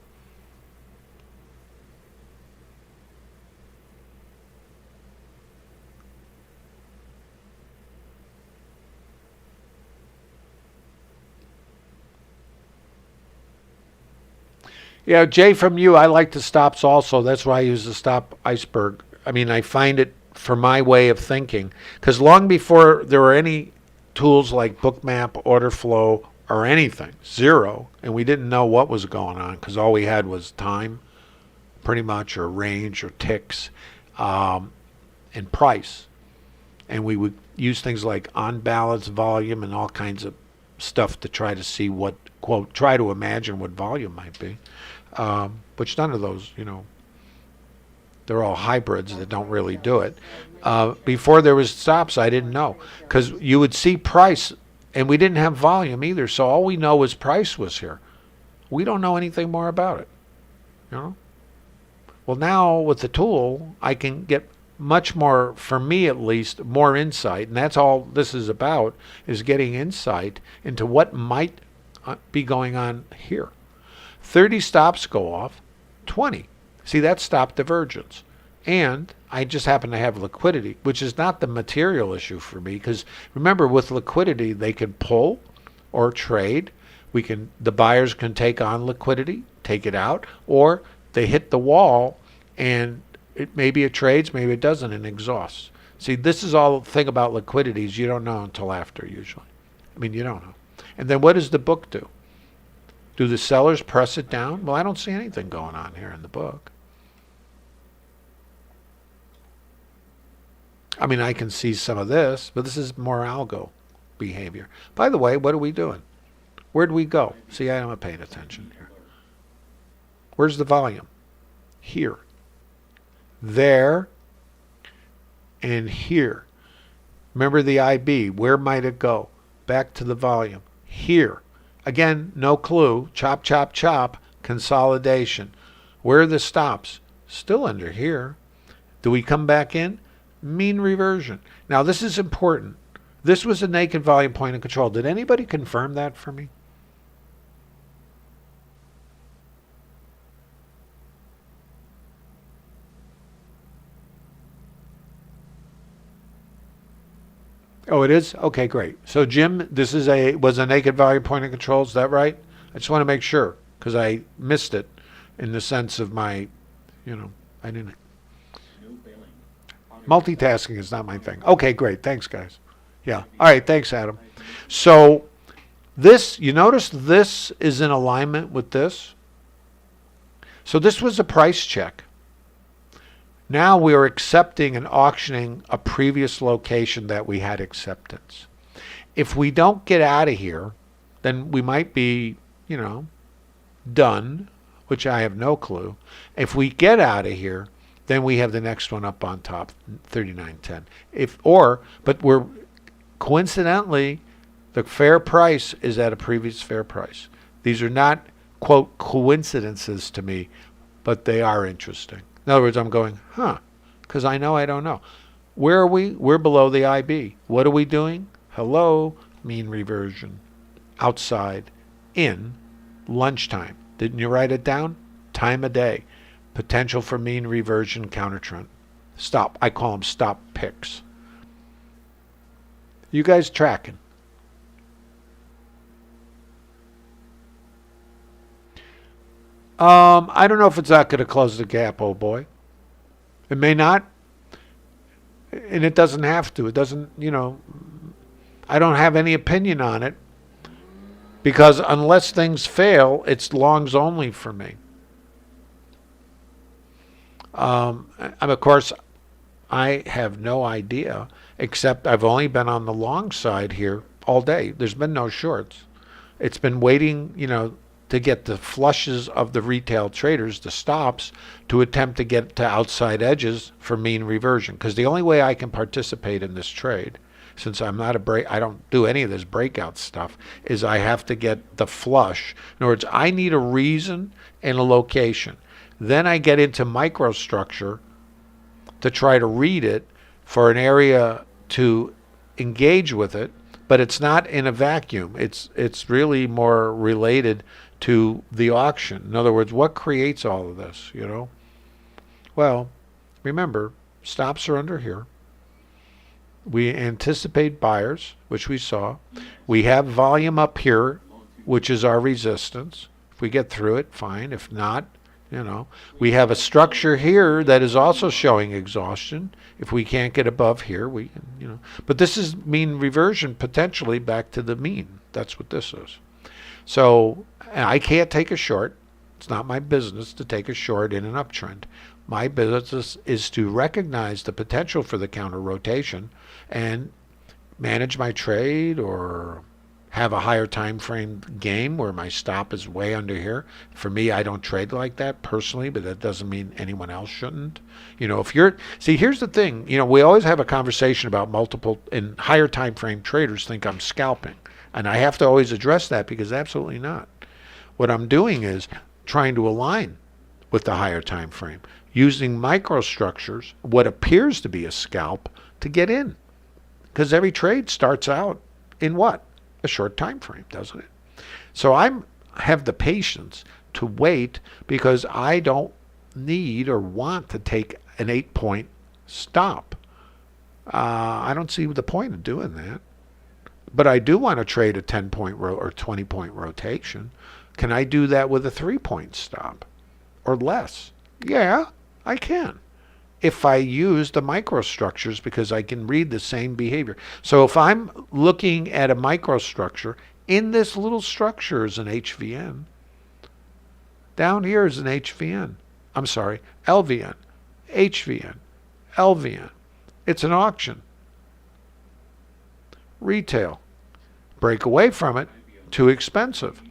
Yeah, Jay, from you, I like the stops also. That's why I use the stop iceberg. I mean, I find it for my way of thinking. Because long before there were any tools like Bookmap, order flow, or anything, zero, and we didn't know what was going on because all we had was time, pretty much, or range, or ticks, and price. And we would use things like on balance volume and all kinds of stuff to try to see what, quote, try to imagine what volume might be. Which none of those, you know, they're all hybrids that don't really do it. Before there was stops, I didn't know. Because you would see price, and we didn't have volume either, so all we know is price was here. We don't know anything more about it, you know? Well, now with the tool, I can get much more, for me at least, more insight, and that's all this is about, is getting insight into what might be going on here. 30 stops go off, 20. See, that's stop divergence. And I just happen to have liquidity, which is not the material issue for me, because remember, with liquidity, they can pull or trade. The buyers can take on liquidity, take it out, or they hit the wall and maybe it trades, maybe it doesn't, and exhausts. See, this is all the thing about liquidities. You don't know until after, usually. I mean, you don't know. And then what does the book do? Do the sellers press it down? Well, I don't see anything going on here in the book. I mean, I can see some of this, but this is more algo behavior. By the way, what are we doing? Where'd we go? See, I'm not paying attention here. Where's the volume? Here. There. And here. Remember the IB. Where might it go? Back to the volume. Here. Again, no clue. Chop, chop, chop. Consolidation. Where are the stops? Still under here. Do we come back in? Mean reversion. Now, this is important. This was a naked volume point of control. Did anybody confirm that for me? Oh, it is? Okay, great. So, Jim, this was a naked volume point of control. Is that right? I just want to make sure, because I missed it in the sense of my, I didn't. Multitasking is not my thing. Okay, great. Thanks, guys. Yeah. All right. Thanks, Adam. So this, you notice this is in alignment with this. So this was a price check. Now we are accepting and auctioning a previous location that we had acceptance. If we don't get out of here, then we might be, done, which I have no clue. If we get out of here, then we have the next one up on top, 39.10. But we're coincidentally, the fair price is at a previous fair price. These are not, quote, coincidences to me, but they are interesting. In other words, I'm going, because I know I don't know. Where are we? We're below the IB. What are we doing? Hello, mean reversion. Outside, in, lunchtime. Didn't you write it down? Time of day. Potential for mean reversion countertrend. Stop. I call them stop picks. You guys tracking? I don't know if it's not going to close the gap, oh boy. It may not, and it doesn't have to. It doesn't, I don't have any opinion on it because unless things fail, it's longs only for me. And of course, I have no idea, except I've only been on the long side here all day. There's been no shorts. It's been waiting, to get the flushes of the retail traders, the stops, to attempt to get to outside edges for mean reversion. Because the only way I can participate in this trade, since I'm not I don't do any of this breakout stuff, is I have to get the flush. In other words, I need a reason and a location. Then I get into microstructure to try to read it for an area to engage with it, but it's not in a vacuum. It's really more related to the auction. In other words, what creates all of this, Well, remember, stops are under here. We anticipate buyers, which we saw. We have volume up here, which is our resistance. If we get through it, fine. If not, we have a structure here that is also showing exhaustion. If we can't get above here, we can, But this is mean reversion potentially back to the mean. That's what this is. So I can't take a short. It's not my business to take a short in an uptrend. My business is to recognize the potential for the counter rotation and manage my trade or have a higher time frame game where my stop is way under here. For me, I don't trade like that personally, but that doesn't mean anyone else shouldn't. If you're, see, here's the thing, we always have a conversation about multiple, and higher time frame traders think I'm scalping. And I have to always address that because absolutely not. What I'm doing is trying to align with the higher time frame, using microstructures, what appears to be a scalp, to get in. Because every trade starts out in what? A short time frame, doesn't it? So I have the patience to wait because I don't need or want to take an 8-point stop. I don't see the point of doing that. But I do want to trade a 10-point or 20-point rotation. Can I do that with a 3-point stop or less? Yeah, I can. If I use the microstructures because I can read the same behavior. So if I'm looking at a microstructure, in this little structure is an HVN. Down here is an HVN. I'm sorry, LVN, HVN, LVN. It's an auction. Retail. Break away from it. Too expensive.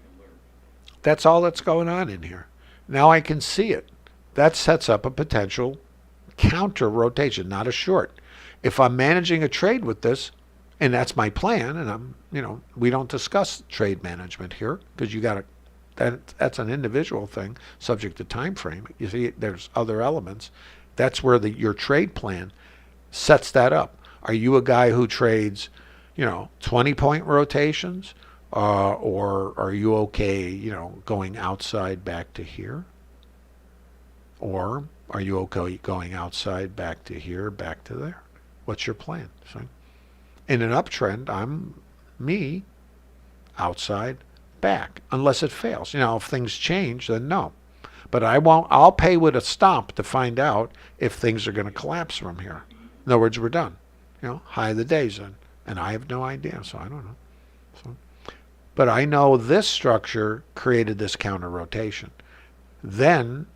That's all that's going on in here. Now I can see it. That sets up a potential counter rotation, not a short. If I'm managing a trade with this, and that's my plan, and we don't discuss trade management here because that's an individual thing subject to time frame. You see, there's other elements. That's where your trade plan sets that up. Are you a guy who trades, 20-point rotations, or are you okay, going outside back to here? Or are you okay going outside back to here, back to there? What's your plan? So in an uptrend, I'm me, outside, back, unless it fails. If things change, then no. But I'll pay with a stop to find out if things are going to collapse from here. In other words, we're done. High of the days then. And I have no idea, so I don't know. But I know this structure created this counter rotation. Then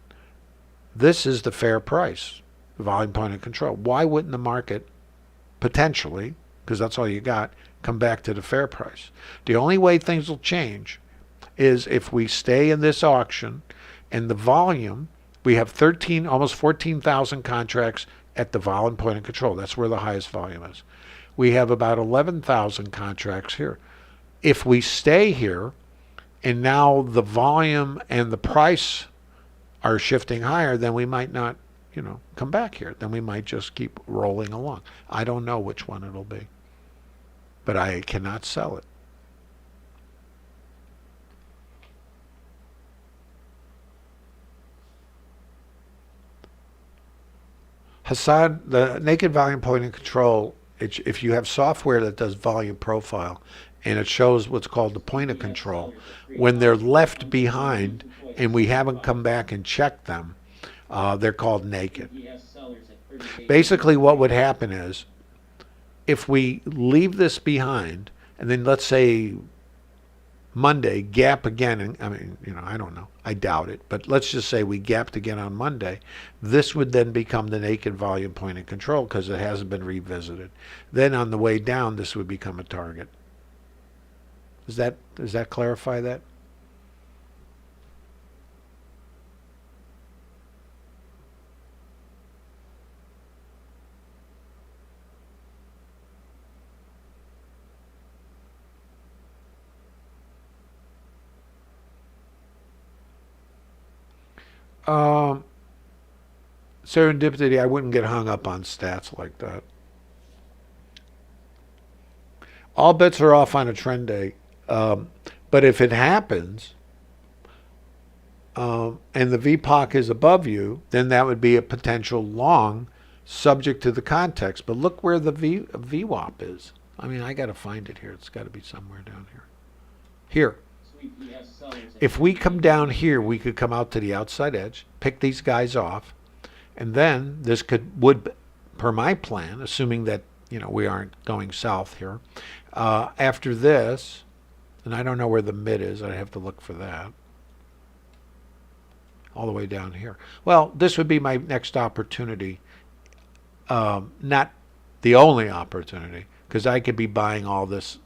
this is the fair price, the volume point of control. Why wouldn't the market potentially, because that's all you got, come back to the fair price? The only way things will change is if we stay in this auction and the volume, we have almost 14,000 contracts at the volume point of control. That's where the highest volume is. We have about 11,000 contracts here. If we stay here and now the volume and the price are shifting higher, then we might not, come back here. Then we might just keep rolling along. I don't know which one it'll be, but I cannot sell it. Hassan, the naked volume point of control if you have software that does volume profile and it shows what's called the point of control, when they're left behind and we haven't come back and checked them, they're called naked. Basically what would happen is if we leave this behind and then let's say Monday gap again, and I mean, I don't know, I doubt it, but let's just say we gapped again on Monday, this would then become the naked volume point of control because it hasn't been revisited. Then on the way down, this would become a target. Does that clarify that? Serendipity, I wouldn't get hung up on stats like that. All bets are off on a trend day. But if it happens, and the VPOC is above you, then that would be a potential long subject to the context. But look where the VWAP is. I mean, I got to find it here. It's got to be somewhere down here. Here. If we come down here, we could come out to the outside edge, pick these guys off, and then this would, per my plan, assuming that we aren't going south here, after this, and I don't know where the mid is, I have to look for that, all the way down here. Well, this would be my next opportunity, not the only opportunity, because I could be buying all this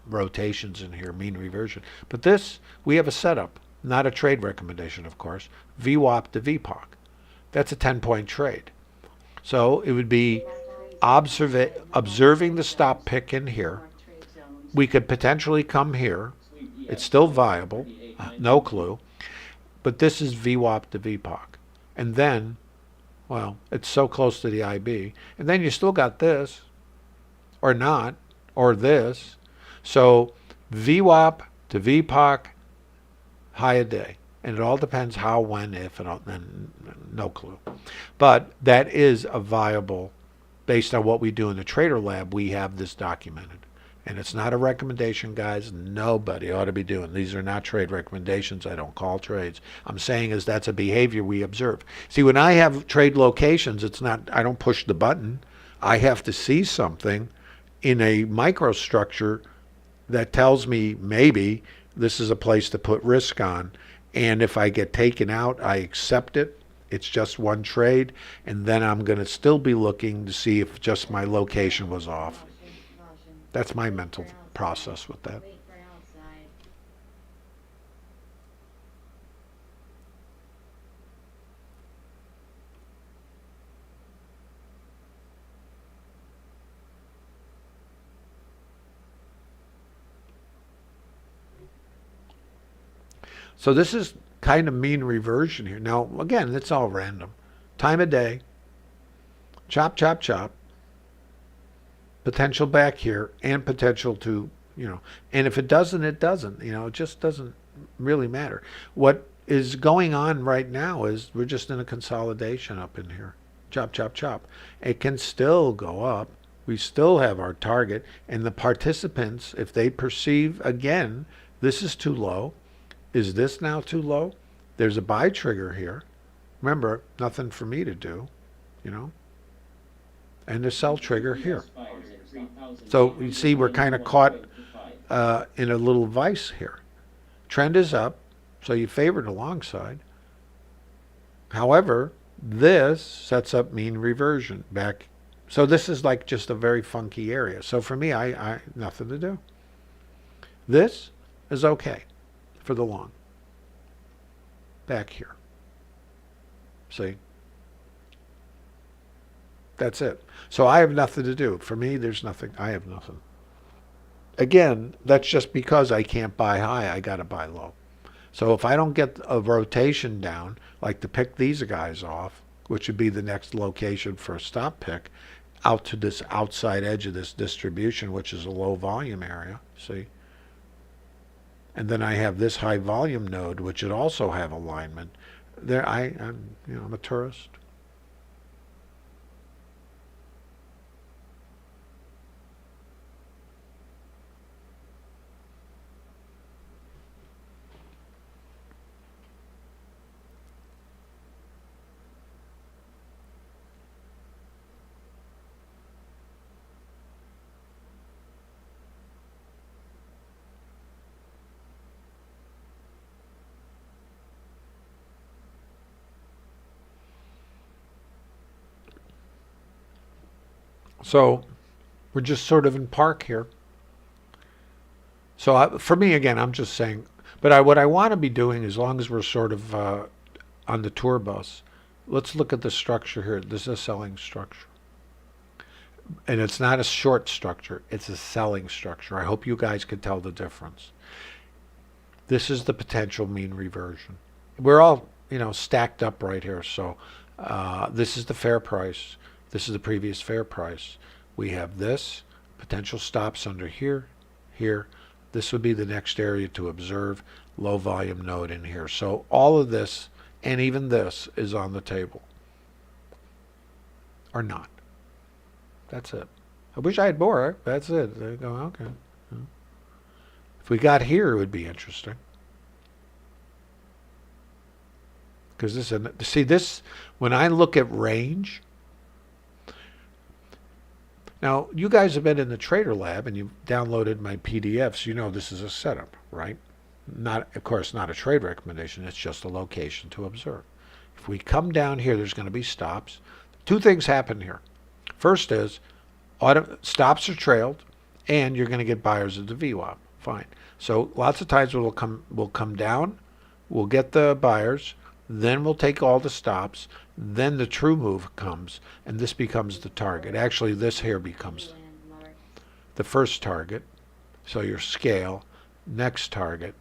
rotations in here, mean reversion. But this, we have a setup, not a trade recommendation, of course. VWAP to VPOC. That's a 10-point trade. So it would be observing the stop pick in here. We could potentially come here. It's still viable, no clue. But this is VWAP to VPOC. And then, well, it's so close to the IB. And then you still got this, or not, or this. So VWAP to VPOC, high a day. And it all depends how, when, if, and no clue. But that is a viable, based on what we do in the Trader Lab, we have this documented. And it's not a recommendation, guys. Nobody ought to be doing. These are not trade recommendations. I don't call trades. I'm saying is that's a behavior we observe. See, when I have trade locations, it's not, I don't push the button. I have to see something in a microstructure that tells me maybe this is a place to put risk on. And if I get taken out, I accept it. It's just one trade. And then I'm going to still be looking to see if just my location was off. That's my mental process with that. Wait for outside. So this is kind of mean reversion here. Now, again, it's all random. Time of day, chop, chop, chop, potential back here, and potential to, and if it doesn't, it doesn't. It just doesn't really matter. What is going on right now is we're just in a consolidation up in here. Chop, chop, chop. It can still go up. We still have our target, and the participants, if they perceive, again, this is too low, is this now too low? There's a buy trigger here. Remember, nothing for me to do, and the sell trigger here. So you see we're kind of caught in a little vice here. Trend is up, so you favor the long side. However, this sets up mean reversion back. So this is like just a very funky area. So for me, I nothing to do. This is okay for the long. Back here. See? That's it. So I have nothing to do. For me, there's nothing. I have nothing. Again, that's just because I can't buy high. I got to buy low. So if I don't get a rotation down, like to pick these guys off, which would be the next location for a stop pick, out to this outside edge of this distribution, which is a low volume area, see? And then I have this high volume node, which would also have alignment. There, I'm a tourist. So we're just sort of in park here. So for me, again, I'm just saying, but what I want to be doing, as long as we're sort of on the tour bus, let's look at the structure here. This is a selling structure. And it's not a short structure, it's a selling structure. I hope you guys can tell the difference. This is the potential mean reversion. We're all, stacked up right here. So this is the fair price. This is the previous fair price. We have this, potential stops under here, here. This would be the next area to observe, low volume node in here. So all of this, and even this, is on the table. Or not. That's it. I wish I had more. That's it. They go, okay. If we got here, it would be interesting. Because this, when I look at range, now you guys have been in the Trader Lab and you've downloaded my PDFs. You know this is a setup, right? Not, of course, not a trade recommendation. It's just a location to observe. If we come down here, there's going to be stops. Two things happen here. First is stops are trailed, and you're going to get buyers at the VWAP. Fine. So lots of times we'll come down, we'll get the buyers, then we'll take all the stops, then the true move comes, and this becomes the target. Actually, this here becomes Landmark. the first target. So your scale, next target,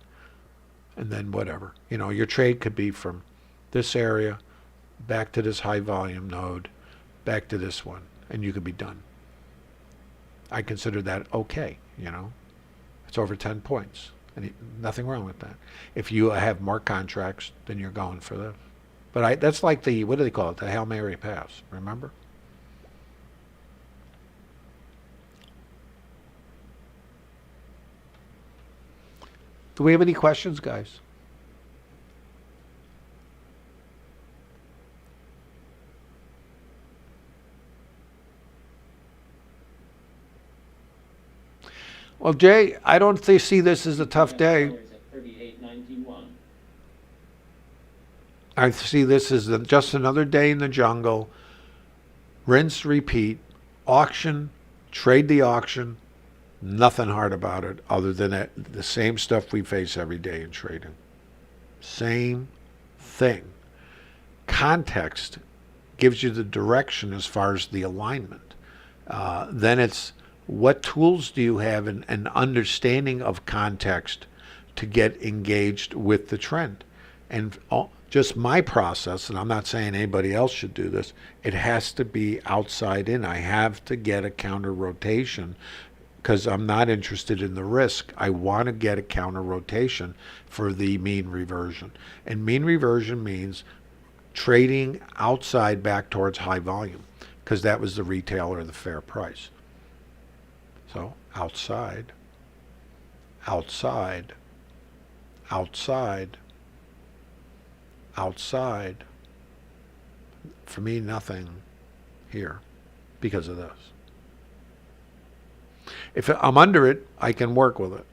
and then whatever. Your trade could be from this area back to this high volume node, back to this one, and you could be done. I consider that okay, It's over 10 points. And nothing wrong with that. If you have more contracts, then you're going for this. But that's like the, what do they call it? The Hail Mary pass, remember? Do we have any questions, guys? Well, Jay, I don't see this as a tough day. At 38.91. I see this as just another day in the jungle. Rinse, repeat, auction, trade the auction. Nothing hard about it other than the same stuff we face every day in trading. Same thing. Context gives you the direction as far as the alignment. Then it's what tools do you have in an understanding of context to get engaged with the trend? And just my process, and I'm not saying anybody else should do this, it has to be outside in. I have to get a counter rotation because I'm not interested in the risk. I want to get a counter rotation for the mean reversion. And mean reversion means trading outside back towards high volume because that was the retail or the fair price. So outside, outside, outside, outside. For me, nothing here because of this. If I'm under it, I can work with it.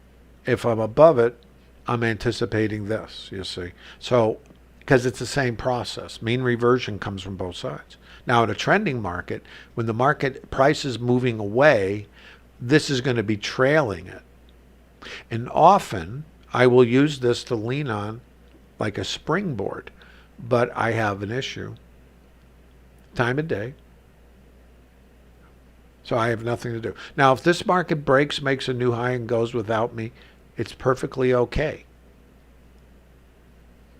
If I'm above it, I'm anticipating this, you see. So, because it's the same process. Mean reversion comes from both sides. Now, in a trending market, when the market price is moving away, this is going to be trailing it. And often, I will use this to lean on like a springboard. But I have an issue. Time of day. So I have nothing to do. Now, if this market breaks, makes a new high, and goes without me, it's perfectly okay.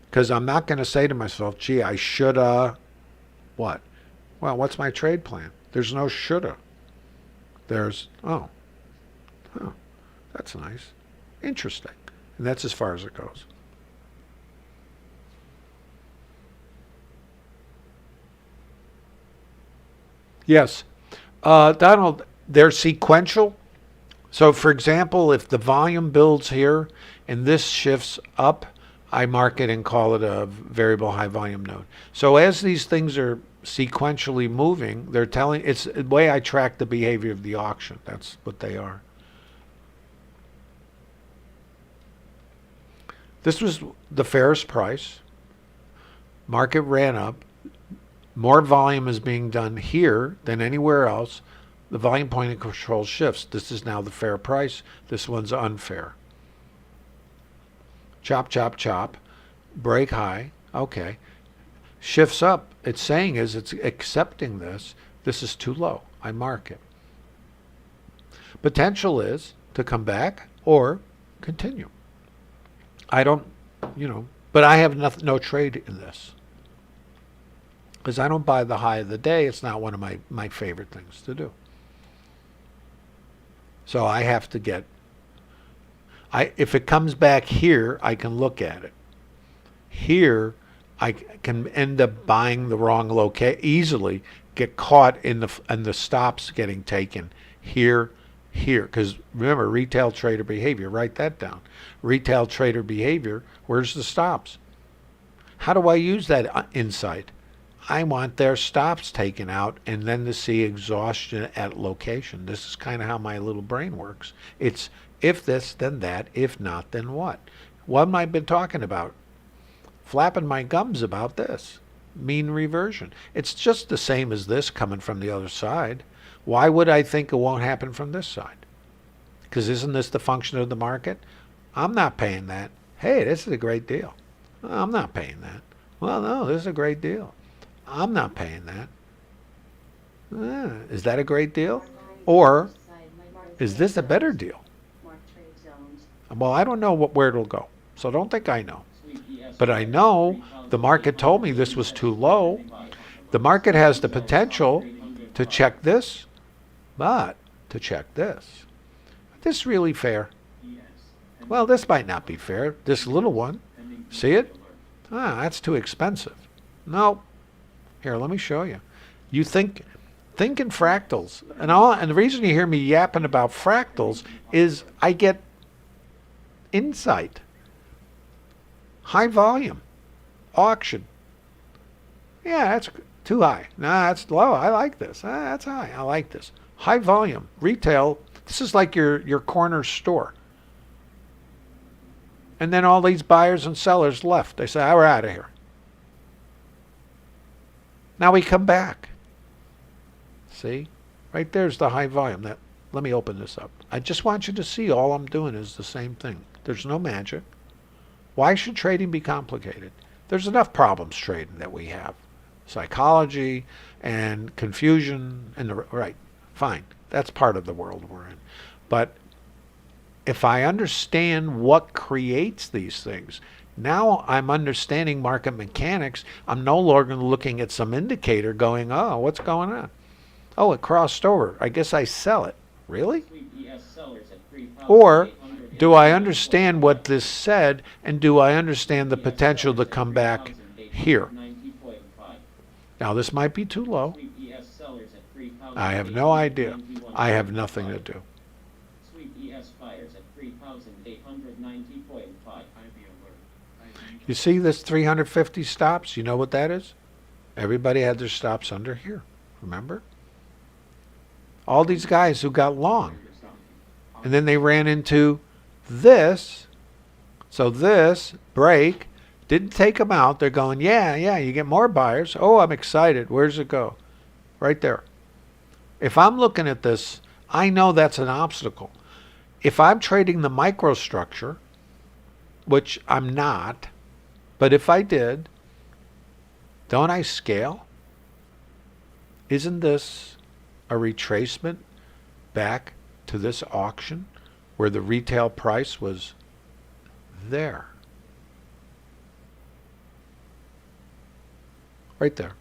Because I'm not going to say to myself, gee, I shoulda, what? Well, what's my trade plan? There's no shoulda. There's, that's nice. Interesting. And that's as far as it goes. Yes. Donald, they're sequential. So, for example, if the volume builds here and this shifts up, I mark it and call it a variable high volume node. So as these things are sequentially moving, they're telling, it's the way I track the behavior of the auction. That's what they are. This was the fairest price. Market ran up. More volume is being done here than anywhere else. The volume point of control shifts. This is now the fair price. This one's unfair. Chop, chop, chop. Break high. Okay. Shifts up. It's saying is it's accepting this. This is too low. I mark it. Potential is to come back or continue. I don't, but I have no trade in this. Because I don't buy the high of the day. It's not one of my favorite things to do. So I have to get, if it comes back here, I can look at it. Here, I can end up buying the wrong location, easily get caught in the stops getting taken here, because remember, retail trader behavior, write that down. Retail trader behavior, where's the stops? How do I use that insight? I want their stops taken out and then to see exhaustion at location. This is kind of how my little brain works. It's if this, then that. If not, then what? What have I been talking about? Flapping my gums about this. Mean reversion. It's just the same as this coming from the other side. Why would I think it won't happen from this side? Because isn't this the function of the market? I'm not paying that. Hey, this is a great deal. I'm not paying that. Well, no, this is a great deal. I'm not paying that. Is that a great deal? Or is this a better deal? Well, I don't know where it'll go. So don't think I know. But I know the market told me this was too low. The market has the potential to check this, but to check this. Is this really fair? Well, this might not be fair. This little one. See it? That's too expensive. No. Here, let me show you. You think in fractals. And the reason you hear me yapping about fractals is I get insight. High volume. Auction. Yeah, that's too high. Nah, that's low. I like this. That's high. I like this. High volume. Retail. This is like your corner store. And then all these buyers and sellers left. They say, we're out of here. Now we come back. See? Right there's the high volume. Let me open this up. I just want you to see all I'm doing is the same thing. There's no magic. Why should trading be complicated? There's enough problems trading that we have. Psychology and confusion and right. Fine. That's part of the world we're in. But if I understand what creates these things, now I'm understanding market mechanics. I'm no longer looking at some indicator going, oh, what's going on? Oh, it crossed over. I guess I sell it. Really? Or do I understand what this said, and do I understand the potential to come back here? Now, this might be too low. I have no idea. I have nothing to do. You see this 350 stops? You know what that is? Everybody had their stops under here. Remember? All these guys who got long. And then they ran into this. So this break didn't take them out. They're going, yeah, you get more buyers. Oh, I'm excited. Where's it go? Right there. If I'm looking at this, I know that's an obstacle. If I'm trading the microstructure, which I'm not, but if I did, don't I scale? Isn't this a retracement back to this auction where the retail price was there? Right there.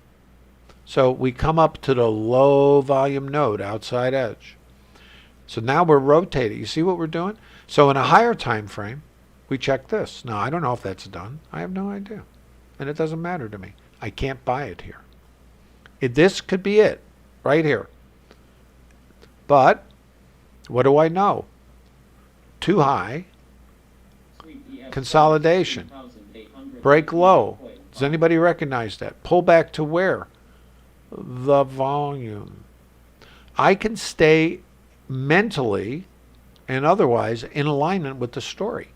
So we come up to the low volume node, outside edge. So now we're rotating. You see what we're doing? So in a higher time frame, we check this. Now, I don't know if that's done. I have no idea. And it doesn't matter to me. I can't buy it here. This could be it, right here. But what do I know? Too high. Consolidation. Break low. Does anybody recognize that? Pull back to where? The volume. I can stay mentally and otherwise in alignment with the story.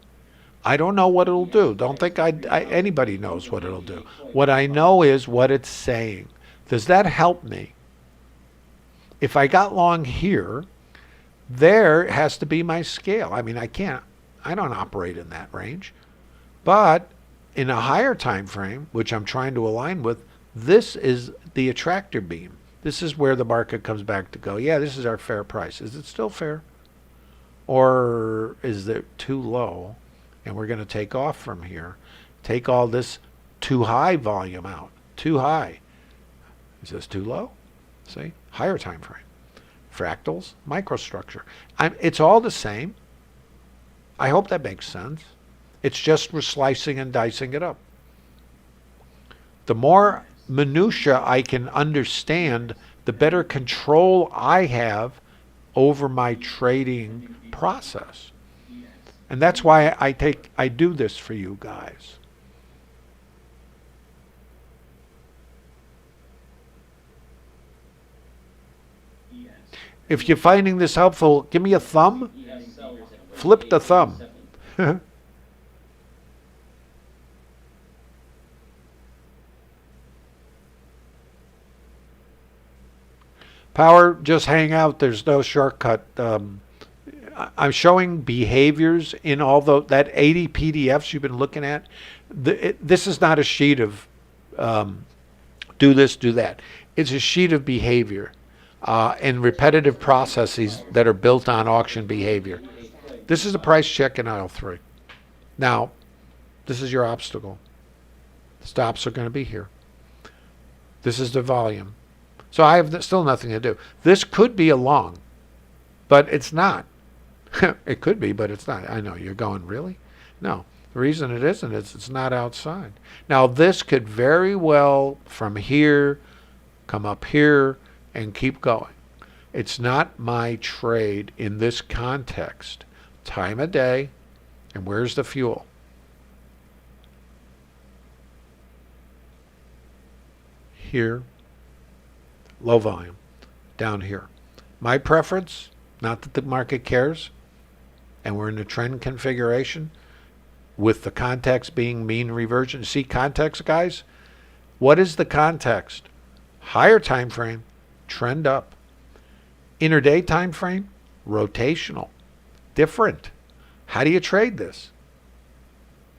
I don't know what it'll do. Don't think anybody knows what it'll do. What I know is what it's saying. Does that help me? If I got long here, there has to be my scale. I mean, I don't operate in that range. But in a higher time frame, which I'm trying to align with, this is the attractor beam. This is where the market comes back to go, yeah, this is our fair price. Is it still fair? Or is it too low? And we're going to take off from here. Take all this too high volume out. Too high. Is this too low? See? Higher time frame. Fractals, microstructure. It's all the same. I hope that makes sense. It's just we're slicing and dicing it up. The more minutia I can understand, the better control I have over my trading process. And that's why I do this for you guys. If you're finding this helpful, give me a thumb. Flip the thumb. Power, just hang out. There's no shortcut. I'm showing behaviors in all that 80 PDFs you've been looking at. This is not a sheet of do this, do that. It's a sheet of behavior and repetitive processes that are built on auction behavior. This is a price check in aisle 3. Now, this is your obstacle. The stops are going to be here. This is the volume. So I have still nothing to do. This could be a long, but it's not. It could be, but it's not. I know you're going, really? No. The reason it isn't is it's not outside. Now this could very well from here come up here and keep going. It's not my trade in this context. Time of day, and where's the fuel? Here. Low volume, down here. My preference, not that the market cares, and we're in a trend configuration, with the context being mean reversion. See context, guys? What is the context? Higher time frame, trend up. Intraday time frame, rotational. Different. How do you trade this?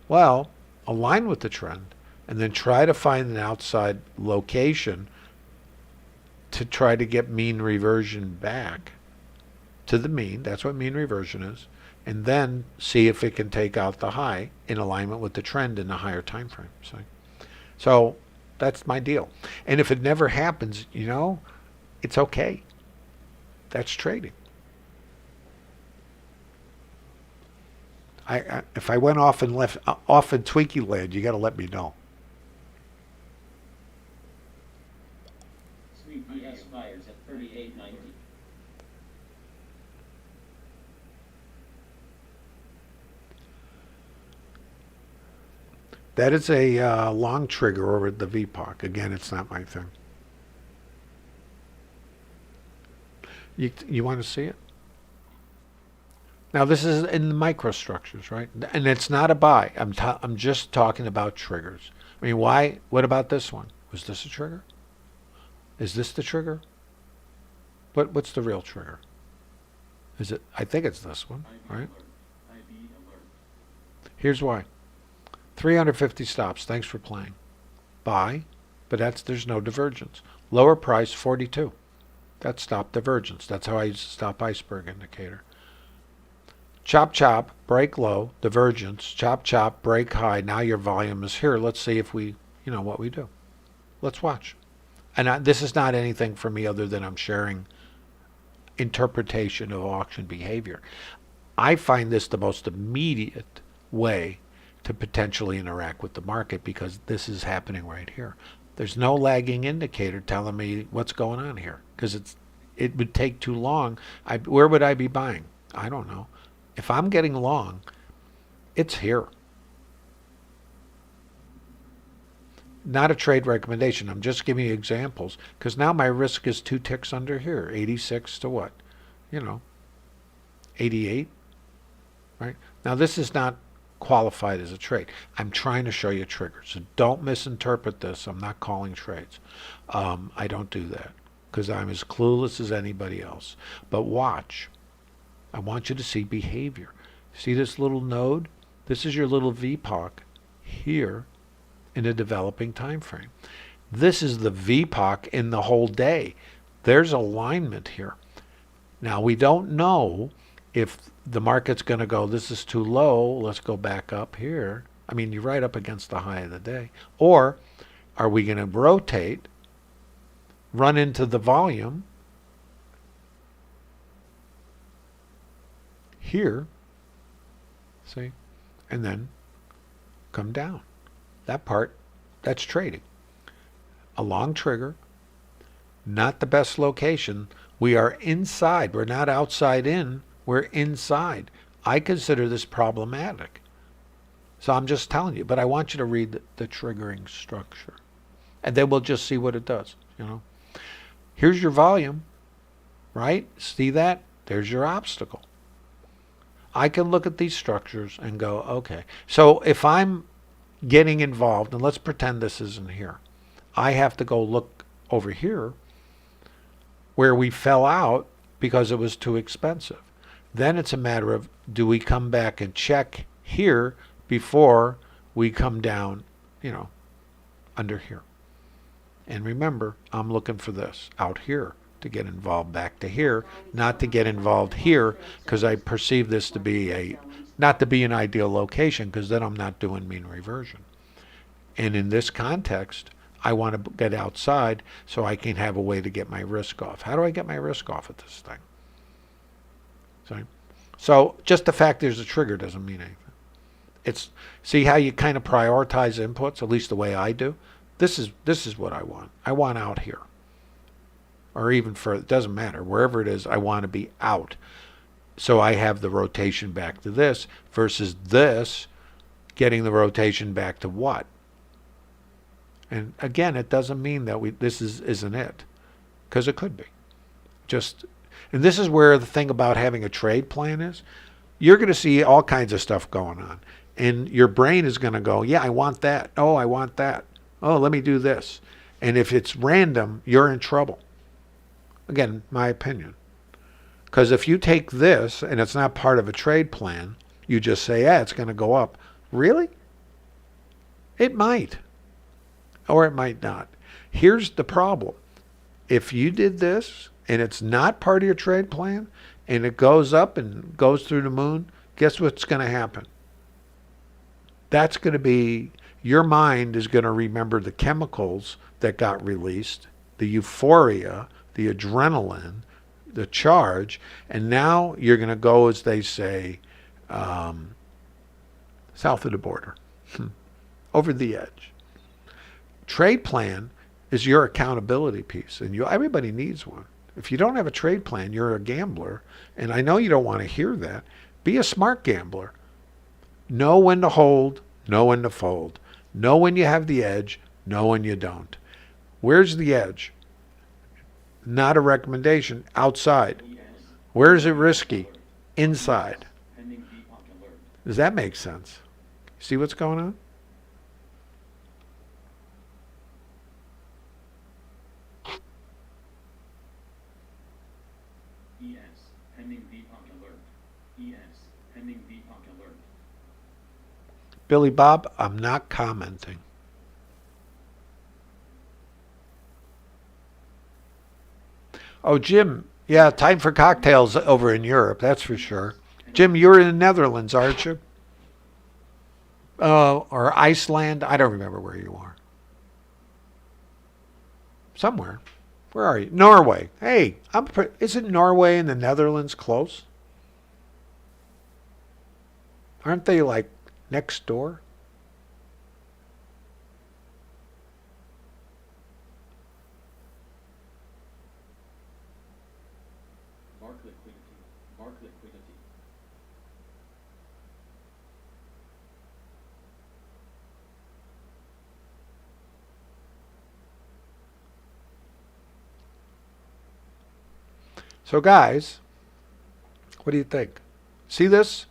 Well, align with the trend, and then try to find an outside location to try to get mean reversion back to the mean. That's what mean reversion is. And then see if it can take out the high in alignment with the trend in the higher time frame. So that's my deal. And if it never happens, it's okay. That's trading. If I went off and left off in Twinkie land, you got to let me know. ES buyers at 38.90. That is a long trigger over the VPOC. Again, it's not my thing. You want to see it? Now this is in the microstructures, right? And it's not a buy. I'm just talking about triggers. I mean, why? What about this one? Was this a trigger? Is this the trigger? What's the real trigger? Is it? I think it's this one, right? Here's why. 350 stops. Thanks for playing. Buy, but there's no divergence. Lower price 42. That's stop divergence. That's how I use the stop iceberg indicator. Chop chop, break low, divergence. Chop chop, break high. Now your volume is here. Let's see if we, what we do. Let's watch. And this is not anything for me other than I'm sharing interpretation of auction behavior. I find this the most immediate way to potentially interact with the market because this is happening right here. There's no lagging indicator telling me what's going on here because it would take too long. Where would I be buying? I don't know. If I'm getting long, it's here. Not a trade recommendation. I'm just giving you examples because now my risk is 2 ticks under here. 86 to what? 88, right? Now this is not qualified as a trade. I'm trying to show you triggers. So don't misinterpret this. I'm not calling trades. I don't do that. because I'm as clueless as anybody else. But watch. I want you to see behavior. See this little node? This is your little VPOC here in a developing time frame. This is the VPOC in the whole day. There's alignment here. Now, we don't know if the market's going to go, this is too low, let's go back up here. I mean, you're right up against the high of the day. Or are we going to rotate, run into the volume here, see, and then come down. That part, that's trading. A long trigger, not the best location. We are inside. We're not outside in. We're inside. I consider this problematic. So I'm just telling you, but I want you to read the triggering structure. And then we'll just see what it does, you know. Here's your volume, right? See that? There's your obstacle. I can look at these structures and go, okay. So if I'm getting involved, and let's pretend this isn't here, I have to go look over here where we fell out because it was too expensive. Then it's a matter of, do we come back and check here before we come down, you know, under here? And remember, I'm looking for this out here to get involved back to here, not to get involved here because I perceive this to be not to be an ideal location, because then I'm not doing mean reversion. And in this context, I want to get outside so I can have a way to get my risk off. How do I get my risk off at this thing? So just the fact there's a trigger doesn't mean anything. See how you kind of prioritize inputs, at least the way I do? This is what I want. I want out here. Or even further, it doesn't matter. Wherever it is, I want to be out. So I have the rotation back to this versus this getting the rotation back to what? And again, it doesn't mean that this isn't it, because it could be. And this is where the thing about having a trade plan is. You're going to see all kinds of stuff going on, and your brain is going to go, yeah, I want that. Oh, I want that. Oh, let me do this. And if it's random, you're in trouble. Again, my opinion. Because if you take this and it's not part of a trade plan, you just say, yeah, it's going to go up. Really? It might. Or it might not. Here's the problem. If you did this and it's not part of your trade plan and it goes up and goes through the moon, guess what's going to happen? That's going to be, your mind is going to remember the chemicals that got released, the euphoria, the adrenaline, the charge, and now you're going to go, as they say, south of the border, over the edge. Trade plan is your accountability piece, and everybody needs one. If you don't have a trade plan, you're a gambler, and I know you don't want to hear that. Be a smart gambler. Know when to hold, know when to fold. Know when you have the edge, know when you don't. Where's the edge? Not a recommendation. Outside. Where is it risky? Inside. Does that make sense? See what's going on? ES, pending VPOC alert. ES, pending VPOC alert. Billy Bob, I'm not commenting. Oh, Jim, yeah, time for cocktails over in Europe, that's for sure. Jim, you're in the Netherlands, aren't you? Or Iceland? I don't remember where you are. Somewhere. Where are you? Norway. Hey, isn't Norway and the Netherlands close? Aren't they like next door? Mark liquidity. Mark liquidity. So guys, what do you think? See this?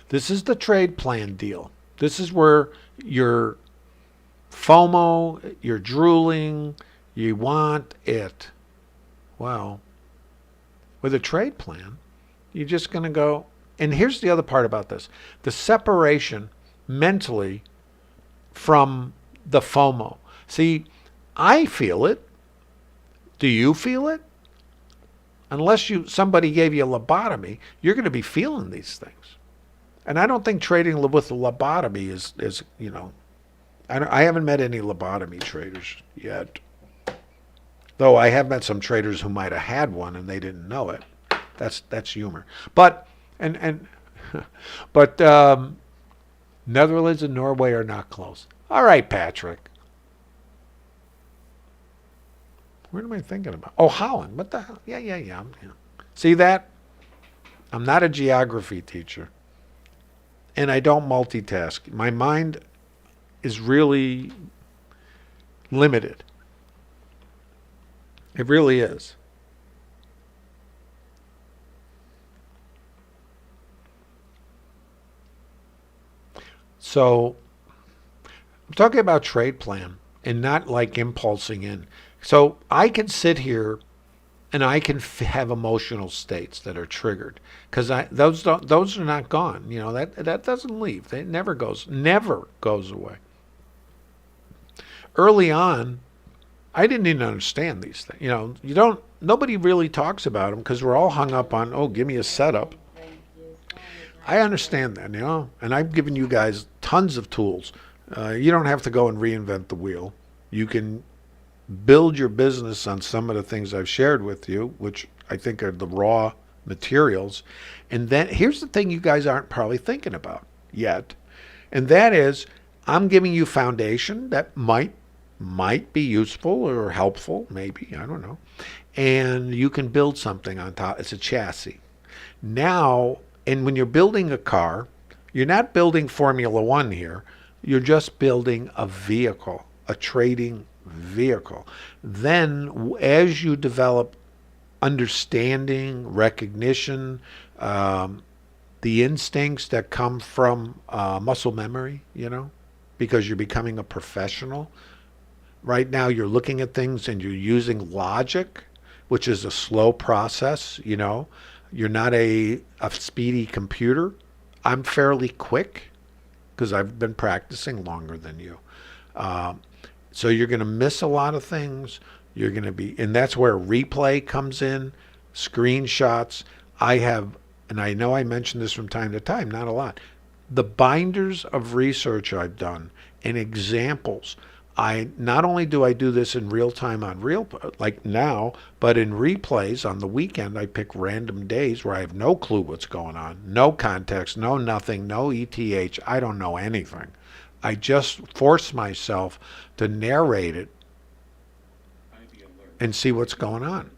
This is the trade plan deal. This is where you're FOMO, you're drooling, you want it. Well, with a trade plan, you're just going to go. And here's the other part about this: the separation mentally from the FOMO. See, I feel it. Do you feel it? Unless somebody gave you a lobotomy, you're going to be feeling these things. And I don't think trading with a lobotomy is I haven't met any lobotomy traders yet. Though I have met some traders who might have had one and they didn't know it. That's humor. But but Netherlands and Norway are not close. All right, Patrick. What am I thinking about? Oh, Holland. What the hell? Yeah. See that? I'm not a geography teacher. And I don't multitask. My mind is really limited. It really is. So I'm talking about trade plan and not like impulsing in. So I can sit here and I can have emotional states that are triggered because those are not gone. That doesn't leave. It never goes away. Early on, I didn't even understand these things. Nobody really talks about them because we're all hung up on, oh, give me a setup. I understand that, and I've given you guys tons of tools. You don't have to go and reinvent the wheel. You can build your business on some of the things I've shared with you, which I think are the raw materials. And then here's the thing you guys aren't probably thinking about yet, and that is I'm giving you foundation that might be useful or helpful, maybe, I don't know. And you can build something on top. It's a chassis. Now, and when you're building a car, you're not building Formula One here. You're just building a vehicle, a trading vehicle. Then, as you develop understanding, recognition, the instincts that come from muscle memory, because you're becoming a professional. Right now, you're looking at things and you're using logic, which is a slow process, You're not a speedy computer. I'm fairly quick because I've been practicing longer than you. So you're going to miss a lot of things. You're going to and that's where replay comes in, screenshots. And I know I mention this from time to time, not a lot. The binders of research I've done and examples. Not only do I do this in real time like now, but in replays on the weekend, I pick random days where I have no clue what's going on, no context, no nothing, no ETH. I don't know anything. I just force myself to narrate it and see what's going on.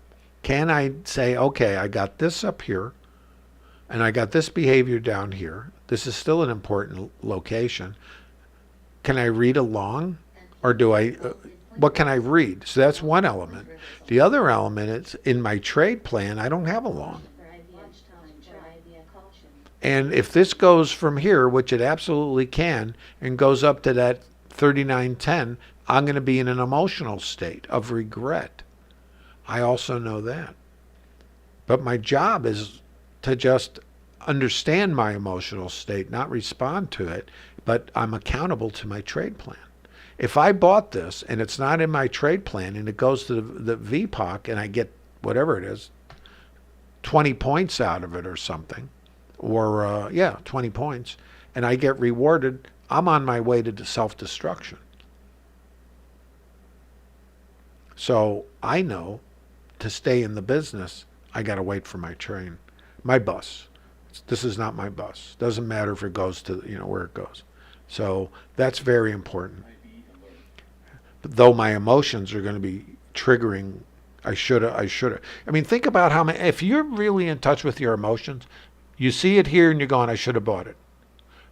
Can I say, okay, I got this up here and I got this behavior down here. This is still an important location. Can I read along? Or what can I read? So that's one element. The other element is in my trade plan, I don't have a long. And if this goes from here, which it absolutely can, and goes up to that 39.10, I'm going to be in an emotional state of regret. I also know that. But my job is to just understand my emotional state, not respond to it, but I'm accountable to my trade plan. If I bought this and it's not in my trade plan and it goes to the VPOC and I get whatever it is, 20 points out of it or something, or 20 points, and I get rewarded, I'm on my way to self-destruction. So I know to stay in the business, I got to wait for my train, my bus. This is not my bus. Doesn't matter if it goes to, where it goes. So that's very important. Though my emotions are going to be triggering, I shoulda. I mean, think about how many, if you're really in touch with your emotions, you see it here and you're going, I should have bought it.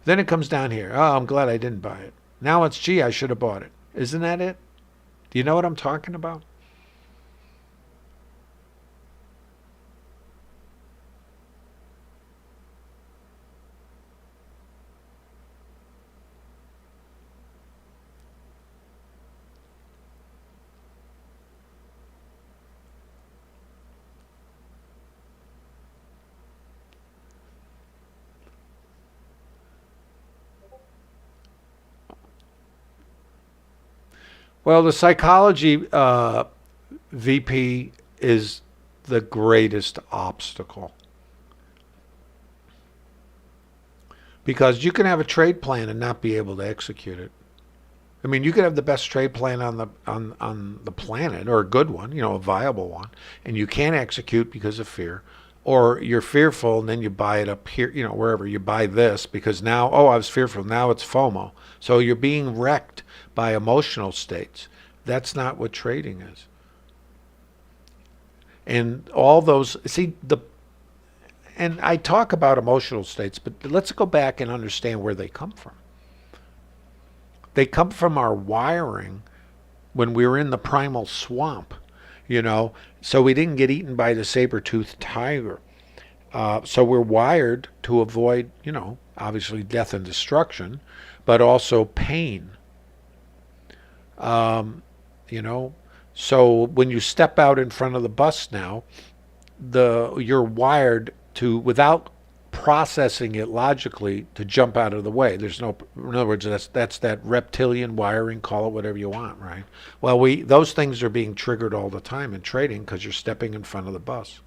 Then it comes down here. Oh, I'm glad I didn't buy it. Now it's, gee, I should have bought it. Isn't that it? Do you know what I'm talking about? Well, the psychology VP is the greatest obstacle. Because you can have a trade plan and not be able to execute it. I mean, you could have the best trade plan on the planet, or a good one, you know, a viable one, and you can't execute because of fear, or you're fearful and then you buy it up here, you know, wherever you buy this because now, oh, I was fearful, now it's FOMO. So you're being wrecked by emotional states. That's not what trading is. And all those, see, and I talk about emotional states, but let's go back and understand where they come from. They come from our wiring when we were in the primal swamp, you know, so we didn't get eaten by the saber-toothed tiger. So we're wired to avoid, you know, obviously death and destruction, but also pain. You know, so when you step out in front of the bus now, you're wired to, without processing it logically, to jump out of the way. There's no, in other words, that's that reptilian wiring, call it whatever you want, right? Well, those things are being triggered all the time in trading because you're stepping in front of the bus.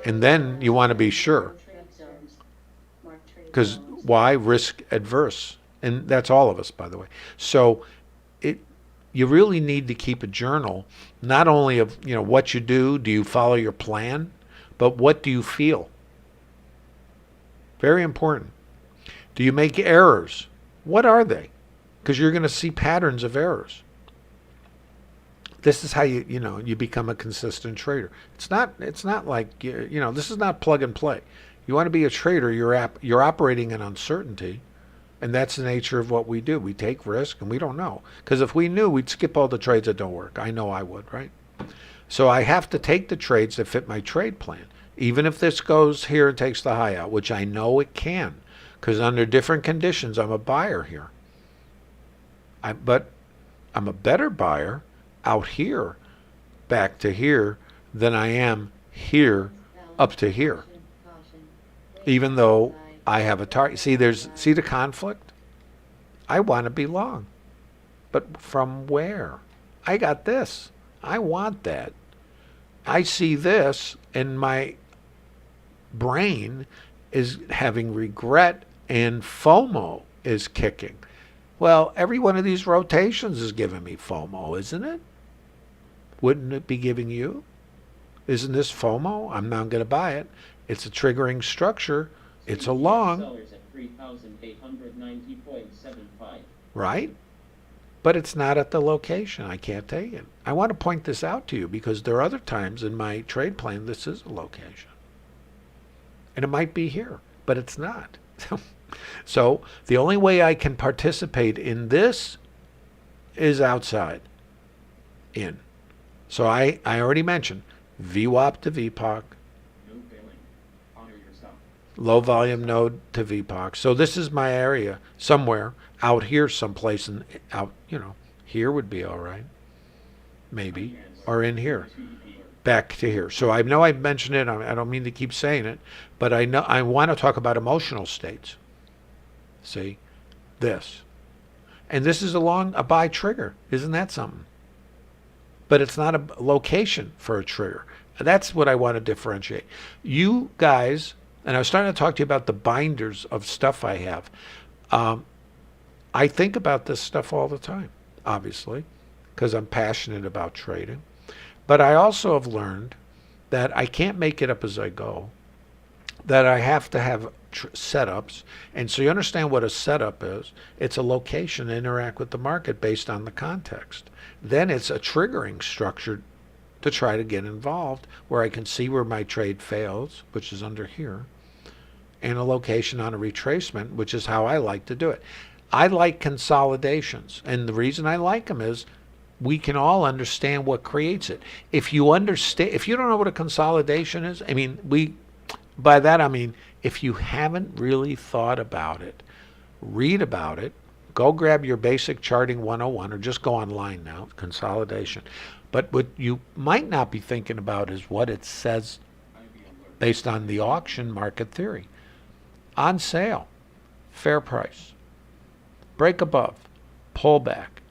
And then you want to be sure. Because why? Risk adverse. And that's all of us, by the way. So you really need to keep a journal, not only of, you know, what you do you follow your plan, but what do you feel? Very important. Do you make errors? What are they? Because you're going to see patterns of errors. This is how you become a consistent trader. It's not like, you know, this is not plug and play. You want to be a trader, you're operating in uncertainty, and that's the nature of what we do. We take risk and we don't know. Because if we knew, we'd skip all the trades that don't work. I know I would, right? So I have to take the trades that fit my trade plan. Even if this goes here and takes the high out, which I know it can, because under different conditions, I'm a buyer here. But I'm a better buyer out here, back to here, than I am here up to here. Even though I have a target. See the conflict? I want to be long. But from where? I got this. I want that. I see this, and my brain is having regret, and FOMO is kicking. Well, every one of these rotations is giving me FOMO, isn't it? Wouldn't it be giving you? Isn't this FOMO? I'm not going to buy it. It's a triggering structure. It's a long. Sellers at 3,890.75. Right? But it's not at the location. I can't take it. I want to point this out to you because there are other times in my trade plan this is a location. And it might be here, but it's not. So the only way I can participate in this is outside, in. So I already mentioned VWAP to VPOC, No failing. Honor yourself. low volume node to VPOC. So this is my area somewhere out here someplace, and out, you know, here would be all right, maybe, or in here, back to here. So I know I've mentioned it. I don't mean to keep saying it, but I know I want to talk about emotional states. See, this, and this is a buy trigger. Isn't that something? But it's not a location for a trigger. That's what I want to differentiate. You guys, and I was starting to talk to you about the binders of stuff I have. I think about this stuff all the time, obviously, because I'm passionate about trading. But I also have learned that I can't make it up as I go, that I have to have setups. And so you understand what a setup is. It's a location to interact with the market based on the context. Then it's a triggering structure to try to get involved where I can see where my trade fails, which is under here, and a location on a retracement, which is how I like to do it. I like consolidations, and the reason I like them is we can all understand what creates it. If you don't know what a consolidation is, by that I mean if you haven't really thought about it, read about it, go grab your basic charting 101 or just go online now, consolidation. But what you might not be thinking about is what it says based on the auction market theory. On sale, fair price, break above, pull back,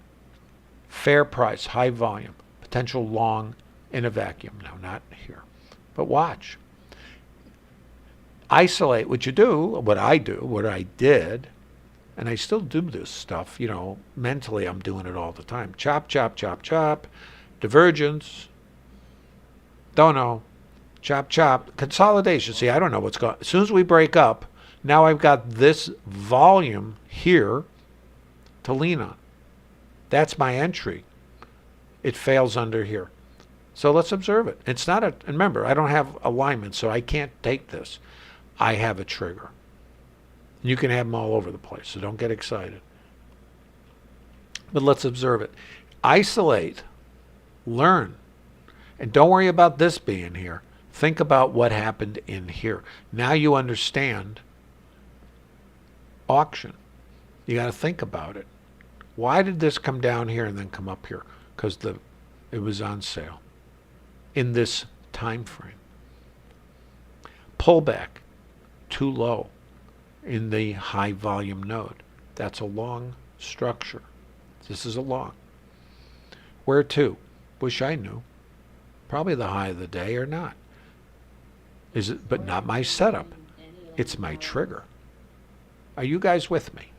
fair price, high volume, potential long in a vacuum. Now, not here, but watch. Isolate what you do, what I do, what I did, and I still do this stuff, you know, mentally I'm doing it all the time. Chop, chop, chop, chop, divergence, don't know, chop, chop, consolidation. See, I don't know what's going on. As soon as we break up, now I've got this volume here to lean on. That's my entry. It fails under here. So let's observe it. It's not a, and remember, I don't have alignment, so I can't take this. I have a trigger. You can have them all over the place, so don't get excited. But let's observe it. Isolate, learn, and don't worry about this being here. Think about what happened in here. Now you understand auction. You got to think about it. Why did this come down here and then come up here? Because it was on sale in this time frame. Pullback, too low in the high volume node. That's a long structure. This is a long. Where to? Wish I knew. Probably the high of the day or not. Is it? But not my setup. It's my trigger. Are you guys with me?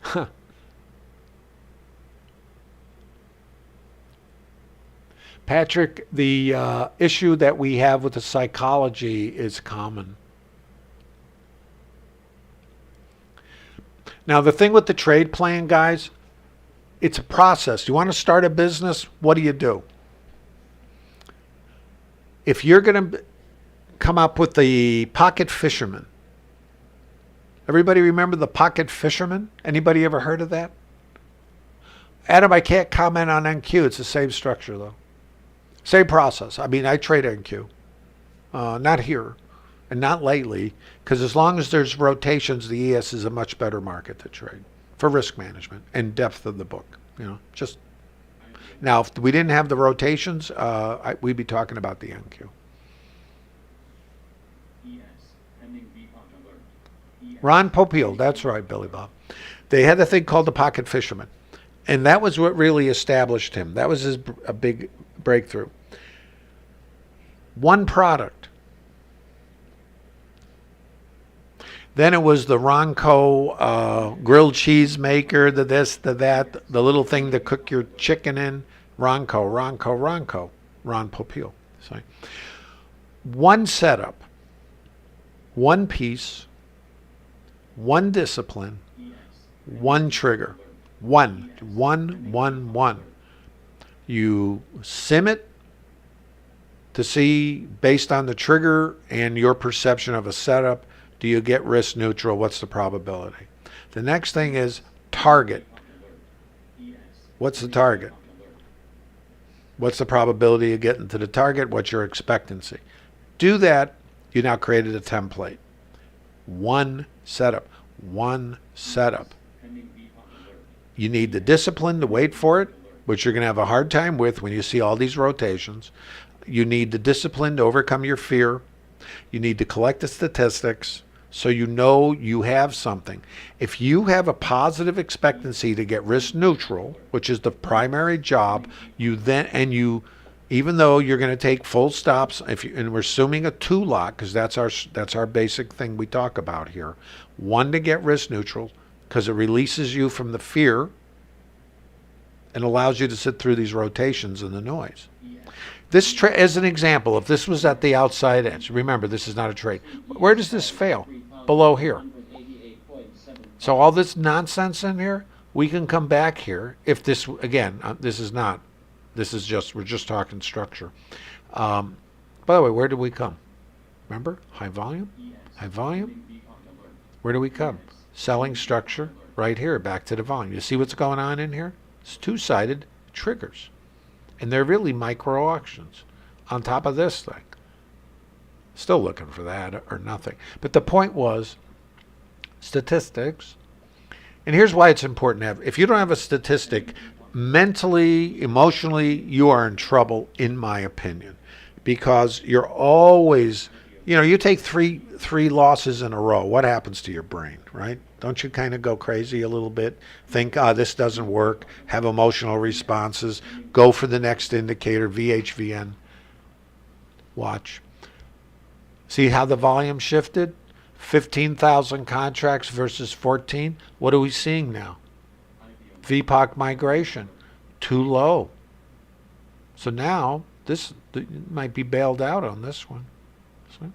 Huh. Patrick, the issue that we have with the psychology is common. Now, the thing with the trade plan, guys, it's a process. You want to start a business, what do? If you're going to come up with the pocket fisherman, everybody remember the pocket fisherman? Anybody ever heard of that? Adam, I can't comment on NQ. It's the same structure, though. Same process. I mean, I trade NQ. Not here and not lately, because as long as there's rotations, the ES is a much better market to trade for risk management and depth of the book. You know, just now, if we didn't have the rotations, we'd be talking about the NQ. Ron Popeil, that's right, Billy Bob. They had a thing called the pocket fisherman, and that was what really established him. That was a big breakthrough. One product. Then it was the Ronco grilled cheese maker, the this, the that, the little thing to cook your chicken in. Ronco. Ron Popeil. Sorry. One setup, one piece, one discipline, one trigger. One. You sim it to see, based on the trigger and your perception of a setup, do you get risk neutral? What's the probability? The next thing is target. What's the target? What's the probability of getting to the target? What's your expectancy? Do that. You now created a template. One setup. You need the discipline to wait for it, which you're going to have a hard time with when you see all these rotations. You need the discipline to overcome your fear. You need to collect the statistics so you know you have something. If you have a positive expectancy to get risk neutral, which is the primary job, even though you're going to take full stops, and we're assuming a 2 lot, because that's our basic thing we talk about here. 1 to get risk neutral, because it releases you from the fear and allows you to sit through these rotations and the noise. This as an example, if this was at the outside edge, remember this is not a trade. Where does this fail? Below here. So all this nonsense in here, we can come back here. If this, again, we're just talking structure. By the way, where did we come? Remember, high volume? Where do we come? Selling structure right here, back to the volume. You see what's going on in here? It's two-sided triggers. And they're really micro auctions on top of this thing. Still looking for that or nothing. But the point was statistics. And here's why it's important to have. If you don't have a statistic, mentally, emotionally, you are in trouble, in my opinion. Because you're always, You take three losses in a row. What happens to your brain, right? Don't you kind of go crazy a little bit? Think, this doesn't work. Have emotional responses. Go for the next indicator, VHVN. Watch. See how the volume shifted? 15,000 contracts versus 14. What are we seeing now? VPOC migration. Too low. So now, this might be bailed out on this one. See?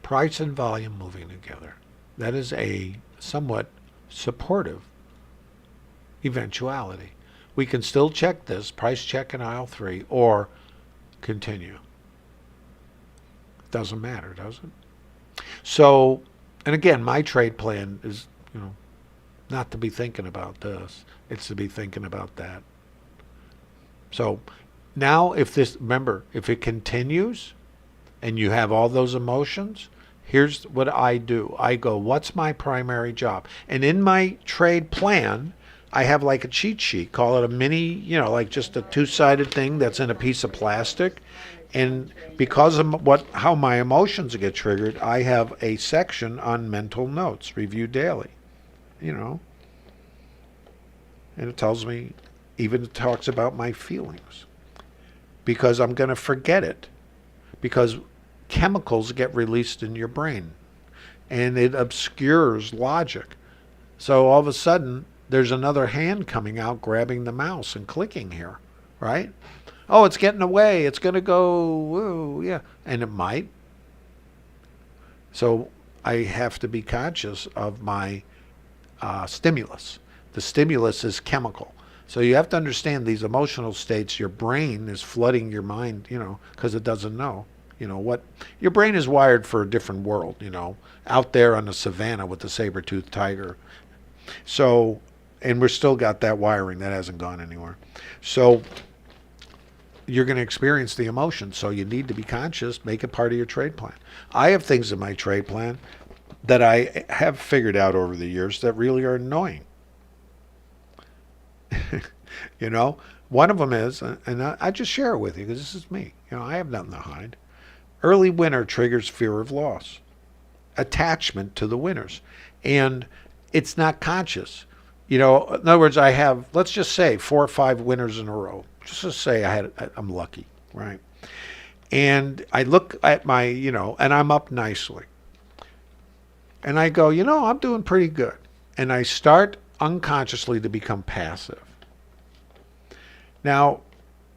Price and volume moving together. That is a somewhat supportive eventuality. We can still check this, price check in aisle 3, or continue. Doesn't matter, does it? So, and again, my trade plan is, not to be thinking about this. It's to be thinking about that. So now if it continues and you have all those emotions, here's what I do. I go, what's my primary job? And in my trade plan, I have like a cheat sheet, call it a mini, like just a two-sided thing that's in a piece of plastic. And because of how my emotions get triggered, I have a section on mental notes, review daily, And it tells me, even it talks about my feelings. Because I'm going to forget it. Because chemicals get released in your brain. And it obscures logic. So all of a sudden, there's another hand coming out, grabbing the mouse and clicking here, right? Oh, it's getting away. It's going to go, whoa, yeah. And it might. So I have to be conscious of my stimulus. The stimulus is chemical. So you have to understand these emotional states. Your brain is flooding your mind, because it doesn't know. What your brain is wired for a different world, out there on the savannah with the saber-toothed tiger. So, and we're still got that wiring. That hasn't gone anywhere. So you're going to experience the emotions. So you need to be conscious, make it part of your trade plan. I have things in my trade plan that I have figured out over the years that really are annoying. One of them is, and I just share it with you because this is me. I have nothing to hide. Early winter triggers fear of loss, attachment to the winners, and it's not conscious. In other words, I have, let's just say 4 or 5 winners in a row. Just to say I'm lucky, right? And I look at my, and I'm up nicely. And I go, I'm doing pretty good. And I start unconsciously to become passive. Now,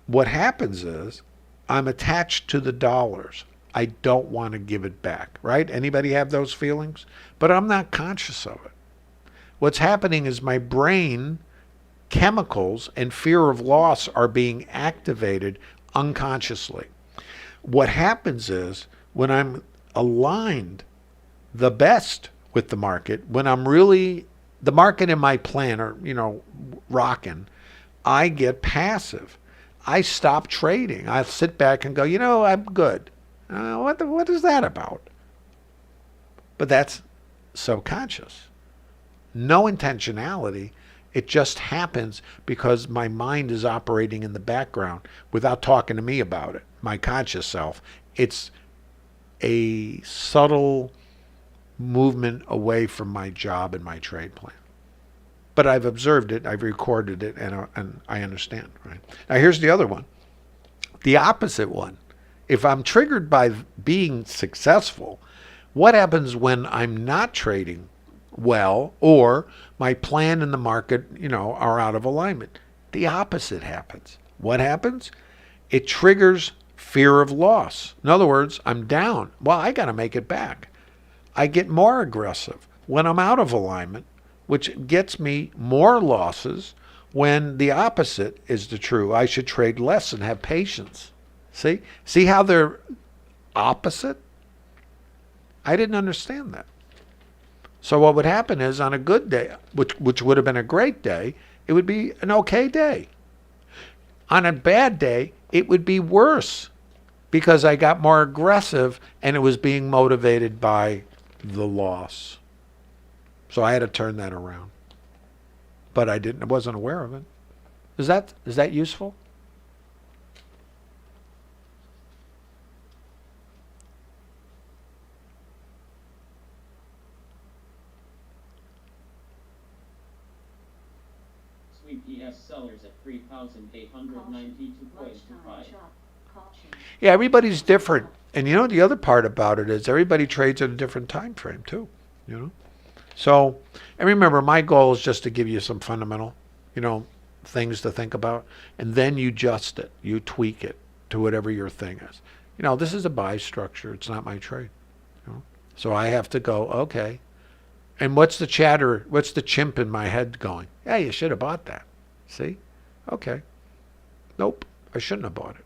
what happens is I'm attached to the dollars. I don't want to give it back, right? Anybody have those feelings? But I'm not conscious of it. What's happening is my brain chemicals and fear of loss are being activated unconsciously. What happens is when I'm aligned the best with the market, when I'm really, the market and my plan are, rocking, I get passive. I stop trading. I sit back and go, I'm good. What is that about? But that's subconscious. No intentionality. It just happens because my mind is operating in the background without talking to me about it, my conscious self. It's a subtle movement away from my job and my trade plan. But I've observed it, I've recorded it, and I understand. Right? Now here's the other one. The opposite one. If I'm triggered by being successful, what happens when I'm not trading well, or my plan and the market, are out of alignment? The opposite happens. What happens? It triggers fear of loss. In other words, I'm down. Well, I got to make it back. I get more aggressive when I'm out of alignment, which gets me more losses when the opposite is the true. I should trade less and have patience. See how they're opposite? I didn't understand that. So what would happen is on a good day, which would have been a great day, it would be an okay day. On a bad day, it would be worse because I got more aggressive and it was being motivated by the loss. So I had to turn that around. But I wasn't aware of it. Is that useful? Sweep ES sellers at 3,892.25. Yeah, everybody's different. And you know the other part about it is everybody trades at a different time frame too, you know. So, and remember, my goal is just to give you some fundamental, things to think about, and then you adjust it, you tweak it to whatever your thing is. This is a buy structure. It's not my trade. So I have to go, okay. And what's the chatter? What's the chimp in my head going? Yeah, you should have bought that. See? Okay. Nope, I shouldn't have bought it.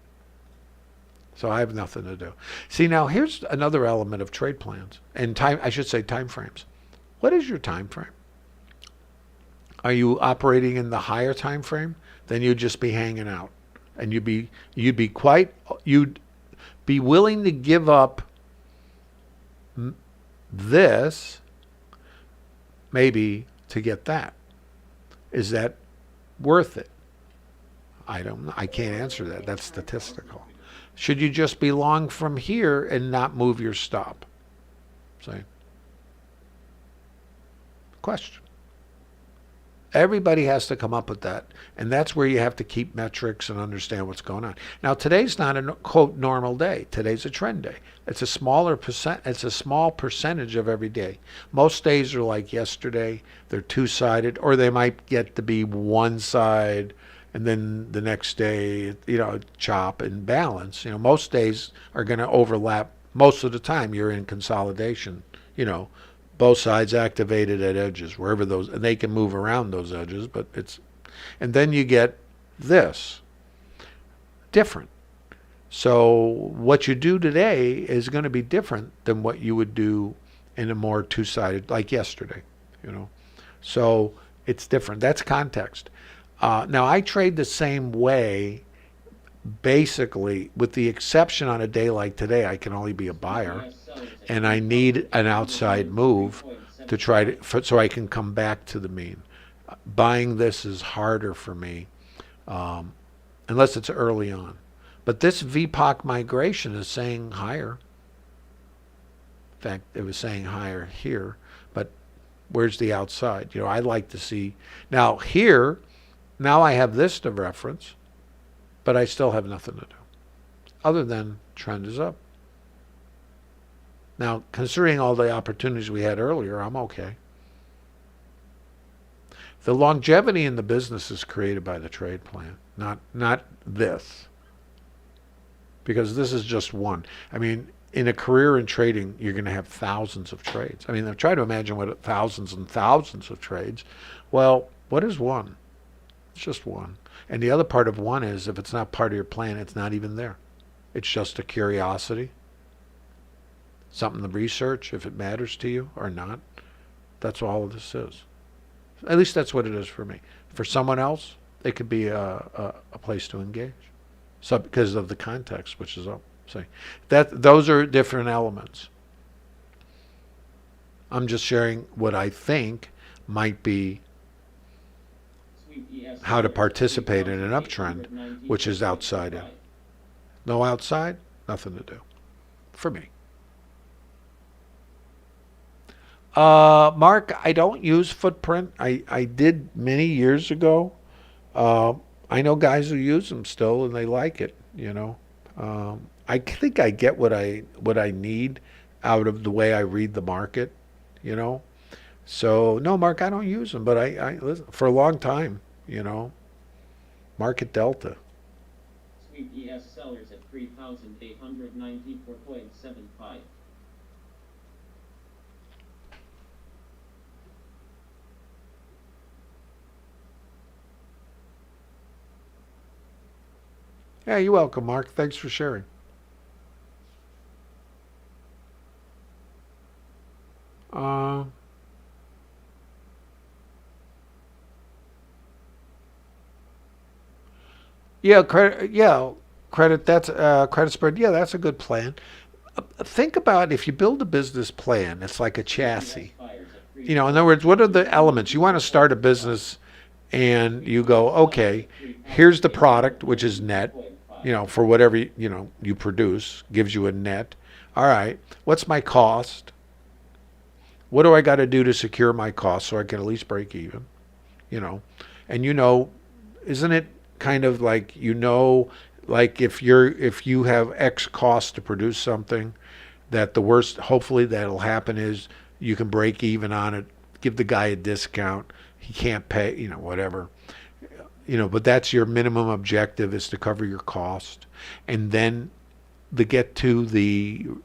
So I have nothing to do. See, now here's another element of trade plans and time frames. What is your time frame? Are you operating in the higher time frame? Then you'd just be hanging out, and you'd be willing to give up this maybe to get that. Is that worth it? I don't know. I can't answer that. That's statistical. Should you just be long from here and not move your stop? See? Question. Everybody has to come up with that. And that's where you have to keep metrics and understand what's going on. Now, today's not a quote normal day. Today's a trend day. It's a small percentage of every day. Most days are like yesterday. They're two-sided, or they might get to be one side, and then the next day, chop and balance. Most days are going to overlap. Most of the time, you're in consolidation. Both sides activated at edges, wherever those, and they can move around those edges, but and then you get this, different. So what you do today is going to be different than what you would do in a more two-sided, like yesterday, So it's different. That's context. Now I trade the same way, basically, with the exception on a day like today, I can only be a buyer. And I need an outside move to so I can come back to the mean. Buying this is harder for me, unless it's early on. But this VPOC migration is saying higher. In fact, it was saying higher here, but where's the outside? I'd like to see. Now here, now I have this to reference, but I still have nothing to do, other than trend is up. Now, considering all the opportunities we had earlier, I'm okay. The longevity in the business is created by the trade plan, not this. Because this is just one. I mean, in a career in trading, you're going to have thousands of trades. I mean, try to imagine what thousands and thousands of trades. Well, what is one? It's just one. And the other part of one is, if it's not part of your plan, it's not even there. It's just a curiosity. Something to research if it matters to you or not. That's all of this is. At least that's what it is for me. For someone else, it could be a place to engage. So because of the context, which is up. See, those are different elements. I'm just sharing what I think might be how to participate in an uptrend, which is outside in. No outside, nothing to do. For me. Mark, I don't use footprint. I did many years ago. I know guys who use them still, and they like it. I think I get what I need out of the way I read the market. So no, Mark, I don't use them, but I listen for a long time. Market delta. Sweep ES sellers at 3,894.75. Yeah, you're welcome, Mark. Thanks for sharing. Yeah, credit. Yeah, credit. That's credit spread. Yeah, that's a good plan. Think about if you build a business plan. It's like a chassis. in other words, what are the elements? You want to start a business and you go, okay, here's the product, which is net, for whatever, you produce, gives you a net. All right, what's my cost? What do I got to do to secure my cost so I can at least break even? And isn't it kind of like, like if you have X cost to produce something, that the worst, hopefully that'll happen is you can break even on it, give the guy a discount, he can't pay, whatever. But that's your minimum objective, is to cover your cost, and then to get to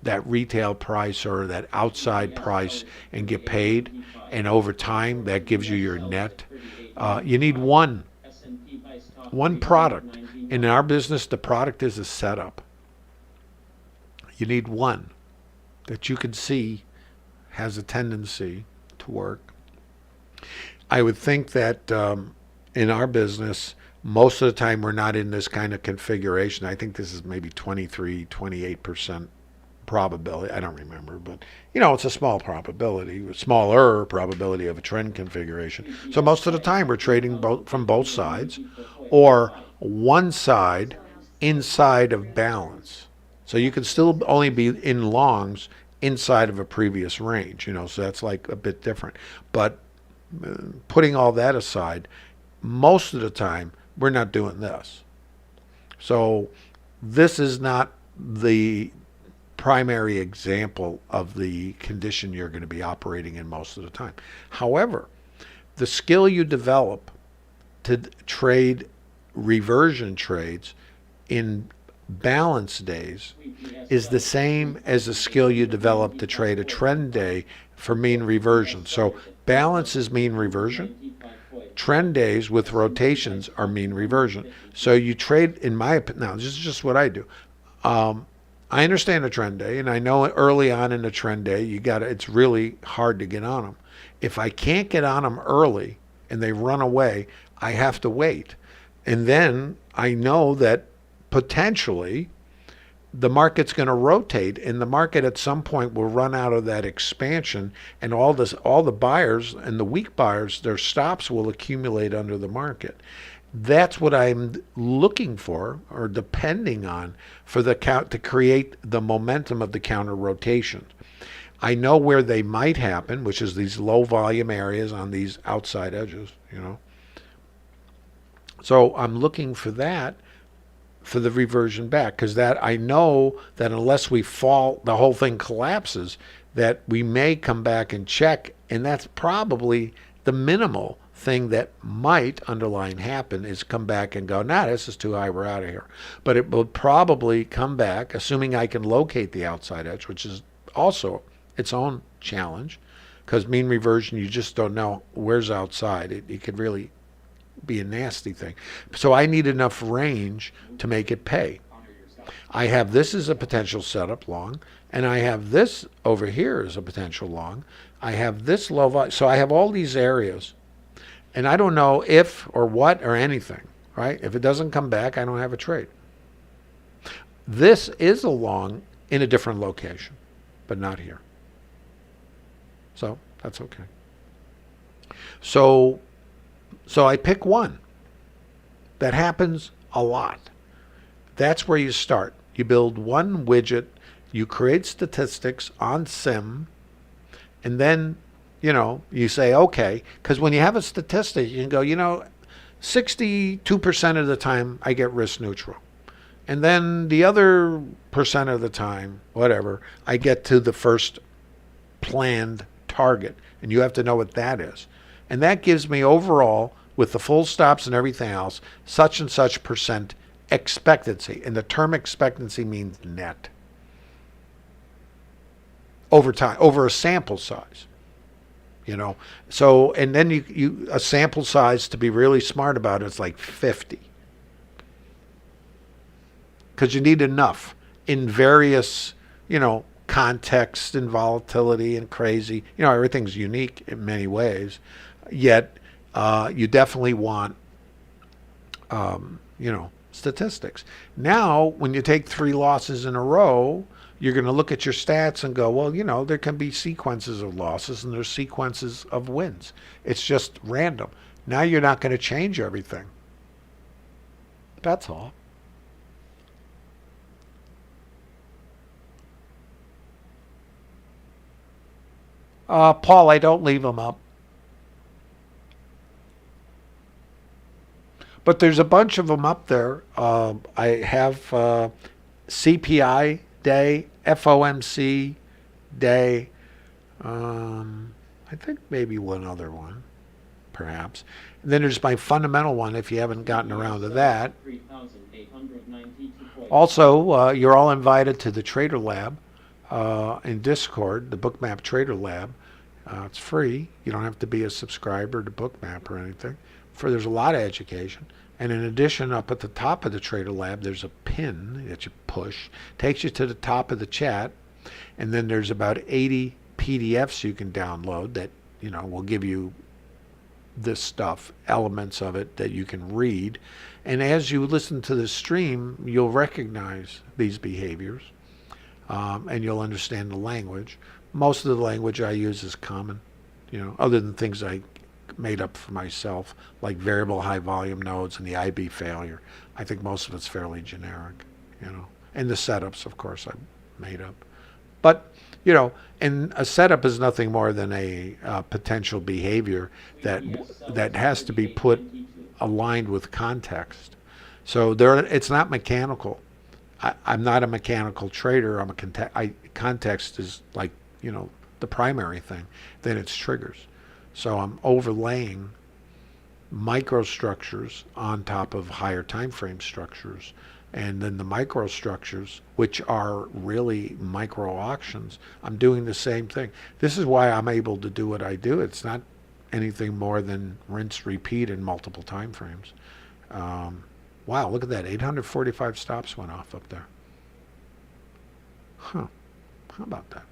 that retail price or that outside price and get paid, and over time that gives you your net. You need one product. In our business, the product is a setup. You need one that you can see has a tendency to work. I would think that in our business, most of the time we're not in this kind of configuration. I think this is maybe 23, 28% probability. I don't remember, but it's a small probability, a smaller probability of a trend configuration. So most of the time we're trading from both sides, or one side inside of balance. So you can still only be in longs inside of a previous range, so that's like a bit different. But putting all that aside, most of the time we're not doing this. So this is not the primary example of the condition you're going to be operating in most of the time. However, the skill you develop to trade reversion trades in balance days is the same as the skill you develop to trade a trend day for mean reversion. So balance is mean reversion. Trend days with rotations are mean reversion. So you trade, in my opinion, now this is just what I do. I understand a trend day, and I know early on in a trend day, it's really hard to get on them. If I can't get on them early and they run away, I have to wait. And then I know that potentially the market's going to rotate, and the market at some point will run out of that expansion, and all the buyers and the weak buyers, their stops will accumulate under the market. That's what I'm looking for, or depending on, for to create the momentum of the counter rotation. I know where they might happen, which is these low volume areas on these outside edges, So I'm looking for that, for the reversion back, because that I know that unless we fall, the whole thing collapses, that we may come back and check, and that's probably the minimal thing that might underlying happen, is come back and go, this is too high, we're out of here. But it will probably come back, assuming I can locate the outside edge, which is also its own challenge, because mean reversion, you just don't know where's outside. It could really be a nasty thing. So I need enough range to make it pay. I have this as a potential setup long, and I have this over here as a potential long. I have this low volume. So I have all these areas, and I don't know if or what or anything, right? If it doesn't come back, I don't have a trade. This is a long in a different location, but not here. So that's okay. So I pick one. That happens a lot. That's where you start. You build one widget, you create statistics on sim, and then, you say, okay, because when you have a statistic, you can go, 62% of the time I get risk neutral. And then the other percent of the time, whatever, I get to the first planned target. And you have to know what that is. And that gives me overall, with the full stops and everything else, such and such percent expectancy. And the term expectancy means net. Over time, over a sample size. So, and then you a sample size, to be really smart about it, it's like 50. Because you need enough in various, context and volatility and crazy. Everything's unique in many ways. Yet, you definitely want, statistics. Now, when you take 3 losses in a row, You're going to look at your stats and go, well, there can be sequences of losses and there's sequences of wins. It's just random. Now you're not going to change everything. That's all. Paul, I don't leave them up. But there's a bunch of them up there. I have CPI day, FOMC day. I think maybe one other one, perhaps. And then there's my fundamental one, if you haven't gotten around to that. Also, you're all invited to the Trader Lab in Discord, the Bookmap Trader Lab. It's free. You don't have to be a subscriber to Bookmap or anything. There's a lot of education. And in addition, up at the top of the Trader Lab, there's a pin that you push, takes you to the top of the chat, and then there's about 80 PDFs you can download that will give you this stuff, elements of it that you can read. And as you listen to the stream, you'll recognize these behaviors, and you'll understand the language. Most of the language I use is common, other than things I made up for myself, like variable high volume nodes and the IB failure. I think most of it's fairly generic, and the setups, of course, I made up. But, and a setup is nothing more than a potential behavior that has to be put aligned with context. So it's not mechanical. I'm not a mechanical trader. Context is like, the primary thing. Then it's triggers. So I'm overlaying microstructures on top of higher time frame structures. And then the microstructures, which are really micro auctions, I'm doing the same thing. This is why I'm able to do what I do. It's not anything more than rinse, repeat in multiple time frames. Wow, look at that. 845 stops went off up there. Huh. How about that?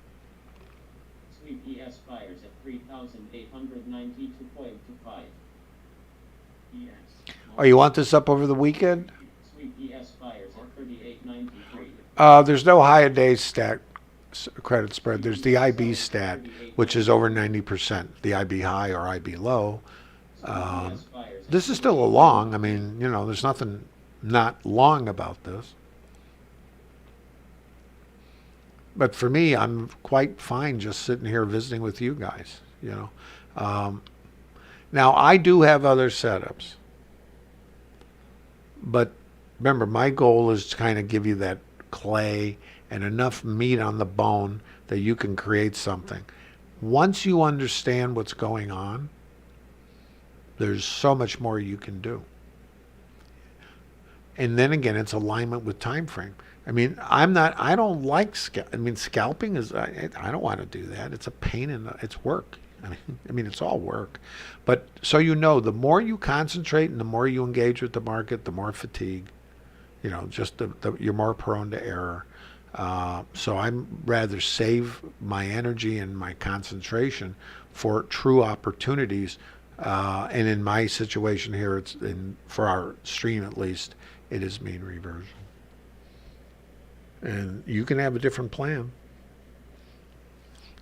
Sweep ES fires at 3,892.25. ES. Oh, you want this up over the weekend? Sweep ES fires at 38.93. There's no high a day stat credit spread. There's the IB stat, which is over 90%. The IB high or IB low. This is still a long. I mean, there's nothing not long about this. But for me, I'm quite fine just sitting here visiting with you guys, Now, I do have other setups. But remember, my goal is to kind of give you that clay and enough meat on the bone that you can create something. Once you understand what's going on, there's so much more you can do. And then again, it's alignment with time frame. I mean, I don't like scalping is, I don't want to do that. It's a pain it's work. I mean, it's all work. But so the more you concentrate and the more you engage with the market, the more fatigue, just you're more prone to error. So I'm rather save my energy and my concentration for true opportunities. And in my situation here, for our stream at least, it is mean reversion. And you can have a different plan.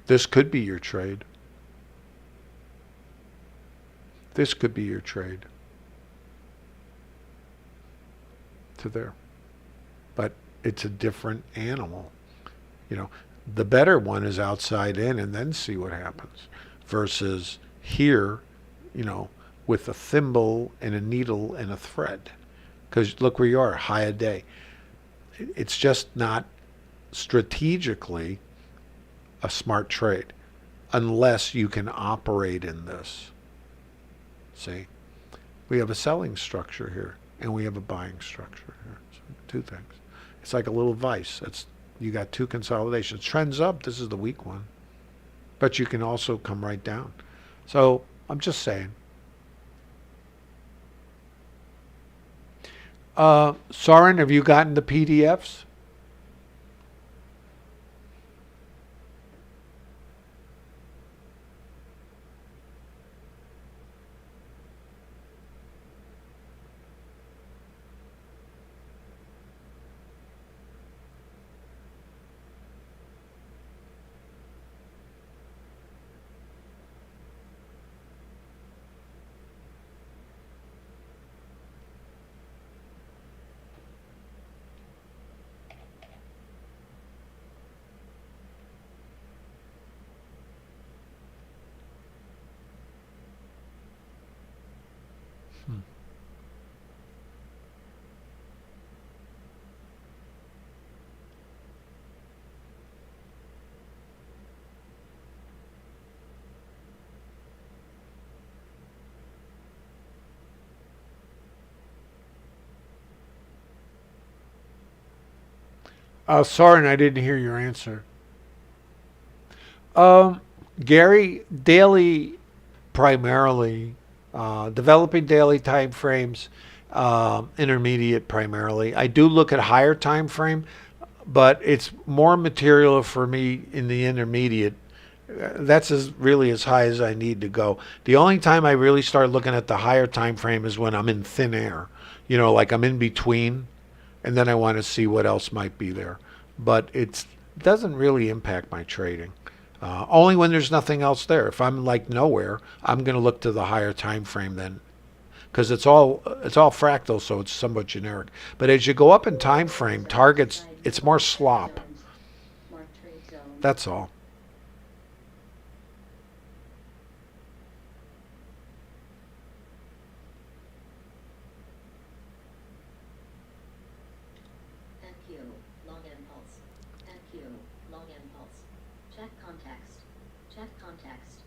This could be your trade. This could be your trade. To there. But it's a different animal. The better one is outside in and then see what happens. Versus here, with a thimble and a needle and a thread. Because look where you are, high a day. It's just not strategically a smart trade unless you can operate in this. See? We have a selling structure here and we have a buying structure here. So two things. It's like a little vice. You got two consolidations. Trends up, this is the weak one. But you can also come right down. So I'm just saying. Soren, have you gotten the PDFs? Soren, I didn't hear your answer. Um, Gary, daily primarily, developing daily time frames, intermediate primarily. I do look at higher time frame, but it's more material for me in the intermediate. That's really as high as I need to go. The only time I really start looking at the higher time frame is when I'm in thin air. Like I'm in between, and then I want to see what else might be there. But it doesn't really impact my trading. Only when there's nothing else there. If I'm like nowhere, I'm going to look to the higher time frame then, because it's all fractal, so it's somewhat generic. But as you go up in time frame, targets, it's more slop. Mark trade zone. That's all. NQ, long impulse. NQ, long impulse. Check context. Check context.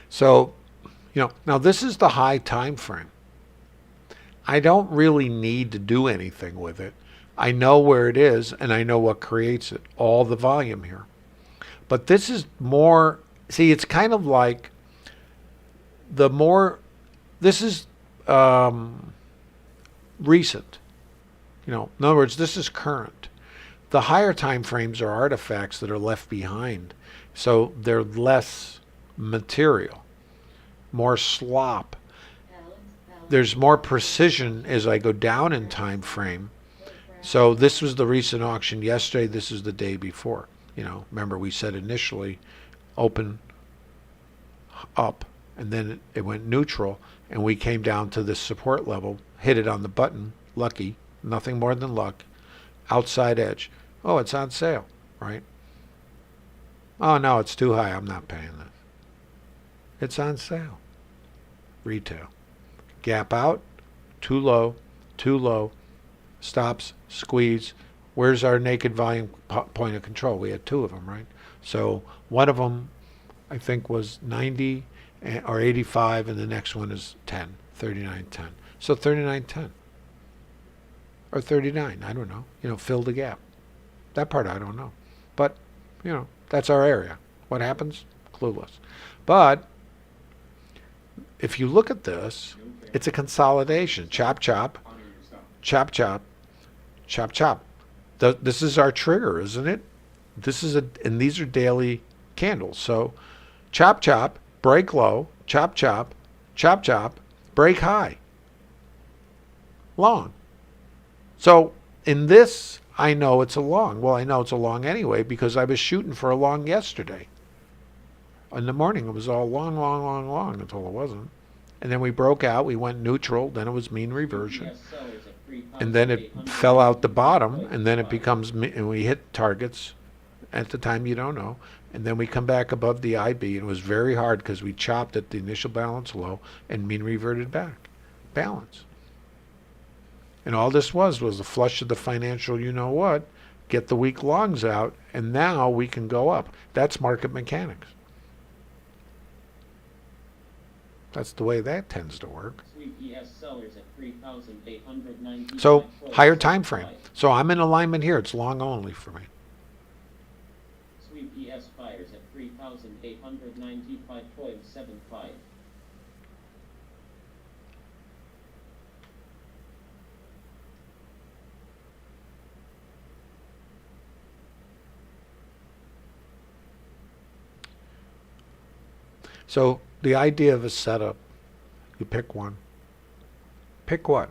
So, now this is the high time frame. I don't really need to do anything with it. I know where it is and I know what creates it, all the volume here. But this is more, see, it's kind of like the more, this is recent. In other words, this is current. The higher time frames are artifacts that are left behind. So they're less material, more slop. There's more precision as I go down in time frame. So this was the recent auction yesterday. This is the day before. Remember we said initially open up, and then it went neutral, and we came down to this support level, hit it on the button, lucky, nothing more than luck, outside edge. Oh, it's on sale, right? Oh, no, it's too high. I'm not paying that. It's on sale. Retail. Gap out, too low, stops, squeeze. Where's our naked volume point of control? We had two of them, right? So one of them, I think, was 90 or 85, and the next one is 10, 39.10. So 39.10 or 39, I don't know. Fill the gap. That part I don't know. But, that's our area. What happens? Clueless. But if you look at this, it's a consolidation. Chop, chop, Honor yourself. chop, chop, chop, chop. This is our trigger, isn't it? And these are daily candles. So chop, chop, break low, chop, chop, chop, chop, break high. Long. So in this, I know it's a long. Well, I know it's a long anyway because I was shooting for a long yesterday. In the morning, it was all long, long, long, long until it wasn't. And then we broke out. We went neutral. Then it was mean reversion. And then it fell out the bottom. And then it becomes, and we hit targets at the time you don't know. And then we come back above the IB. And it was very hard because we chopped at the initial balance low and mean reverted back. Balance. And all this was a flush of the financial you-know-what, get the weak longs out, and now we can go up. That's market mechanics. That's the way that tends to work. So higher time frame. So I'm in alignment here. It's long only for me. Sweep ES fires at 3,895.75. So the idea of a setup, you pick one. Pick one.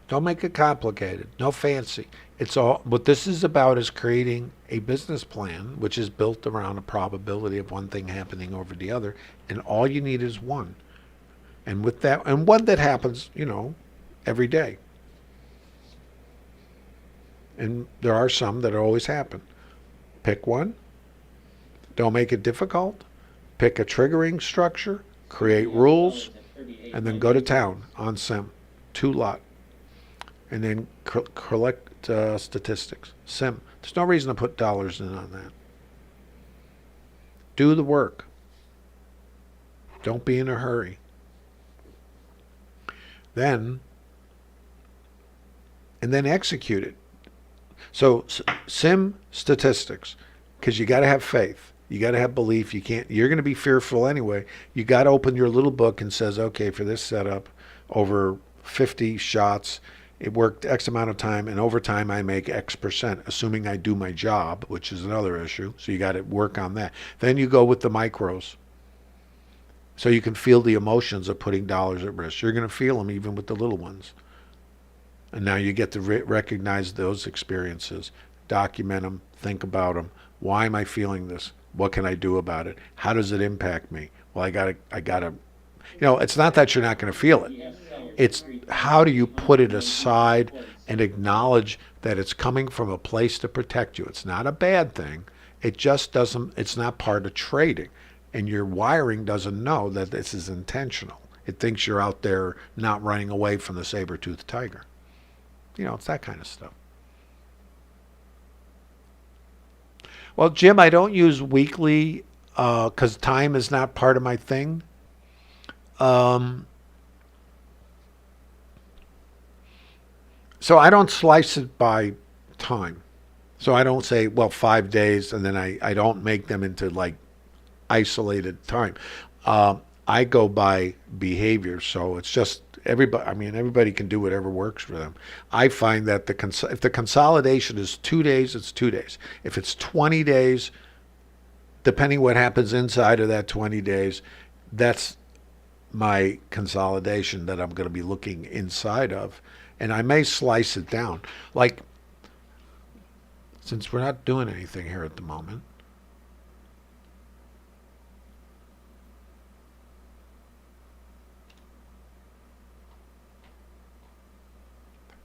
Don't make it complicated. No fancy. It's all, what this is about is creating a business plan which is built around a probability of one thing happening over the other, and all you need is one. And with that, and one that happens, every day. And there are some that always happen. Pick one. Don't make it difficult. Pick a triggering structure, create rules, and then go to town on sim. 2 lot. And then collect statistics. Sim. There's no reason to put dollars in on that. Do the work. Don't be in a hurry. And then execute it. So sim statistics, because you got to have faith. You got to have belief. You're going to be fearful anyway. You got to open your little book and says, okay, for this setup, over 50 shots, it worked X amount of time, and over time I make X percent, assuming I do my job, which is another issue. So you got to work on that. Then you go with the micros. So you can feel the emotions of putting dollars at risk. You're going to feel them even with the little ones. And now you get to recognize those experiences, document them, think about them. Why am I feeling this? What can I do about it? How does it impact me? Well, I gotta, it's not that you're not going to feel it. It's how do you put it aside and acknowledge that it's coming from a place to protect you. It's not a bad thing. It just doesn't, it's not part of trading. And your wiring doesn't know that this is intentional. It thinks you're out there not running away from the saber-toothed tiger. It's that kind of stuff. Well, Jim, I don't use weekly because time is not part of my thing. So I don't slice it by time. So I don't say, well, 5 days, and then I don't make them into like isolated time. I go by behavior, so it's just everybody can do whatever works for them. I find that if the consolidation is 2 days, it's 2 days. If it's 20 days, depending what happens inside of that 20 days, that's my consolidation that I'm going to be looking inside of. And I may slice it down. Like, since we're not doing anything here at the moment,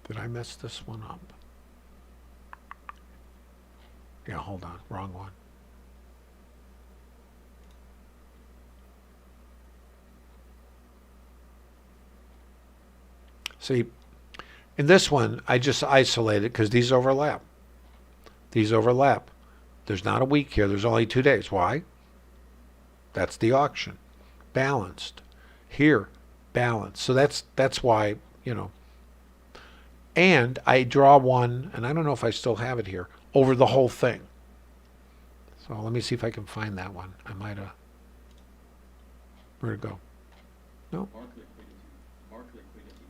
did I mess this one up? Yeah, hold on. Wrong one. See, in this one, I just isolated because these overlap. These overlap. There's not a week here. There's only 2 days. Why? That's the auction. Balanced. Here, balanced. So that's why, And I draw one, and I don't know if I still have it here, over the whole thing. So let me see if I can find that one. I might have. Where'd it go? No. Mark liquidity. Mark liquidity.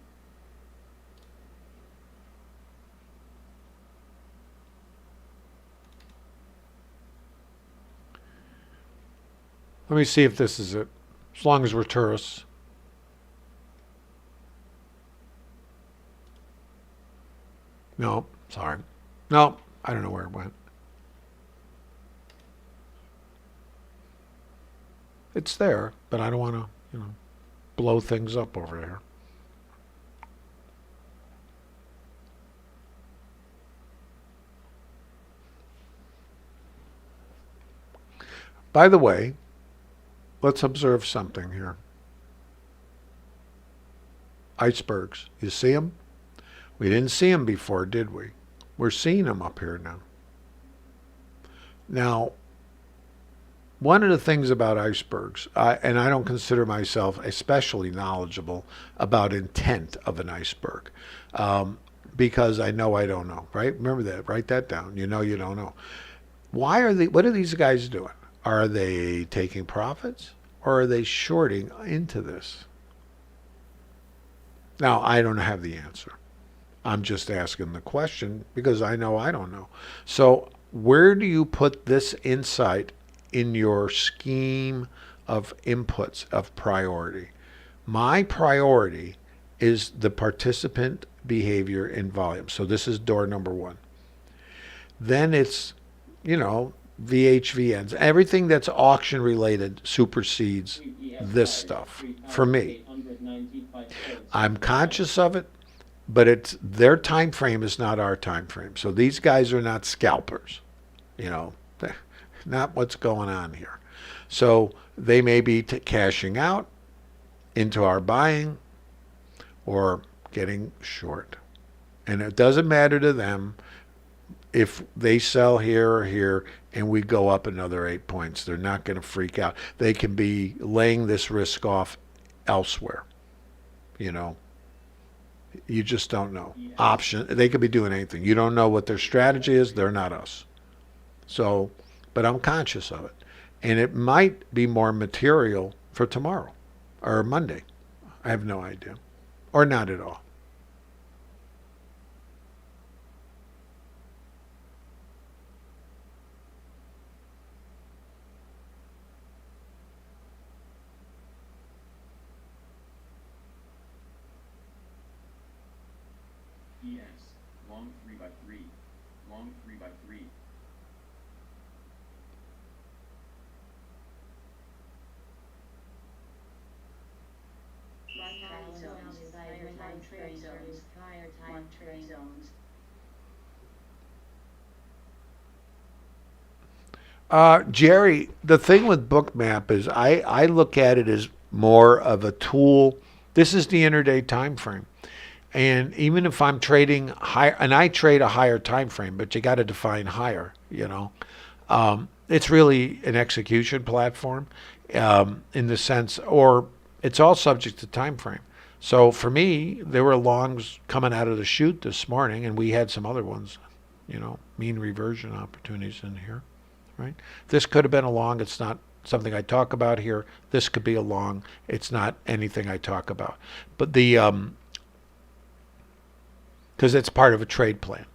Let me see if this is it. As long as we're tourists. No, sorry. No, I don't know where it went. It's there, but I don't want to, blow things up over there. By the way, let's observe something here. Icebergs. You see them? We didn't see them before, did we? We're seeing them up here now. Now, one of the things about icebergs, and I don't consider myself especially knowledgeable about intent of an iceberg, because I know I don't know, right? Remember that. Write that down. You know you don't know. What are these guys doing? Are they taking profits, or are they shorting into this? Now, I don't have the answer. I'm just asking the question because I know I don't know. So where do you put this insight in your scheme of inputs of priority? My priority is the participant behavior and volume. So this is door number one. Then it's, VHVNs. Everything that's auction related supersedes this stuff for me. I'm conscious of it, but their time frame is not our time frame. So these guys are not scalpers. not what's going on here. So they may be cashing out into our buying or getting short. And it doesn't matter to them if they sell here or here and we go up another 8 points. They're not going to freak out. They can be laying this risk off elsewhere. You know, you just don't know. Option, they could be doing anything. You don't know what their strategy is. They're not us. So, but I'm conscious of it. And it might be more material for tomorrow or Monday. I have no idea. Or not at all. ES, long 3 by 3, long 3 by 3. Mark zones, higher time trade zones, higher time trade zones. Jerry, the thing with Bookmap is I look at it as more of a tool. This is the intraday time frame. And even if I'm trading higher, and I trade a higher time frame, but you got to define higher, you know. It's really an execution platform in the sense, or it's all subject to time frame. So for me, there were longs coming out of the chute this morning, and we had some other ones, you know, mean reversion opportunities in here, right? This could have been a long. It's not something I talk about here. This could be a long. It's not anything I talk about. But the because it's part of a trade plan.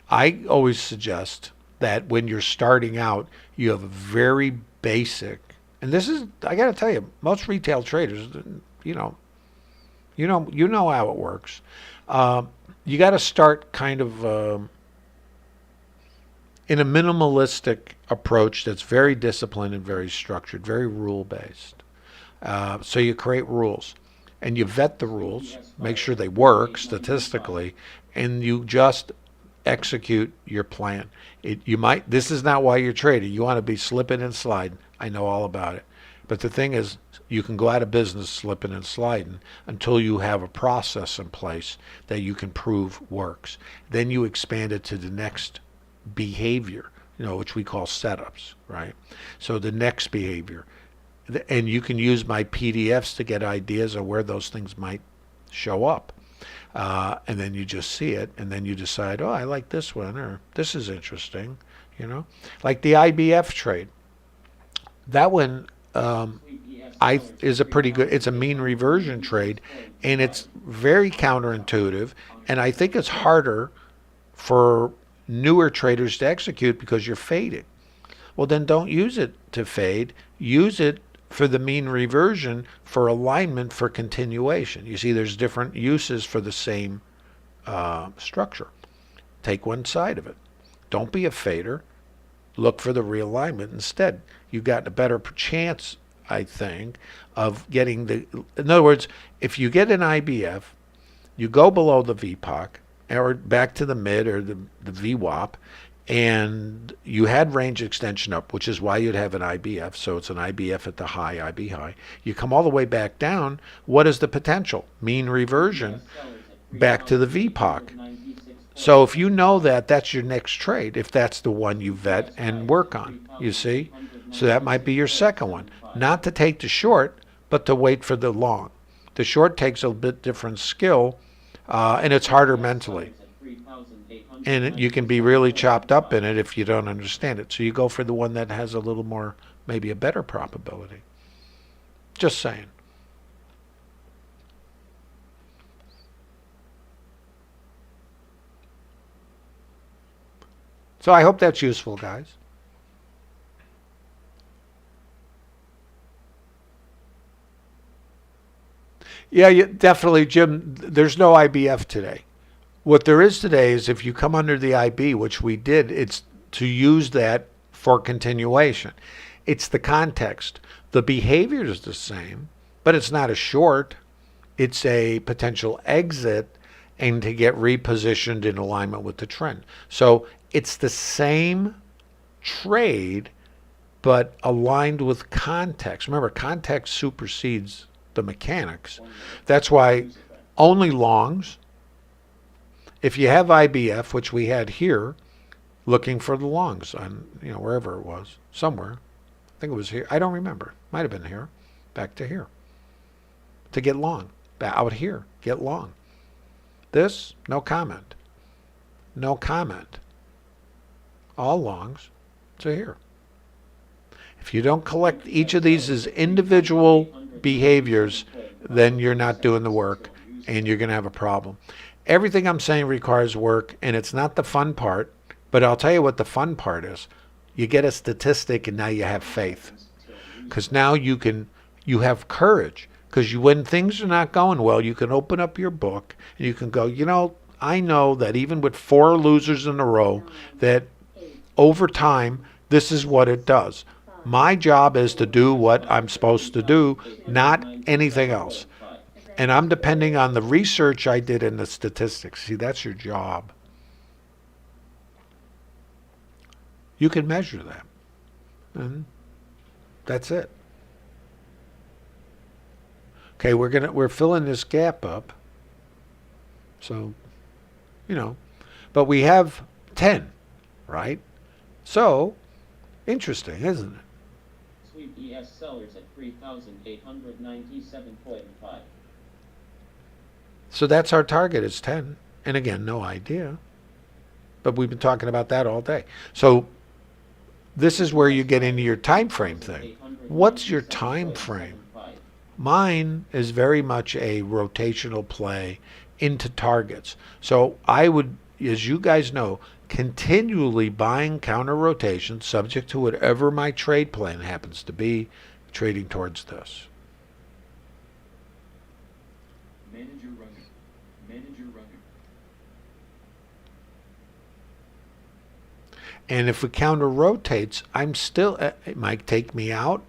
I always suggest that when you're starting out, you have a very basic, and this is, I got to tell you, most retail traders, you know how it works. You got to start kind of in a minimalistic approach that's very disciplined and very structured, very rule-based. So you create rules, and you vet the rules, make sure they work statistically, and you just execute your plan. This is not why you're trading. You want to be slipping and sliding. I know all about it. But the thing is, you can go out of business slipping and sliding until you have a process in place that you can prove works. Then you expand it to the next behavior, which we call setups, right? So the next behavior. And you can use my PDFs to get ideas of where those things might show up. And then you just see it, and then you decide, oh, I like this one, or this is interesting, Like the IBF trade. That one is a pretty good, it's a mean reversion trade, and it's very counterintuitive, and I think it's harder for newer traders to execute because you're fading. Well, then don't use it to fade. Use it for the mean reversion, for alignment, for continuation. You see, there's different uses for the same structure. Take one side of it. Don't be a fader. Look for the realignment instead. You've got a better chance, I think, of getting in other words, if you get an IBF, you go below the VPOC, or back to the mid or the VWAP, and you had range extension up, which is why you'd have an IBF. So it's an IBF at the high, IB high. You come all the way back down. What is the potential? Mean reversion back to the VPOC. So if you know that, that's your next trade, if that's the one you vet and work on, you see? So that might be your second one. Not to take the short, but to wait for the long. The short takes a bit different skill, and it's harder mentally. And you can be really chopped up in it if you don't understand it. So you go for the one that has a little more, maybe a better probability. Just saying. So I hope that's useful, guys. Yeah, definitely, Jim. There's no IBF today. What there is today is if you come under the IB, which we did, it's to use that for continuation. It's the context. The behavior is the same, but it's not a short. It's a potential exit and to get repositioned in alignment with the trend. So it's the same trade, but aligned with context. Remember, context supersedes the mechanics. That's why only longs. If you have IBF, which we had here, looking for the longs on, wherever it was, somewhere. I think it was here. I don't remember. Might have been here. Back to here. To get long. Out here. Get long. This, no comment. No comment. All longs to here. If you don't collect each of these as individual behaviors, then you're not doing the work and you're going to have a problem. Everything I'm saying requires work, and it's not the fun part, but I'll tell you what the fun part is. You get a statistic and now you have faith. Because now you have courage. Because when things are not going well, you can open up your book and you can go, I know that even with 4 losers in a row, that over time, this is what it does. My job is to do what I'm supposed to do, not anything else. And I'm depending on the research I did in the statistics. See, that's your job. You can measure that. And that's it. Okay, we're filling this gap up. So, but we have 10, right? So, interesting, isn't it? Sweep ES sellers at 3,897.5. So that's our target is 10. And again, no idea. But we've been talking about that all day. So this is where you get into your time frame thing. What's your time frame? Mine is very much a rotational play into targets. So I would, as you guys know, continually buying counter rotations subject to whatever my trade plan happens to be, trading towards this. Manager running. Manager running. And if the counter rotates, I'm still, it might take me out.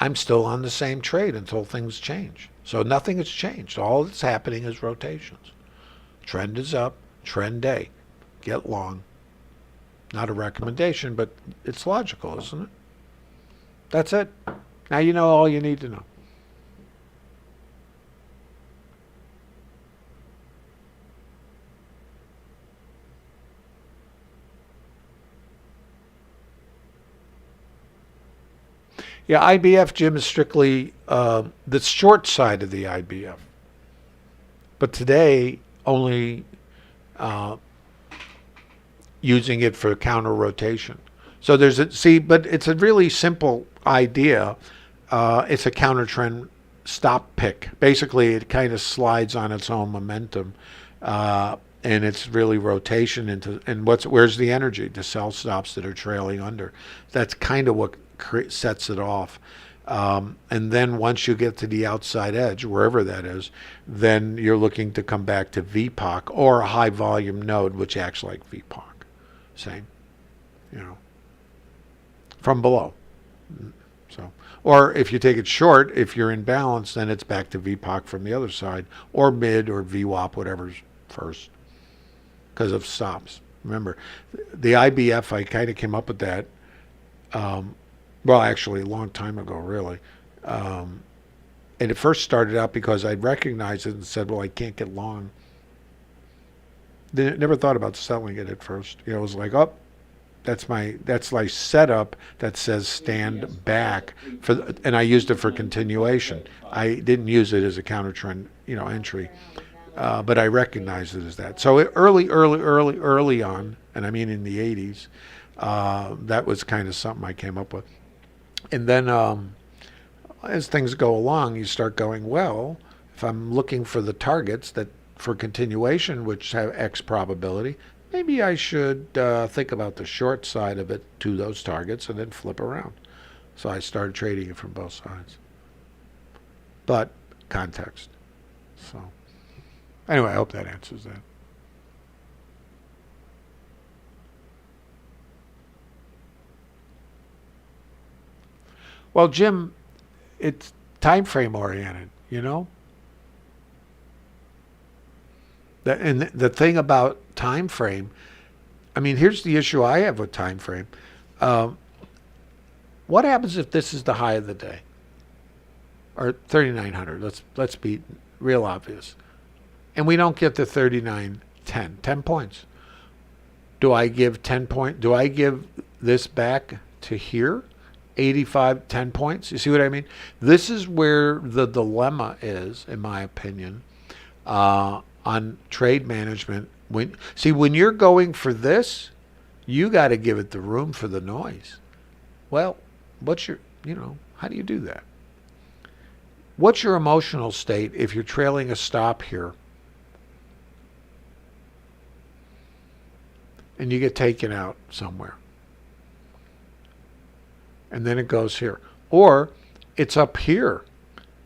I'm still on the same trade until things change. So nothing has changed. All that's happening is rotations. Trend is up, trend A. Get long. Not a recommendation, but it's logical, isn't it? That's it. Now you know all you need to know. Yeah, IBF, Jim, is strictly the short side of the IBF. But today, only using it for counter rotation. So but it's a really simple idea. It's a counter trend stop pick. Basically, it kind of slides on its own momentum. And it's really rotation where's the energy? The sell stops that are trailing under. That's kind of what sets it off. And then once you get to the outside edge, wherever that is, then you're looking to come back to VPOC or a high volume node, which acts like VPOC. Same, from below. So, or if you take it short, if you're in balance, then it's back to VPOC from the other side, or mid or VWAP, whatever's first, because of stops. Remember, the IBF, I kind of came up with that. Well, actually, a long time ago, really. And it first started out because I'd recognized it and said, well, I can't get long. Never thought about selling it at first. It was like, oh, that's my setup that says stand back and I used it for continuation. I didn't use it as a counter trend, entry. But I recognized it as that. So early on, and I mean in the 80s, that was kind of something I came up with. And then as things go along, you start going, well, if I'm looking for the targets that for continuation, which have X probability, maybe I should think about the short side of it to those targets and then flip around. So I started trading it from both sides. But context. So anyway, I hope that answers that. Well, Jim, it's time frame oriented, And the thing about time frame, I mean, here's the issue I have with time frame. When What happens if this is the high of the day? Or 3,900, let's be real obvious. And we don't get to 39.10, 10 points. Do I give 10 point? Do I give this back to here? 85, 10 points? You see what I mean? This is where the dilemma is, in my opinion, on trade management. When you're going for this, you got to give it the room for the noise. Well, how do you do that? What's your emotional state if you're trailing a stop here and you get taken out somewhere? And then it goes here. Or it's up here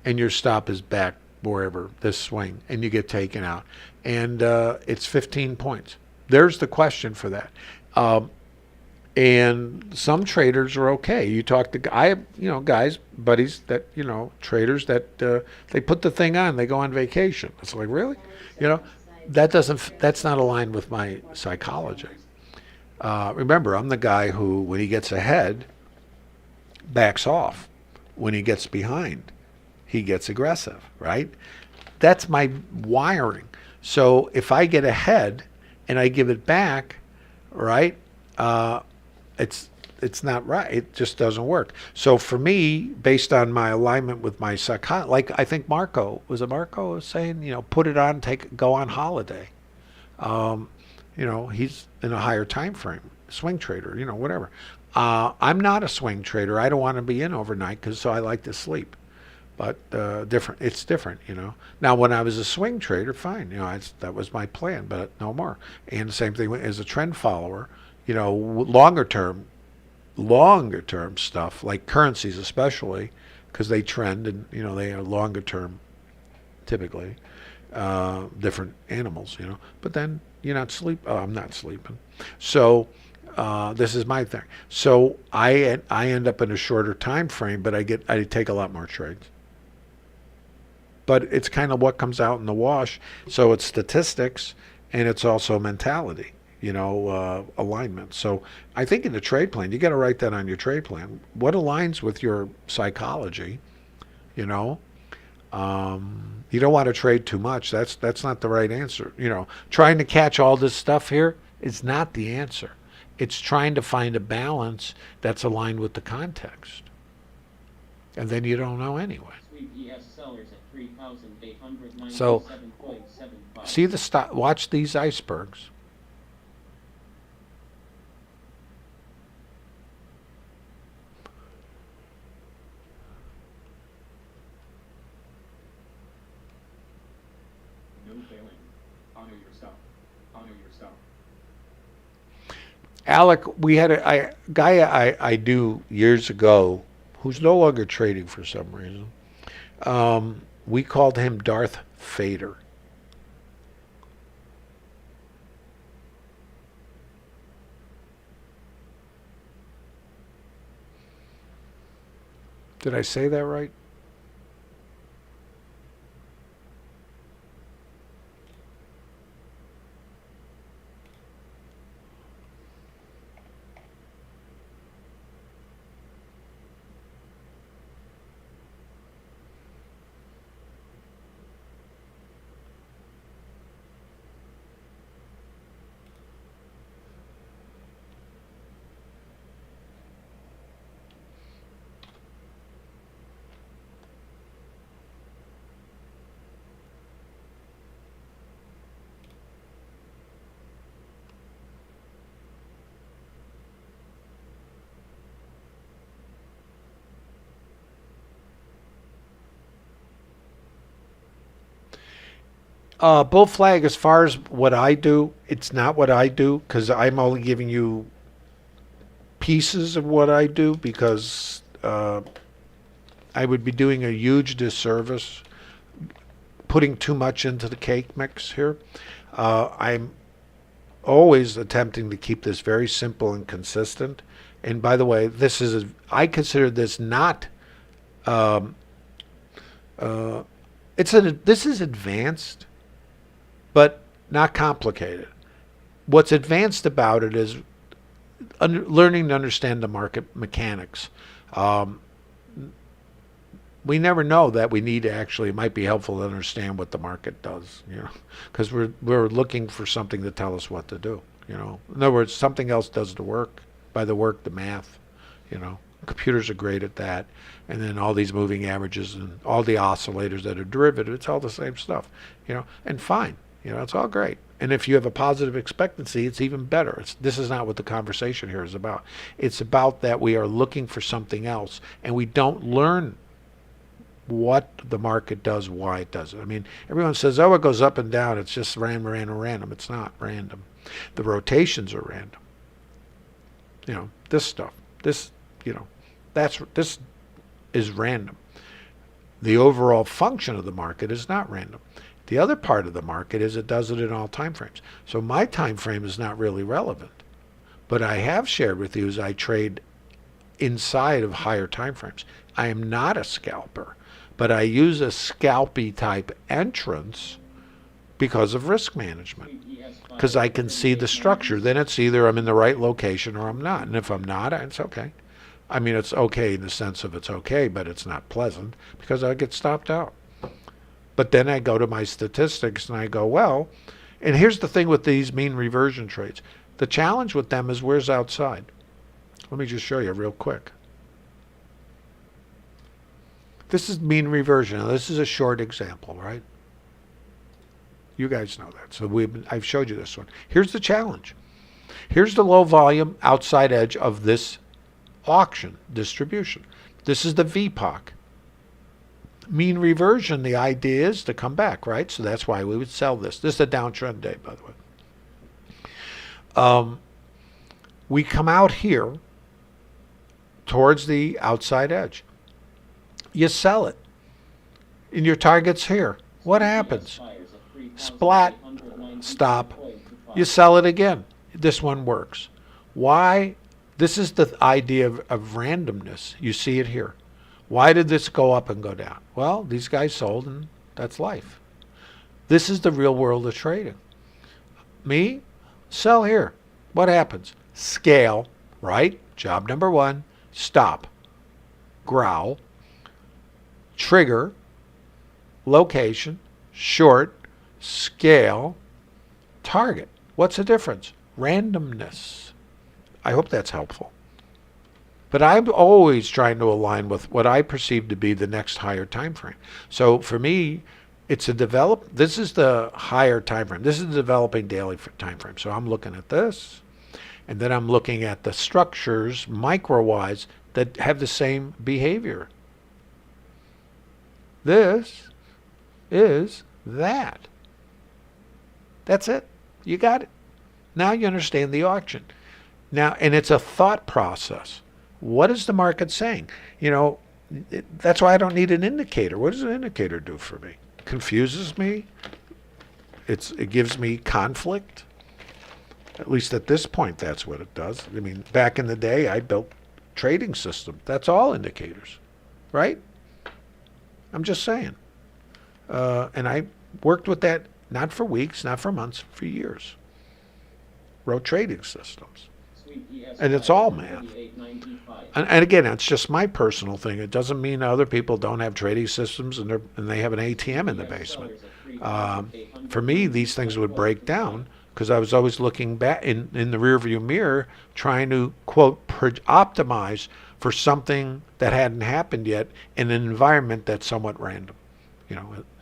and your stop is back wherever, this swing, and you get taken out. And it's 15 points. There's the question for that. And some traders are okay. You talk to guys, buddies that, traders that they put the thing on, they go on vacation. It's like, really? That's not aligned with my psychology. Remember, I'm the guy who, when he gets ahead, backs off. When he gets behind, he gets aggressive, right? That's my wiring. So if I get ahead and I give it back, right, it's not right. It just doesn't work. So for me, based on my alignment with my psychology, like I think Marco was saying, put it on, go on holiday. He's in a higher time frame, swing trader, whatever. I'm not a swing trader. I don't want to be in overnight so I like to sleep. But it's different. Now, when I was a swing trader, fine. That was my plan, but no more. And the same thing as a trend follower. Longer term stuff like currencies, especially because they trend and they are longer term, typically different animals. But then you're not I'm not sleeping. So this is my thing. So I end up in a shorter time frame, but I take a lot more trades. But it's kind of what comes out in the wash. So it's statistics and it's also mentality. Alignment. So I think in the trade plan, you got to write that on your trade plan. What aligns with your psychology? You don't want to trade too much. That's not the right answer. Trying to catch all this stuff here is not the answer. It's trying to find a balance that's aligned with the context. And then you don't know anyway. Sweep ES sellers at 3,897.75. So see the stop. Watch these icebergs. Alec, we had a guy I knew years ago who's no longer trading for some reason. We called him Darth Vader. Did I say that right? Bull flag, as far as what I do, it's not what I do because I'm only giving you pieces of what I do because I would be doing a huge disservice putting too much into the cake mix here. I'm always attempting to keep this very simple and consistent. And by the way, I consider this not. This is advanced, but not complicated. What's advanced about it is learning to understand the market mechanics. We never know that we need to actually, it might be helpful to understand what the market does, because we're looking for something to tell us what to do, In other words, something else does the work. By the work, the math, Computers are great at that. And then all these moving averages and all the oscillators that are derivative, it's all the same stuff, and fine, it's all great. And if you have a positive expectancy, it's even better. This is not what the conversation here is about. It's about that we are looking for something else, and we don't learn what the market does, why it does it. I mean, everyone says, oh, it goes up and down. It's just random. It's not random. The rotations are random. This stuff. This is random. The overall function of the market is not random. The other part of the market is it does it in all time frames. So my time frame is not really relevant. But I have shared with you is I trade inside of higher time frames. I am not a scalper, but I use a scalpy type entrance because of risk management. Because I can see the structure. Then it's either I'm in the right location or I'm not. And if I'm not, it's okay. I mean, it's okay in the sense of it's okay, but it's not pleasant because I get stopped out. But then I go to my statistics and I go, well, and here's the thing with these mean reversion trades. The challenge with them is where's outside? Let me just show you real quick. This is mean reversion. Now, this is a short example, right? You guys know that. So I've showed you this one. Here's the challenge. Here's the low volume outside edge of this auction distribution. This is the VPOC. Mean reversion, the idea is to come back, right? So that's why we would sell this. This is a downtrend day, by the way. We come out here towards the outside edge. You sell it. And your target's here. What happens? Splat. Stop. You sell it again. This one works. Why? This is the idea of randomness. You see it here. Why did this go up and go down? Well, these guys sold, and that's life. This is the real world of trading. Me? Sell here. What happens? Scale, right? Job number one. Stop. Growl. Trigger. Location. Short. Scale. Target. What's the difference? Randomness. I hope that's helpful. But I'm always trying to align with what I perceive to be the next higher time frame. So for me, it's this is the higher time frame. This is the developing daily time frame. So I'm looking at this, and then I'm looking at the structures micro-wise that have the same behavior. This is that. That's it. You got it. Now you understand the auction. Now, and it's a thought process. What is the market saying? That's why I don't need an indicator. What does an indicator do for me? Confuses me. It gives me conflict. At least at this point, that's what it does. I mean, back in the day, I built trading system. That's all indicators, right? I'm just saying. And I worked with that not for weeks, not for months, for years. Wrote trading systems. And it's all math. And again, it's just my personal thing. It doesn't mean other people don't have trading systems and they have an ATM in the basement. For me, these things would break down because I was always looking back in the rearview mirror trying to, quote, optimize for something that hadn't happened yet in an environment that's somewhat random.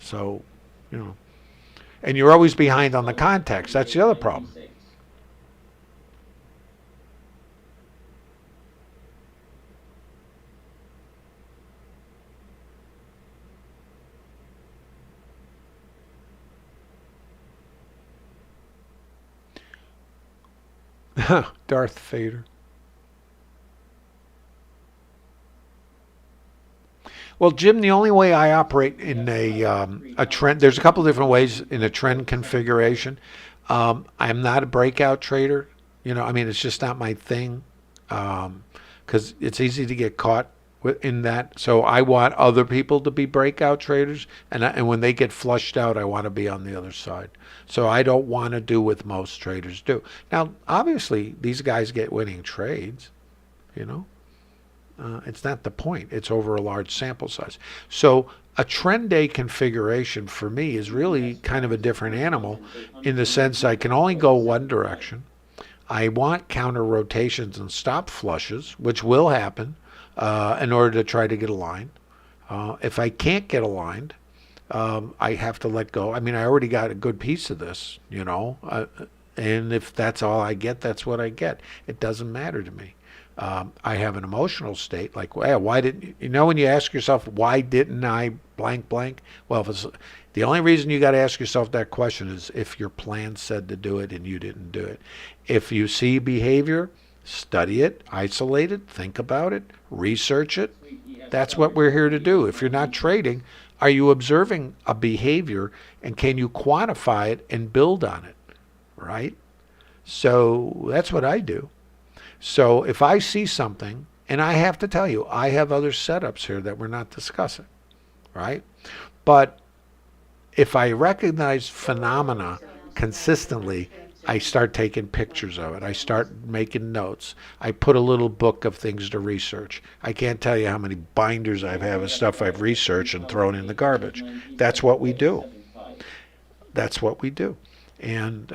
So, and you're always behind on the context. That's the other problem. Darth Vader. Well, Jim, the only way I operate in a trend, there's a couple of different ways in a trend configuration. I'm not a breakout trader. It's just not my thing because it's easy to get caught in that. So I want other people to be breakout traders, and when they get flushed out, I want to be on the other side. So I don't want to do what most traders do. Now, obviously, these guys get winning trades, It's not the point. It's over a large sample size. So a trend day configuration for me is really kind of a different animal in the sense I can only go one direction. I want counter rotations and stop flushes, which will happen in order to try to get aligned. If I can't get aligned, I have to let go. I mean, I already got a good piece of this, and if that's all I get, that's what I get. It doesn't matter to me. I have an emotional state like, well, why didn't when you ask yourself, why didn't I blank blank? Well, if it's, the only reason you got to ask yourself that question is if your plan said to do it and you didn't do it. If you see behavior, study it, isolate it, think about it, research it. That's what we're here to do. If you're not trading, are you observing a behavior and can you quantify it and build on it, right? So that's what I do. So if I see something, and I have to tell you, I have other setups here that we're not discussing, right? But if I recognize phenomena consistently, I start taking pictures of it. I start making notes. I put a little book of things to research. I can't tell you how many binders I have of stuff I've researched and thrown in the garbage. That's what we do. That's what we do. And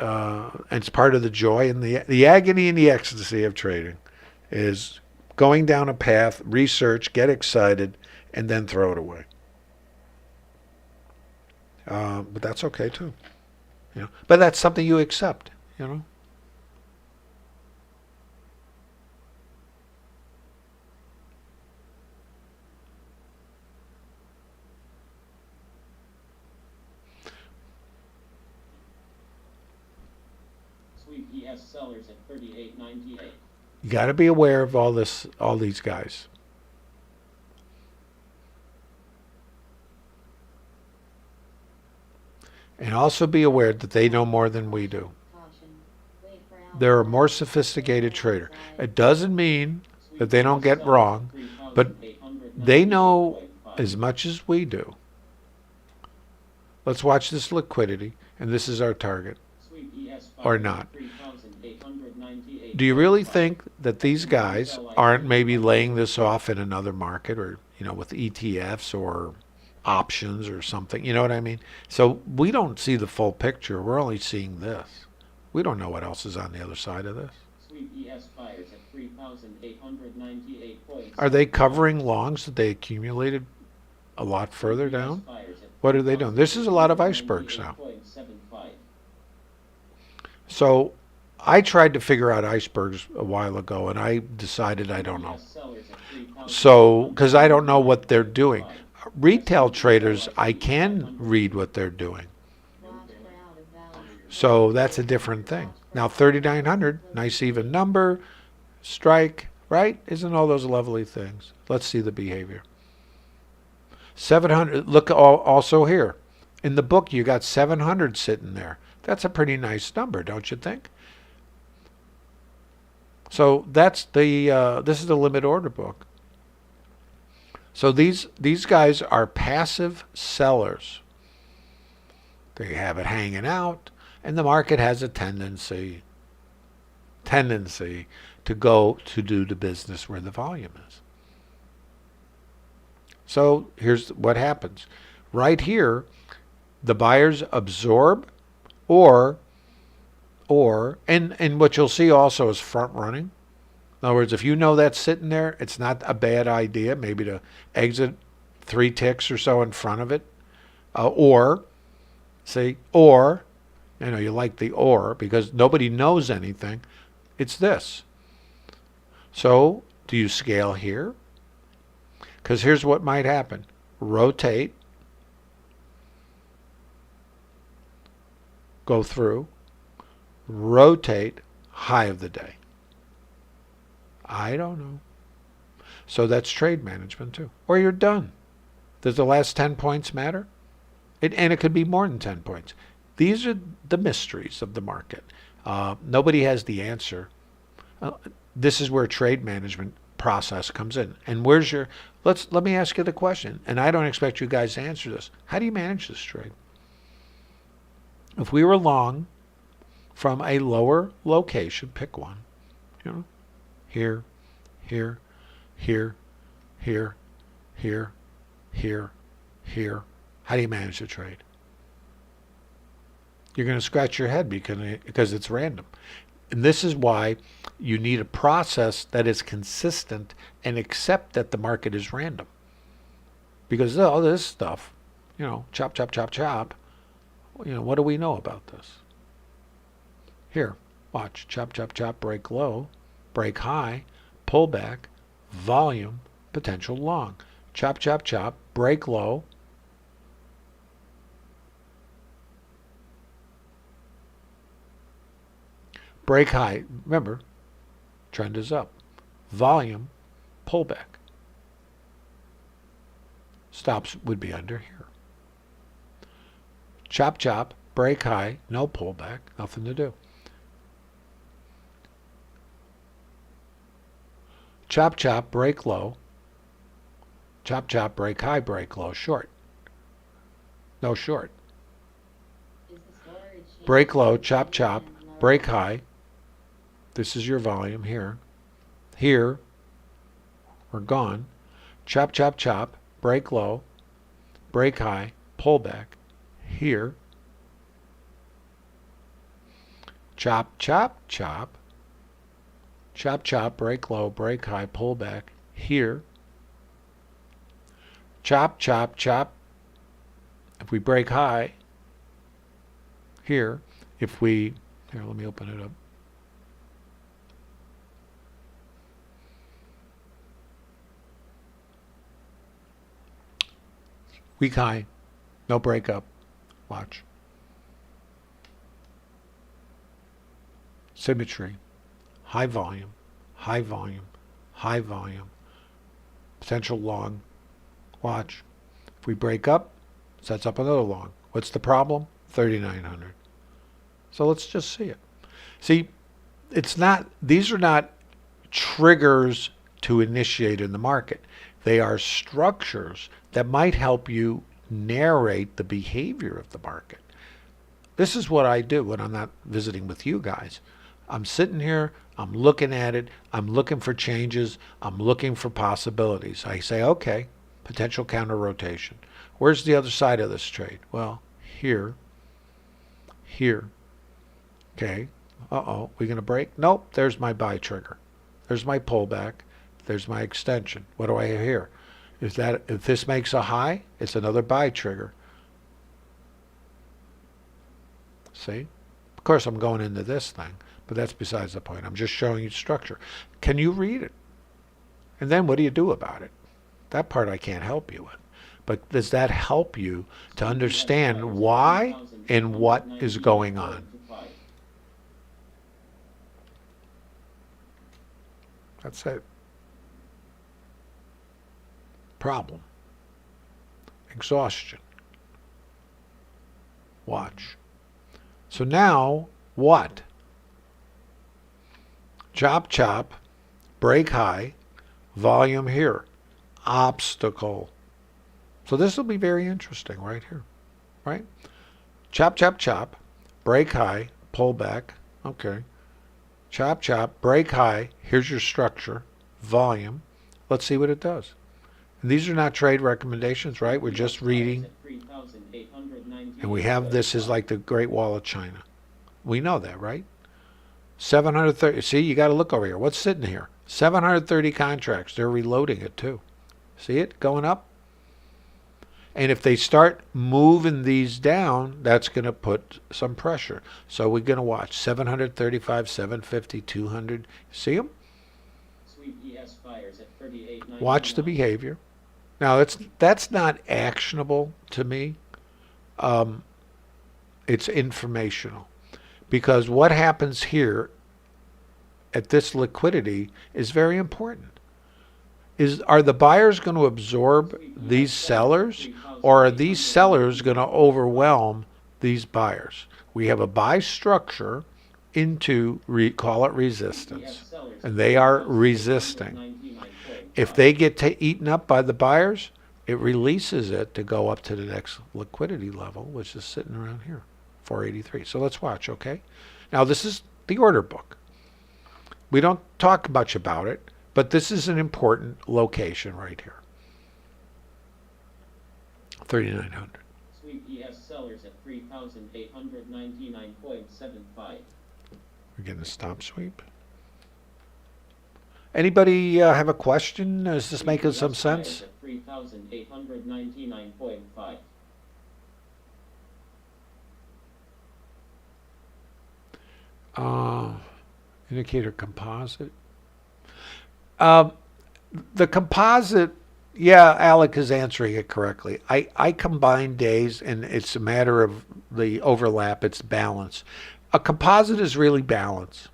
it's part of the joy and the agony and the ecstasy of trading is going down a path, research, get excited, and then throw it away. But that's okay too. But that's something you accept, Sweet ES sellers at 38.98. You got to be aware of all these guys. And also be aware that they know more than we do. They're a more sophisticated trader. It doesn't mean that they don't get wrong, but they know as much as we do. Let's watch this liquidity, and this is our target. Or not. Do you really think that these guys aren't maybe laying this off in another market or, with ETFs or options or something? You know what I mean? So we don't see the full picture. We're only seeing this. We don't know what else is on the other side of this. Are they covering longs that they accumulated a lot further down? What are they doing? This is a lot of icebergs now. So I tried to figure out icebergs a while ago, and I decided I don't know. So, because I don't know what they're doing. Retail traders, I can read what they're doing. So that's a different thing. Now 3,900, nice even number, strike, right? Isn't all those lovely things? Let's see the behavior. 700, look also here. In the book, you got 700 sitting there. That's a pretty nice number, don't you think? So that's this is the limit order book. So these guys are passive sellers. They have it hanging out, and the market has a tendency to go to do the business where the volume is. So here's what happens. Right here, the buyers absorb or what you'll see also is front running. In other words, if you know that's sitting there, it's not a bad idea maybe to exit 3 ticks or so in front of it. Or you like the or because nobody knows anything. It's this. So do you scale here? Because here's what might happen. Rotate. Go through. Rotate. High of the day. I don't know. So that's trade management too. Or you're done. Does the last 10 points matter? And it could be more than 10 points. These are the mysteries of the market. Nobody has the answer. This is where trade management process comes in. And let me ask you the question, and I don't expect you guys to answer this. How do you manage this trade? If we were long from a lower location, pick one, here, here, here, here, here, here, here. How do you manage the trade? You're going to scratch your head because it's random. And this is why you need a process that is consistent and accept that the market is random. Because all this stuff, chop, chop, chop, chop, what do we know about this? Here, watch, chop, chop, chop, break low, break high, pull back, volume, potential long. Chop, chop, chop, break low, break high. Remember, trend is up. Volume, pullback. Stops would be under here. Chop, chop, break high, no pullback, nothing to do. Chop, chop, break low. Chop, chop, break high, break low, short. No short. Is the storage Break low, changing chop, chop, and lower? break high. This is your volume here. Here, we're gone. Chop, chop, chop, break low, break high, pull back. Here. Chop, chop, chop. Chop, chop, break low, break high, pull back. Here. Chop, chop, chop. If we break high, here. Here, let me open it up. Weak high, no breakup. Watch. Symmetry. High volume, high volume, high volume. Potential long. Watch. If we break up, sets up another long. What's the problem? 3,900. So let's just see it. See, these are not triggers to initiate in the market. They are structures that might help you narrate the behavior of the market. This is what I do when I'm not visiting with you guys. I'm sitting here, I'm looking at it, I'm looking for changes, I'm looking for possibilities. I say, okay, potential counter rotation. Where's the other side of this trade? Well, here, here. Okay, we gonna break? Nope, there's my buy trigger. There's my pullback. There's my extension. What do I have here? If this makes a high, it's another buy trigger. See? Of course, I'm going into this thing, but that's besides the point. I'm just showing you structure. Can you read it? And then what do you do about it? That part I can't help you with. But does that help you to understand why and what is going on? That's it. Problem. Exhaustion. Watch. So now, what? Chop, chop, break high, volume here, obstacle. So this will be very interesting right here, right? Chop, chop, chop, break high, pull back, okay. Chop, chop, break high, here's your structure, volume. Let's see what it does. And these are not trade recommendations, right? We're just reading. And we have this as like the Great Wall of China. We know that, right? 730. See, you got to look over here. What's sitting here? 730 contracts. They're reloading it too. See it going up? And if they start moving these down, that's going to put some pressure. So we're going to watch 735, 750, 200. See them? Sweet ES fires at 38.99. Watch the behavior. Now, that's not actionable to me. It's informational. Because what happens here at this liquidity is very important. Are the buyers going to absorb these sellers, or are these sellers going to overwhelm these buyers? We have a buy structure into, call it resistance, and they are resisting. If they get eaten up by the buyers, it releases it to go up to the next liquidity level, which is sitting around here, 483. So let's watch, okay? Now this is the order book. We don't talk much about it But this is an important location right here. 3,900. Sweep ES sellers at 3,899.75. We're getting a stop sweep. Anybody have a question? Is this making some sense? 3,899.5. Indicator composite. The composite, yeah, Alec is answering it correctly. I combine days, and it's a matter of the overlap, it's balance. A composite is really balance.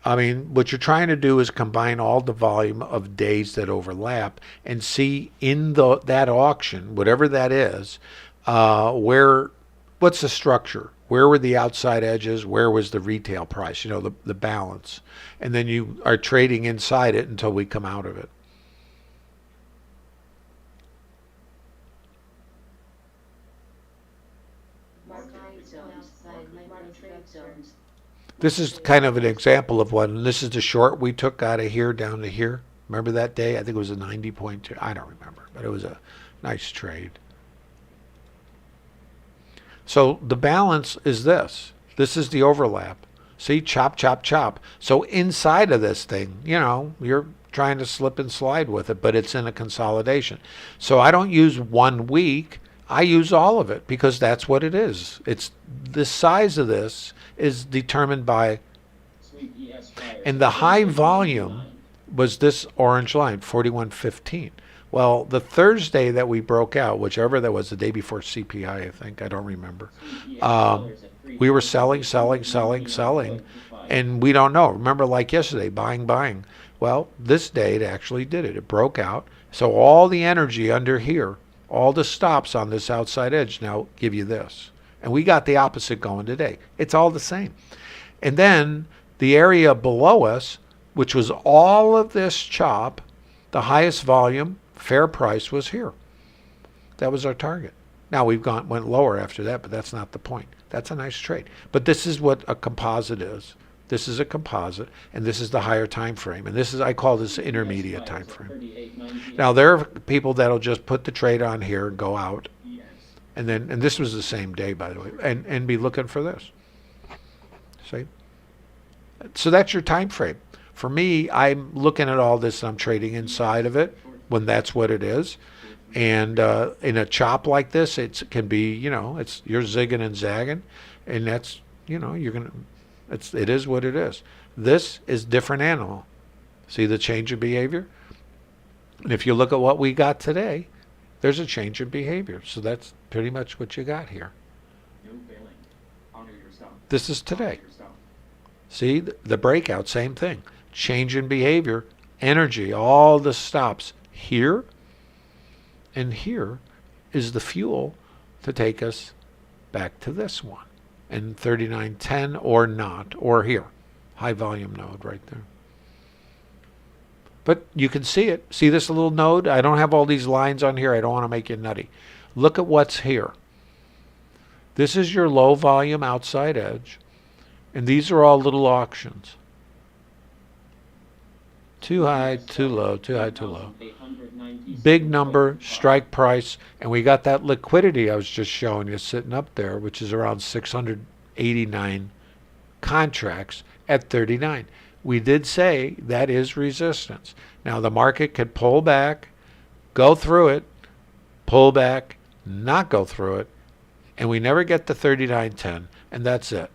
I mean, what you're trying to do is combine all the volume of days that overlap and see in that auction, whatever that is, what's the structure? Where were the outside edges? Where was the retail price? The balance. And then you are trading inside it until we come out of it. Markets outside Microstructure. This is kind of an example of one. And this is the short we took out of here down to here. Remember that day? I think it was a 90.2. I don't remember, but it was a nice trade. So the balance is this. This is the overlap. See, chop, chop, chop. So inside of this thing, you're trying to slip and slide with it, but it's in a consolidation. So I don't use 1 week. I use all of it because that's what it is. It's the size of this is determined by, and the high volume was this orange line, 41.15. Well, the Thursday that we broke out, whichever that was, the day before CPI, I think, I don't remember, we were selling, and we don't know. Remember, like yesterday, buying. Well, this day it actually did it. It broke out. So all the energy under here, all the stops on this outside edge now give you this. And we got the opposite going today. It's all the same. And then the area below us, which was all of this chop, the highest volume, fair price was here. That was our target. Now went lower after that, but that's not the point. That's a nice trade. But this is what a composite is. This is a composite, and this is the higher time frame. And I call this intermediate time frame. Now there are people that'll just put the trade on here and go out. And this was the same day, by the way, and be looking for this. See? So that's your time frame. For me, I'm looking at all this and I'm trading inside of it when that's what it is. And in a chop like this, it can be, you're zigging and zagging, and that's, it is what it is. This is different animal. See the change in behavior? And if you look at what we got today, there's a change in behavior. So that's pretty much what you got here. No failing. Honor yourself. This is today. Honor yourself. See, the breakout, same thing. Change in behavior, energy, all the stops here and here is the fuel to take us back to this one. And 39.10 or not, or here. High volume node right there. But you can see it. See this little node? I don't have all these lines on here. I don't want to make you nutty. Look at what's here. This is your low volume outside edge. And these are all little auctions. Too high, too low, too high, too low. Big number, strike price, and we got that liquidity I was just showing you sitting up there, which is around 689 contracts at 39. We did say that is resistance. Now the market could pull back, go through it, pull back, not go through it, and we never get to 39.10, and that's it.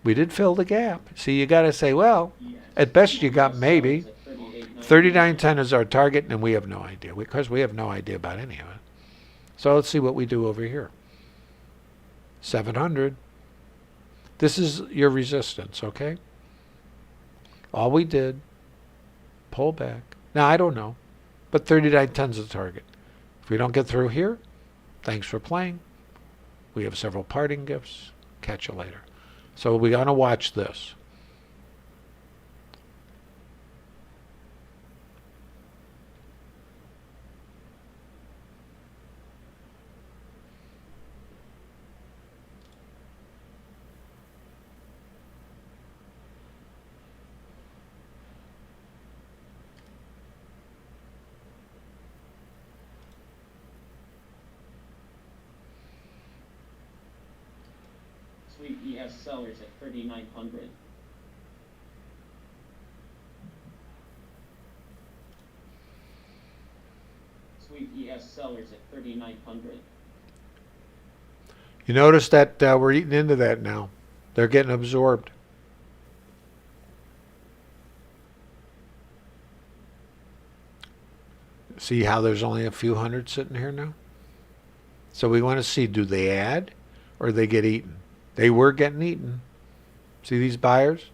We did fill the gap. See, you got to say, well, at best you got maybe. 39.10 is our target, and we have no idea, because we have no idea about any of it. So let's see what we do over here. 700. This is your resistance, okay? All we did, pull back. Now, I don't know, but 39.10 is the target. If we don't get through here, thanks for playing. We have several parting gifts. Catch you later. So we're going to watch this. Sweep ES sellers at 3,900. Sweep ES sellers at 3,900. You notice that we're eating into that now. They're getting absorbed. See how there's only a few hundred sitting here now? So we want to see, do they add or they get eaten? They were getting eaten. See these buyers?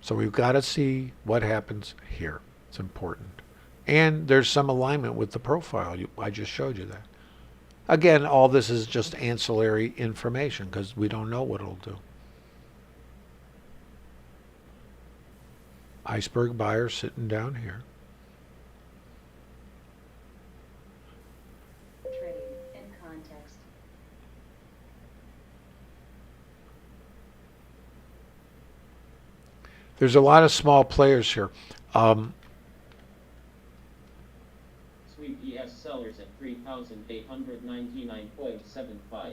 So we've got to see what happens here. It's important. And there's some alignment with the profile. I just showed you that. Again, all this is just ancillary information because we don't know what it'll do. Iceberg buyer sitting down here. Trade in context. There's a lot of small players here. Sweep ES sellers at 3,899.75.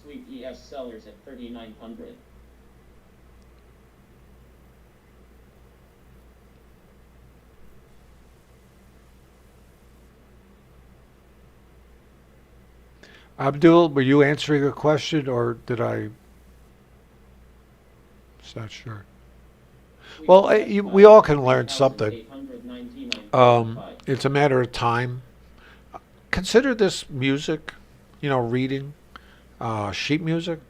Sweep ES sellers at 3,900. Abdul, were you answering a question or did I? Just not sure. Well, we all can learn something. It's a matter of time. Consider this music, reading, sheet music,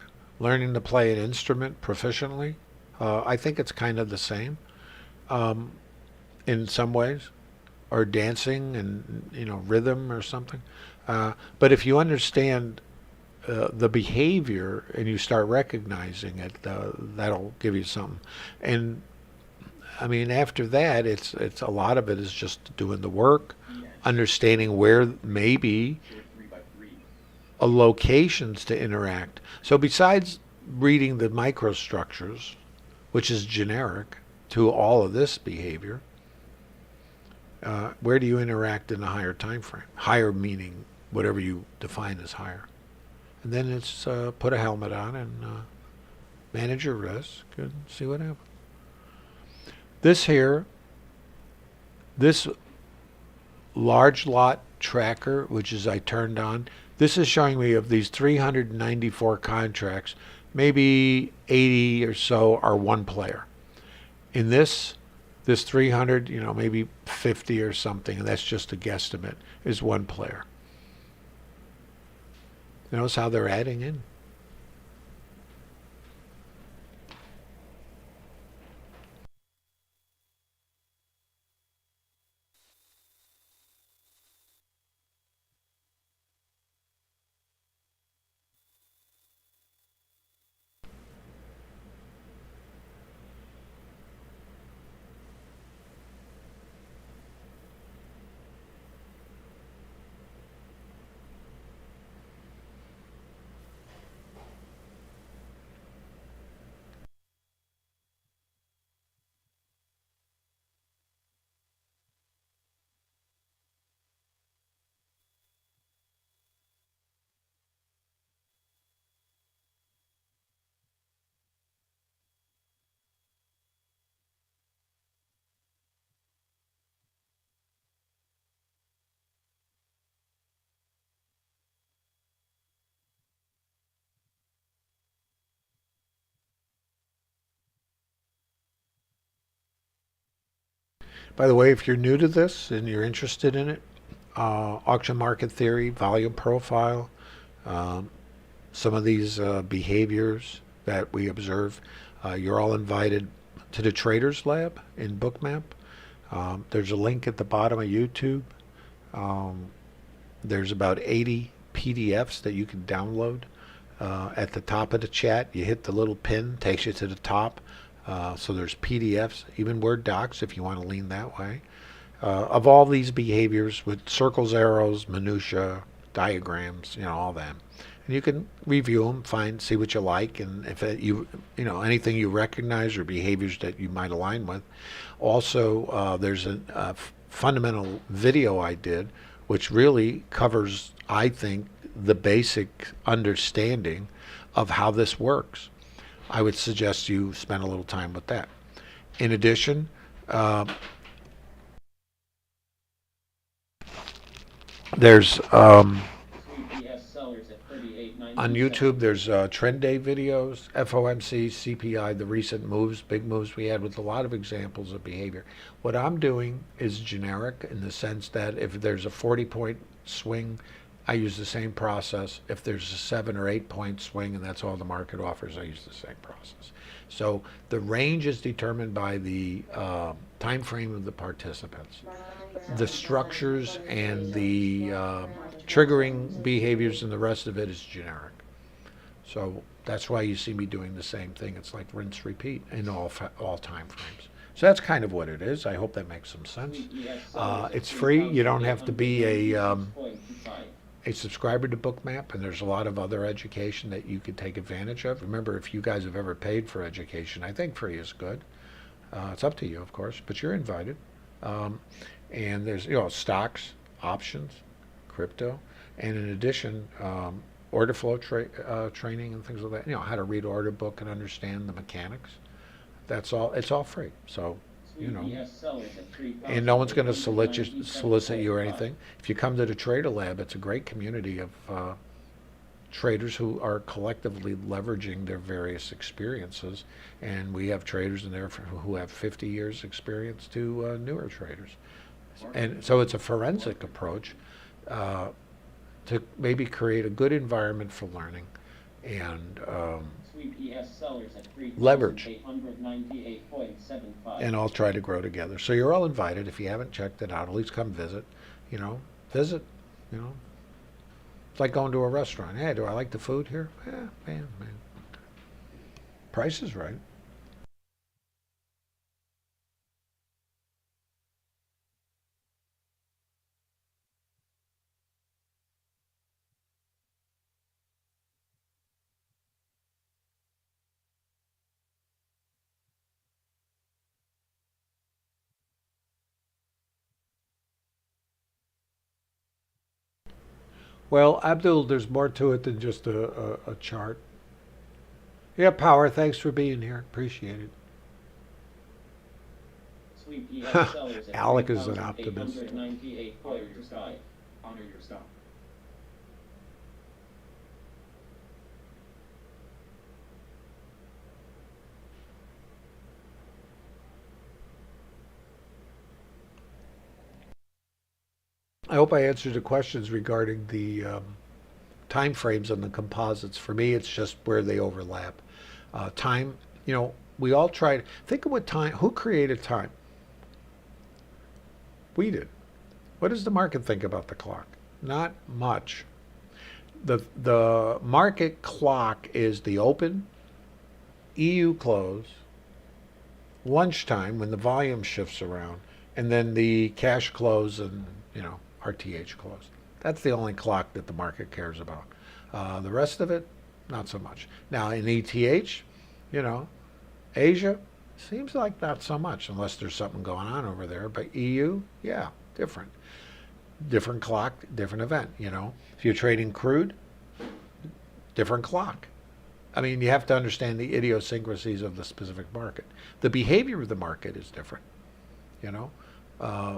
learning to play an instrument proficiently. I think it's kind of the same in some ways, or dancing and rhythm or something. But if you understand the behavior and you start recognizing it, that'll give you something. And I mean, after that, it's a lot of it is just doing the work, understanding where maybe locations to interact. So besides reading the microstructures, which is generic to all of this behavior, where do you interact in a higher time frame? Higher meaning whatever you define as higher. And then it's put a helmet on and manage your risk and see what happens. This here, this large lot tracker, which is I turned on, this is showing me of these 394 contracts, maybe 80 or so are one player. In this 300, maybe 50 or something, and that's just a guesstimate, is one player. Notice how they're adding in. By the way, if you're new to this and you're interested in it, auction market theory, volume profile, some of these behaviors that we observe, you're all invited to the Traders Lab in Bookmap. There's a link at the bottom of YouTube. There's about 80 PDFs that you can download. At the top of the chat, you hit the little pin, takes you to the top. So there's PDFs, even Word docs if you want to lean that way. of all these behaviors with circles, arrows, minutia, diagrams, all that. And you can review them, see what you like, and if anything you recognize or behaviors that you might align with. Also, there's a fundamental video I did, which really covers, I think, the basic understanding of how this works. I would suggest you spend a little time with that. In addition, there's sellers at 38.97. on YouTube, there's trend day videos, FOMC, CPI, the recent moves, big moves we had with a lot of examples of behavior. What I'm doing is generic in the sense that if there's a 40-point swing, I use the same process. If there's a 7 or 8-point swing and that's all the market offers, I use the same process. So the range is determined by the time frame of the participants. The structures and the triggering behaviors and the rest of it is generic. So that's why you see me doing the same thing. It's like rinse, repeat in all time frames. So that's kind of what it is. I hope that makes some sense. It's free. You don't have to be a subscriber to Bookmap, and there's a lot of other education that you could take advantage of. Remember, if you guys have ever paid for education, I think free is good. It's up to you, of course, but you're invited. And there's stocks, options, crypto, and in addition, order flow training and things like that. How to read order book and understand the mechanics. That's all. It's all free. So and no one's going to solicit you or anything. If you come to the Trader Lab, it's a great community of traders who are collectively leveraging their various experiences, and we have traders in there who have 50 years experience to newer traders. And so it's a forensic approach to maybe create a good environment for learning and leverage. And all try to grow together. So you're all invited. If you haven't checked it out, at least come visit. Visit. It's like going to a restaurant. Hey, do I like the food here? Yeah, man. Price is right. Well, Abdul, there's more to it than just a chart. Yeah, Power, thanks for being here. Appreciate it. Alec is an optimist. Honor your stop. Honor your stop. I hope I answered the questions regarding the time frames on the composites. For me, it's just where they overlap. Time, we all tried. Think of what time, who created time? We did. What does the market think about the clock? Not much. The market clock is the open, EU close, lunchtime when the volume shifts around, and then the cash close and, RTH close. That's the only clock that the market cares about. The rest of it, not so much. Now in ETH, Asia, seems like not so much unless there's something going on over there. But EU, yeah, different. Different clock, different event, If you're trading crude, different clock. I mean, you have to understand the idiosyncrasies of the specific market. The behavior of the market is different,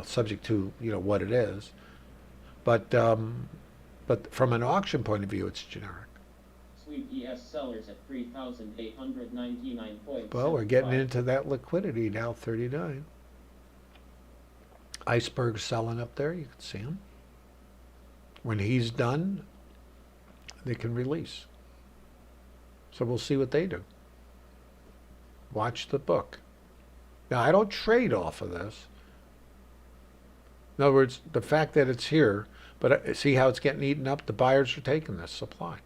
subject to, what it is. But from an auction point of view, it's generic. Sweep ES sellers at 3,899 points. Well, we're getting into that liquidity now, 39. Iceberg's selling up there. You can see him. When he's done, they can release. So we'll see what they do. Watch the book. Now, I don't trade off of this. In other words, the fact that it's here, but see how it's getting eaten up? The buyers are taking this supply.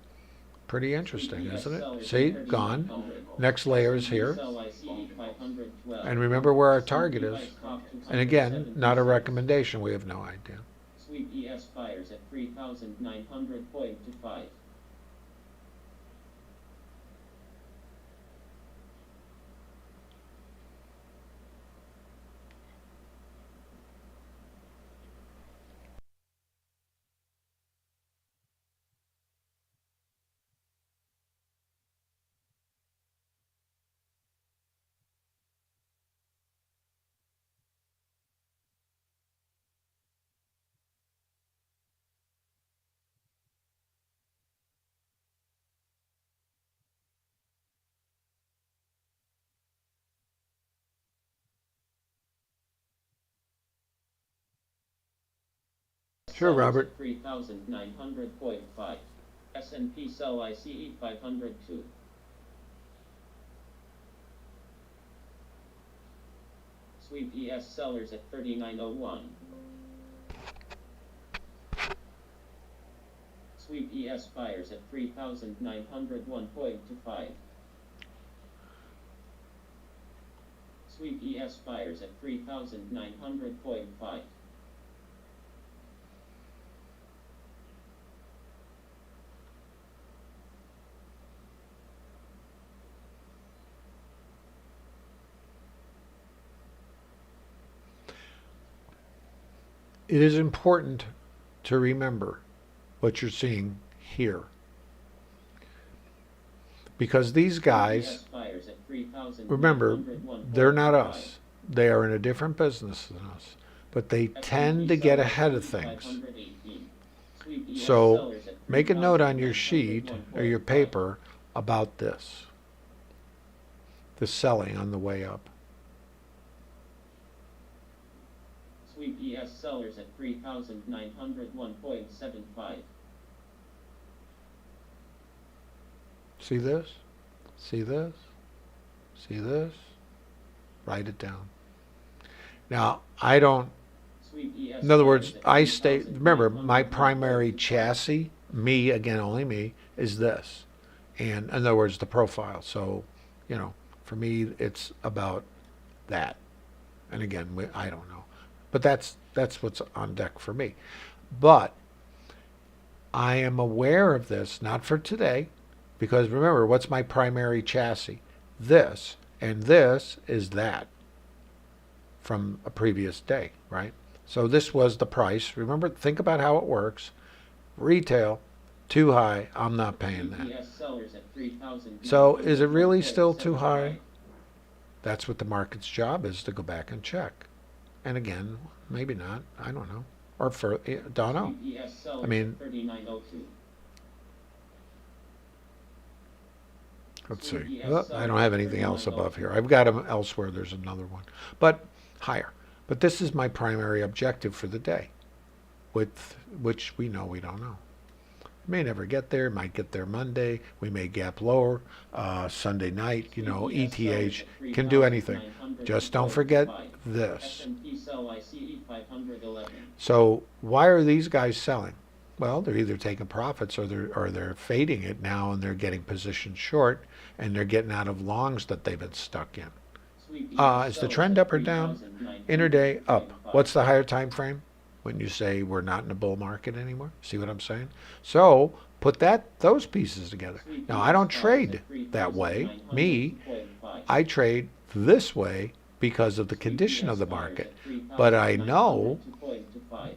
Pretty interesting, Sweep ES isn't it? sellers See, at gone. 3900. Next layer is S&P here. sell ICE 512. And remember where our target S&P is. buys top And again, not a 276. recommendation. We have no idea. Sweep ES buyers at 3,900.25. Sure, Sellers Robert. at 3,900.5. S&P sell ICE 502. Sweep ES sellers at 3901. Sweep ES buyers at 3,901.25. Sweep ES buyers at 3,900.5. It is important to remember what you're seeing here. Because these guys, remember, they're not us. They are in a different business than us. But they tend to get ahead of things. So make a note on your sheet or your paper about this. The selling on the way up. Sweep ES sellers at 3,901.75. See this? See this? See this? Write it down. Now, I don't, Sweep ES in other words, sellers at I stay, remember, my 3,901.75. primary chassis, me, again, only me, is this. And in other words, the profile. So, you know, for me, it's about that. And again, I don't know. But that's what's on deck for me. But I am aware of this, not for today, because remember, what's my primary chassis? This, and this is that from a previous day, right? So this was the price. Remember, think about how it works. Retail, too high, I'm not paying that. ES sellers at 3,900.75. So is it really still too high? That's what the market's job is, to go back and check. And again, maybe not, I don't know. Or for, don't know. Sweep ES sellers I mean, at 3,902. Let's see. Oh, I don't have anything else above here. I've got them elsewhere. There's another one. But higher. But this is my primary objective for the day, with which we know we don't know. May never get there. Might get there Monday. We may gap lower. Sunday night, you know, ETH can do anything. Just don't forget this. S&P sell ICE 511. So why are these guys selling? Well, they're either taking profits or they're fading it now, and they're getting positioned short, and they're getting out of longs that they've been stuck in. Sweep Is the trend up or down? Intraday up. What's the higher time frame? When you say we're not in a bull market anymore. See what I'm saying? So put those pieces together. Now I don't trade that way. Me, I trade this way because of the condition of the market. But I know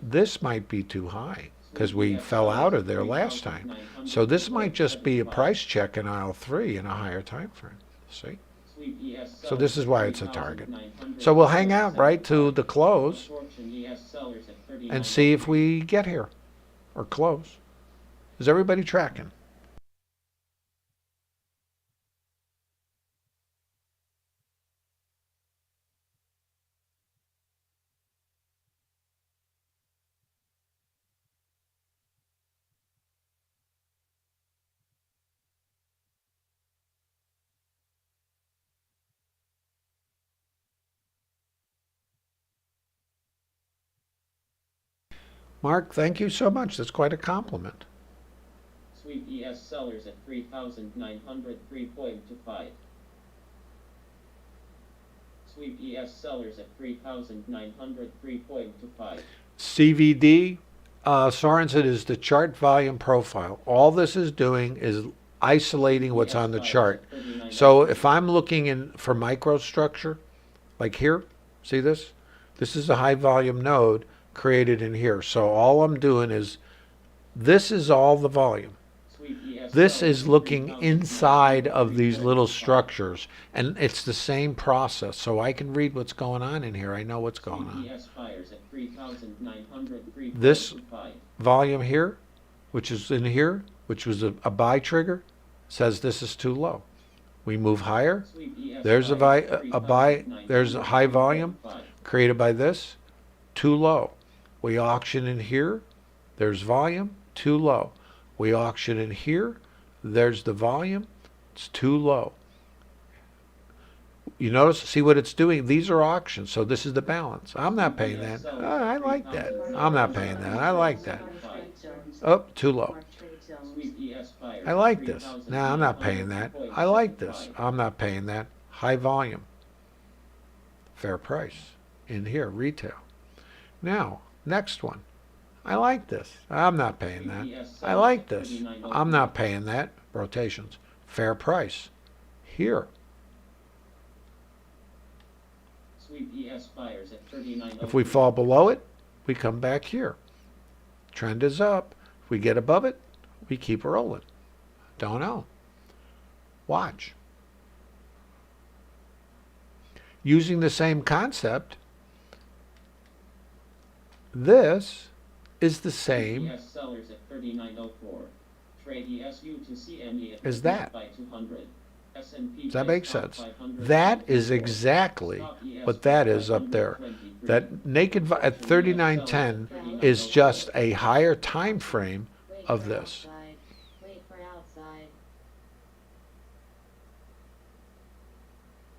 this might be too high because we fell out of there last time. So this might just be a price check in aisle 3 in a higher time frame. See? So this is why it's a target. So we'll hang out right to the close and see if we get here or close. Is everybody tracking? Mark, thank you so much. That's quite a compliment. Sweep ES sellers at 3,903.25. Sweep ES sellers at 3,903.25. CVD, Sorensen, is the chart volume profile. All this is doing is isolating what's on the chart. So if I'm looking in for microstructure, like here, see this? This is a high volume node created in here. So all I'm doing is, this is all the volume. This is looking inside of these little structures, and it's the same process. So I can read what's going on in here. I know what's going on. This volume here, which is in here, which was a buy trigger, says this is too low. We move higher. There's a buy. There's a high volume created by this, too low. We auction in here. There's volume, too low. We auction in here. There's the volume. It's too low. You notice, see what it's doing? These are auctions, so this is the balance. I'm not paying that. Oh, I like that. I'm not paying that. I like that. Oh, too low. I like this. No, I'm not paying that. I like this. I'm not paying that. High volume. Fair price. In here, retail. Now, next one. I like this. I'm not paying that. I like this. I'm not paying that. Rotations. Fair price. Here. If we fall below it, we come back here. Trend is up. If we get above it, we keep rolling. Don't know. Watch. Using the same concept, this is the same as that. Does that make sense? That is exactly what that is up there. That naked at 39.10 is just a higher time frame of this. Wait for outside.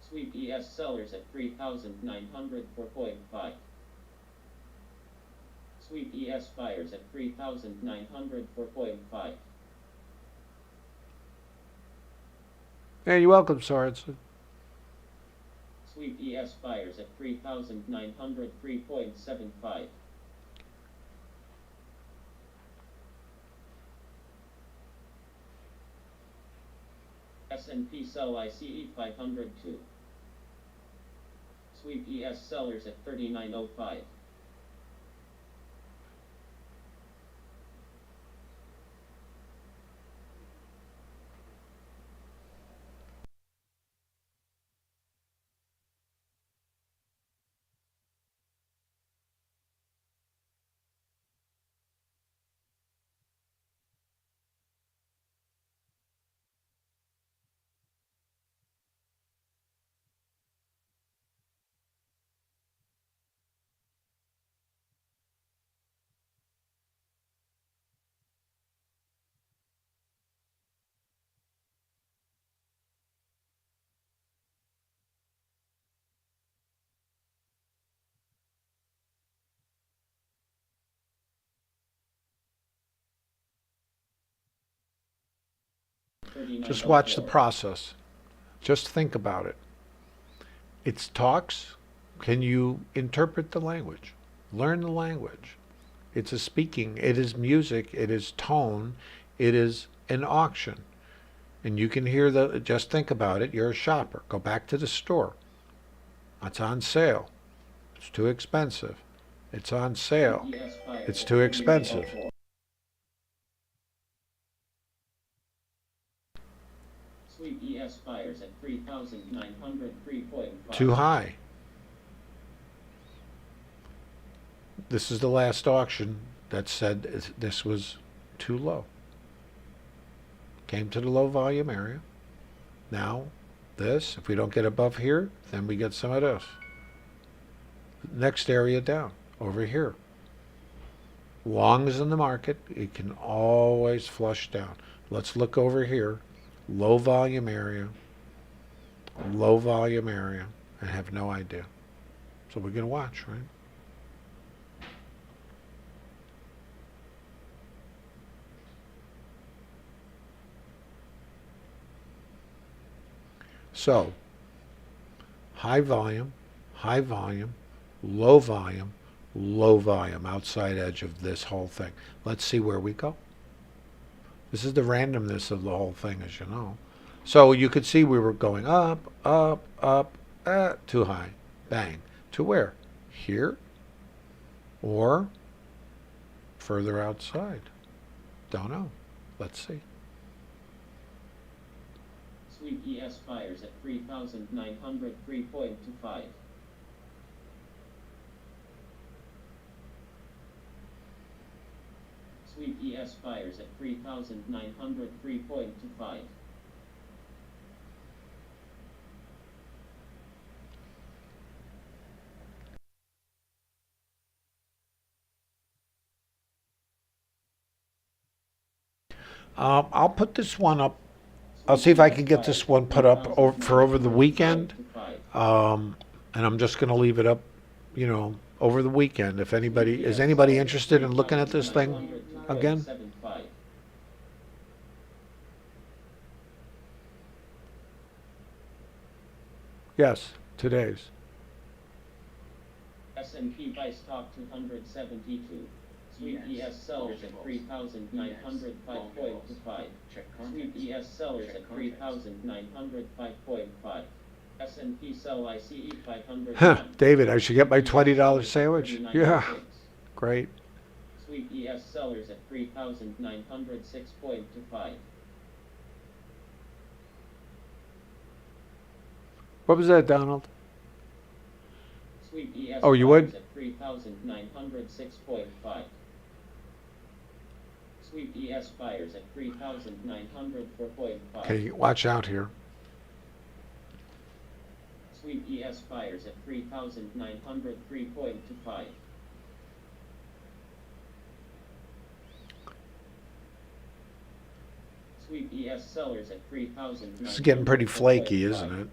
Sweep ES sellers at 3,904.5. Sweep ES buyers at 3,904.5. Hey, you're welcome, Sorensen. Sweep ES buyers at 3,903.75. S&P sell ICE 502. Sweep ES sellers at 39.05. Just watch the process. Just think about it. It's talks. Can you interpret the language? Learn the language. It's a speaking. It is music. It is tone. It is an auction. And you can hear the, just think about it. You're a shopper. Go back to the store. It's on sale. It's too expensive. It's on sale. It's too expensive. Sweep ES buyers at 3,903.5. Too high. This is the last auction that said this was too low. Came to the low volume area. Now, this, if we don't get above here, then we get some of this. Next area down, over here. Long as in the market, it can always flush down. Let's look over here. Low volume area, and have no idea. So we're going to watch, right? So, high volume, high volume, low volume, low volume, outside edge of this whole thing. Let's see where we go. This is the randomness of the whole thing, as you know. So you could see we were going up, up, up, too high. Bang. To where? Here? Or further outside? Don't know. Let's see. Sweep ES buyers at 3,903.25. Sweep ES buyers at 3,903.25. I'll put this one up. I'll see if I can get this one put up for over the weekend. And I'm just going to leave it up, over the weekend. If anybody is anybody interested in looking at this thing again? Yes, today's. S&P buy stock 272. Sweep ES sellers at 3,905.25. Sweep ES sellers at 3,905.5. S&P sell ICE 500. Huh, David, I should get my $20 sandwich. Yeah, great. Sweep ES sellers at 3,906.25. What was that, Donald? Sweep ES Oh, you would? at 3,906.5. Sweep ES buyers at 3,904.5. Okay, watch out here. Sweep ES buyers at 3,903.25. Sweep ES sellers at 3,000. This is getting pretty flaky, isn't it?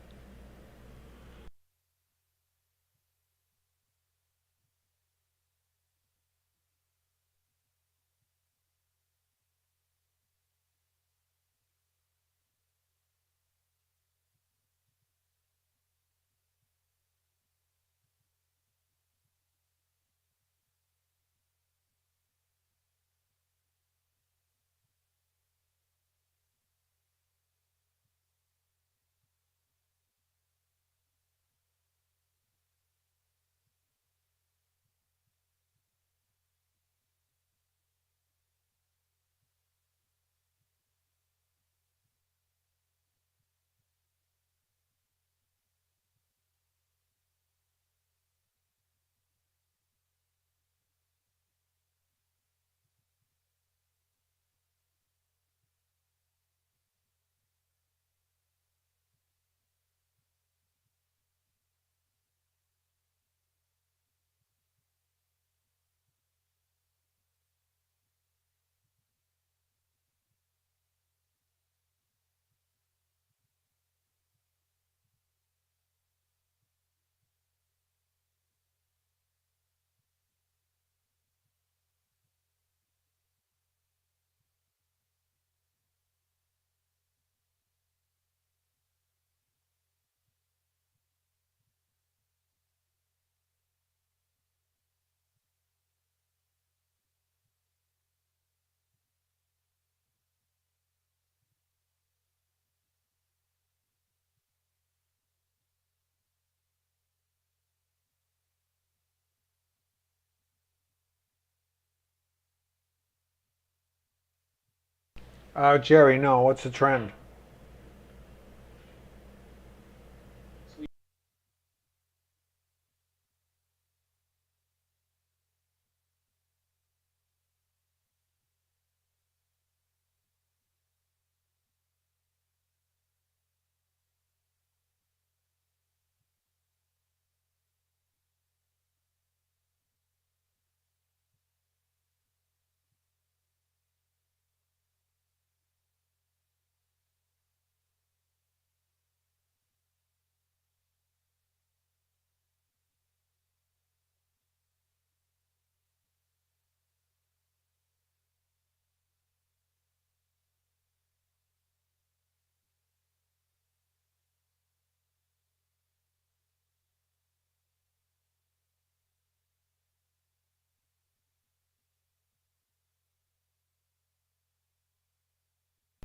Jerry, no, what's the trend?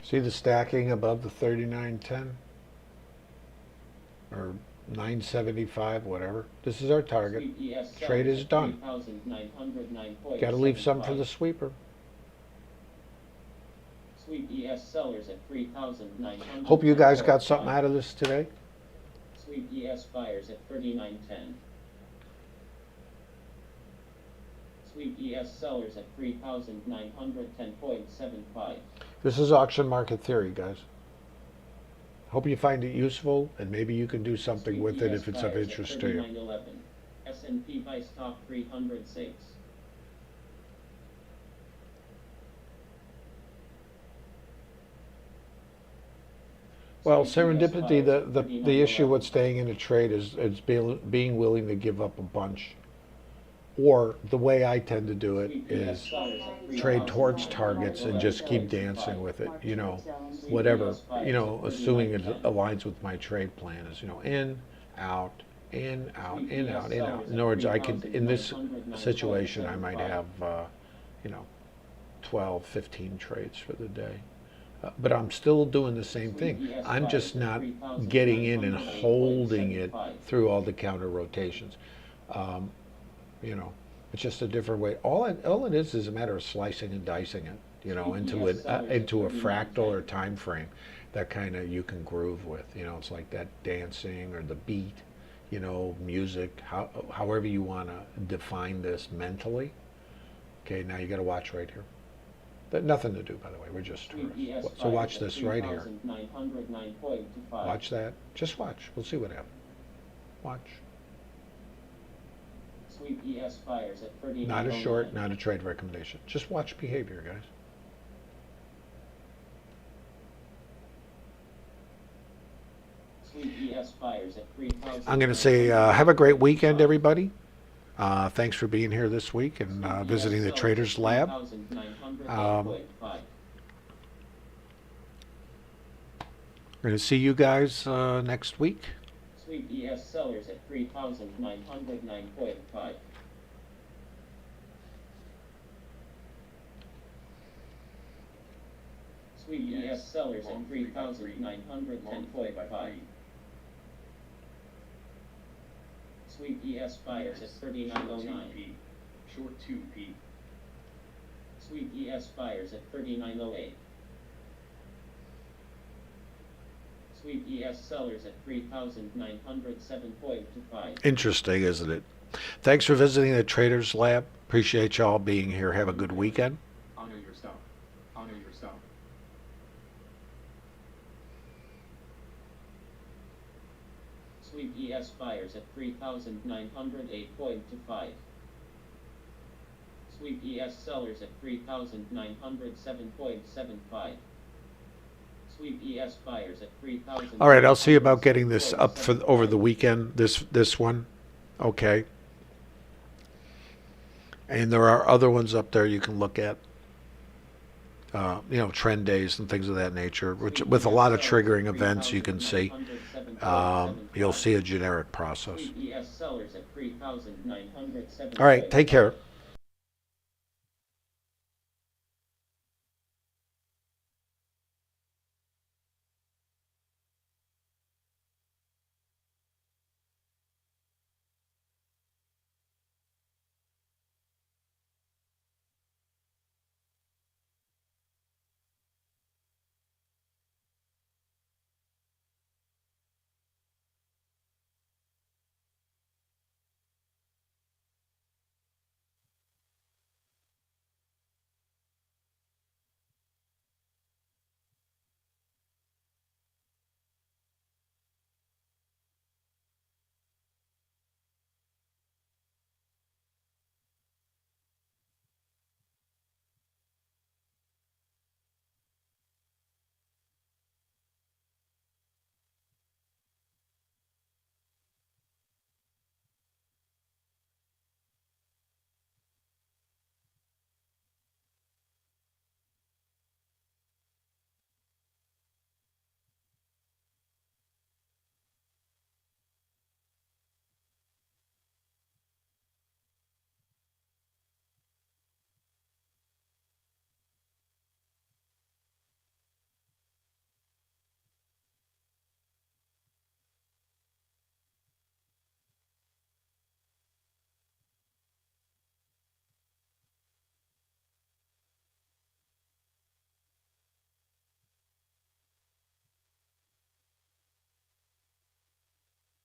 See the stacking above the 39.10 or 975, whatever. This is our target. Sweep ES Trade sellers is at done. 3,909.75. Got to leave some for the sweeper. Sweep ES sellers at 3,900. Hope you guys got something out of this today. Sweep ES buyers at 39.10. Sweep ES sellers at 3,910.75. This is auction market theory, guys. Hope you find it useful, and maybe you can do something Sweep with it ES if it's of buyers at interest to you. 39.11. S&P buy stock 306. Well, Sweep ES serendipity, buyers at the issue 39.11. with staying in a trade is being willing to give up a bunch. Or the way I tend to do it Sweep ES is sellers at trade towards 3,911.75. targets and just keep dancing with it, you know, whatever, you know, assuming it aligns with my trade plan is, you know, in, out, in, out, in, out, in, out. In other words, I could, in this situation, I might have, you know, 12, 15 trades for the day. But I'm still doing the same thing. I'm just not getting in and holding it through all the counter rotations. You know, it's just a different way. All it is a matter of slicing and dicing it, you know, into a fractal or time frame that kind of you can groove with. You know, it's like that dancing or the beat, you know, music, however you want to define this mentally. Okay, now you got to watch right here. But nothing to do, by the way. We're just tourists. So watch this right here. Watch that. Just watch. We'll see what happens. Watch. Sweep ES buyers at 39.09. Not a short, not a trade recommendation. Just watch behavior, guys. Sweep ES buyers at 3,000. I'm going to say have a great weekend, everybody. Thanks for being here this week and visiting the Traders Lab. We're going to see you guys next week. Sweep ES sellers at 3,909.5. Sweep ES sellers at 3,910.5. Sweep ES buyers at 39.09. Short 2P. Sweep ES buyers at 39.08. Sweep ES sellers at 3,907.25. Interesting, isn't it? Thanks for visiting the Traders Lab. Appreciate y'all being here. Have a good weekend. Honor your stop. Honor your stop. Sweep ES buyers at 3,908.25. Sweep ES sellers at 3,907.75. Sweep ES buyers at 3,000. All right, I'll see about getting this up for over the weekend. This one, okay. And there are other ones up there you can look at. You know, trend days and things of that nature, which with a lot of triggering events you can see. You'll see a generic process. Sweep ES sellers at 3,907. All right, take care.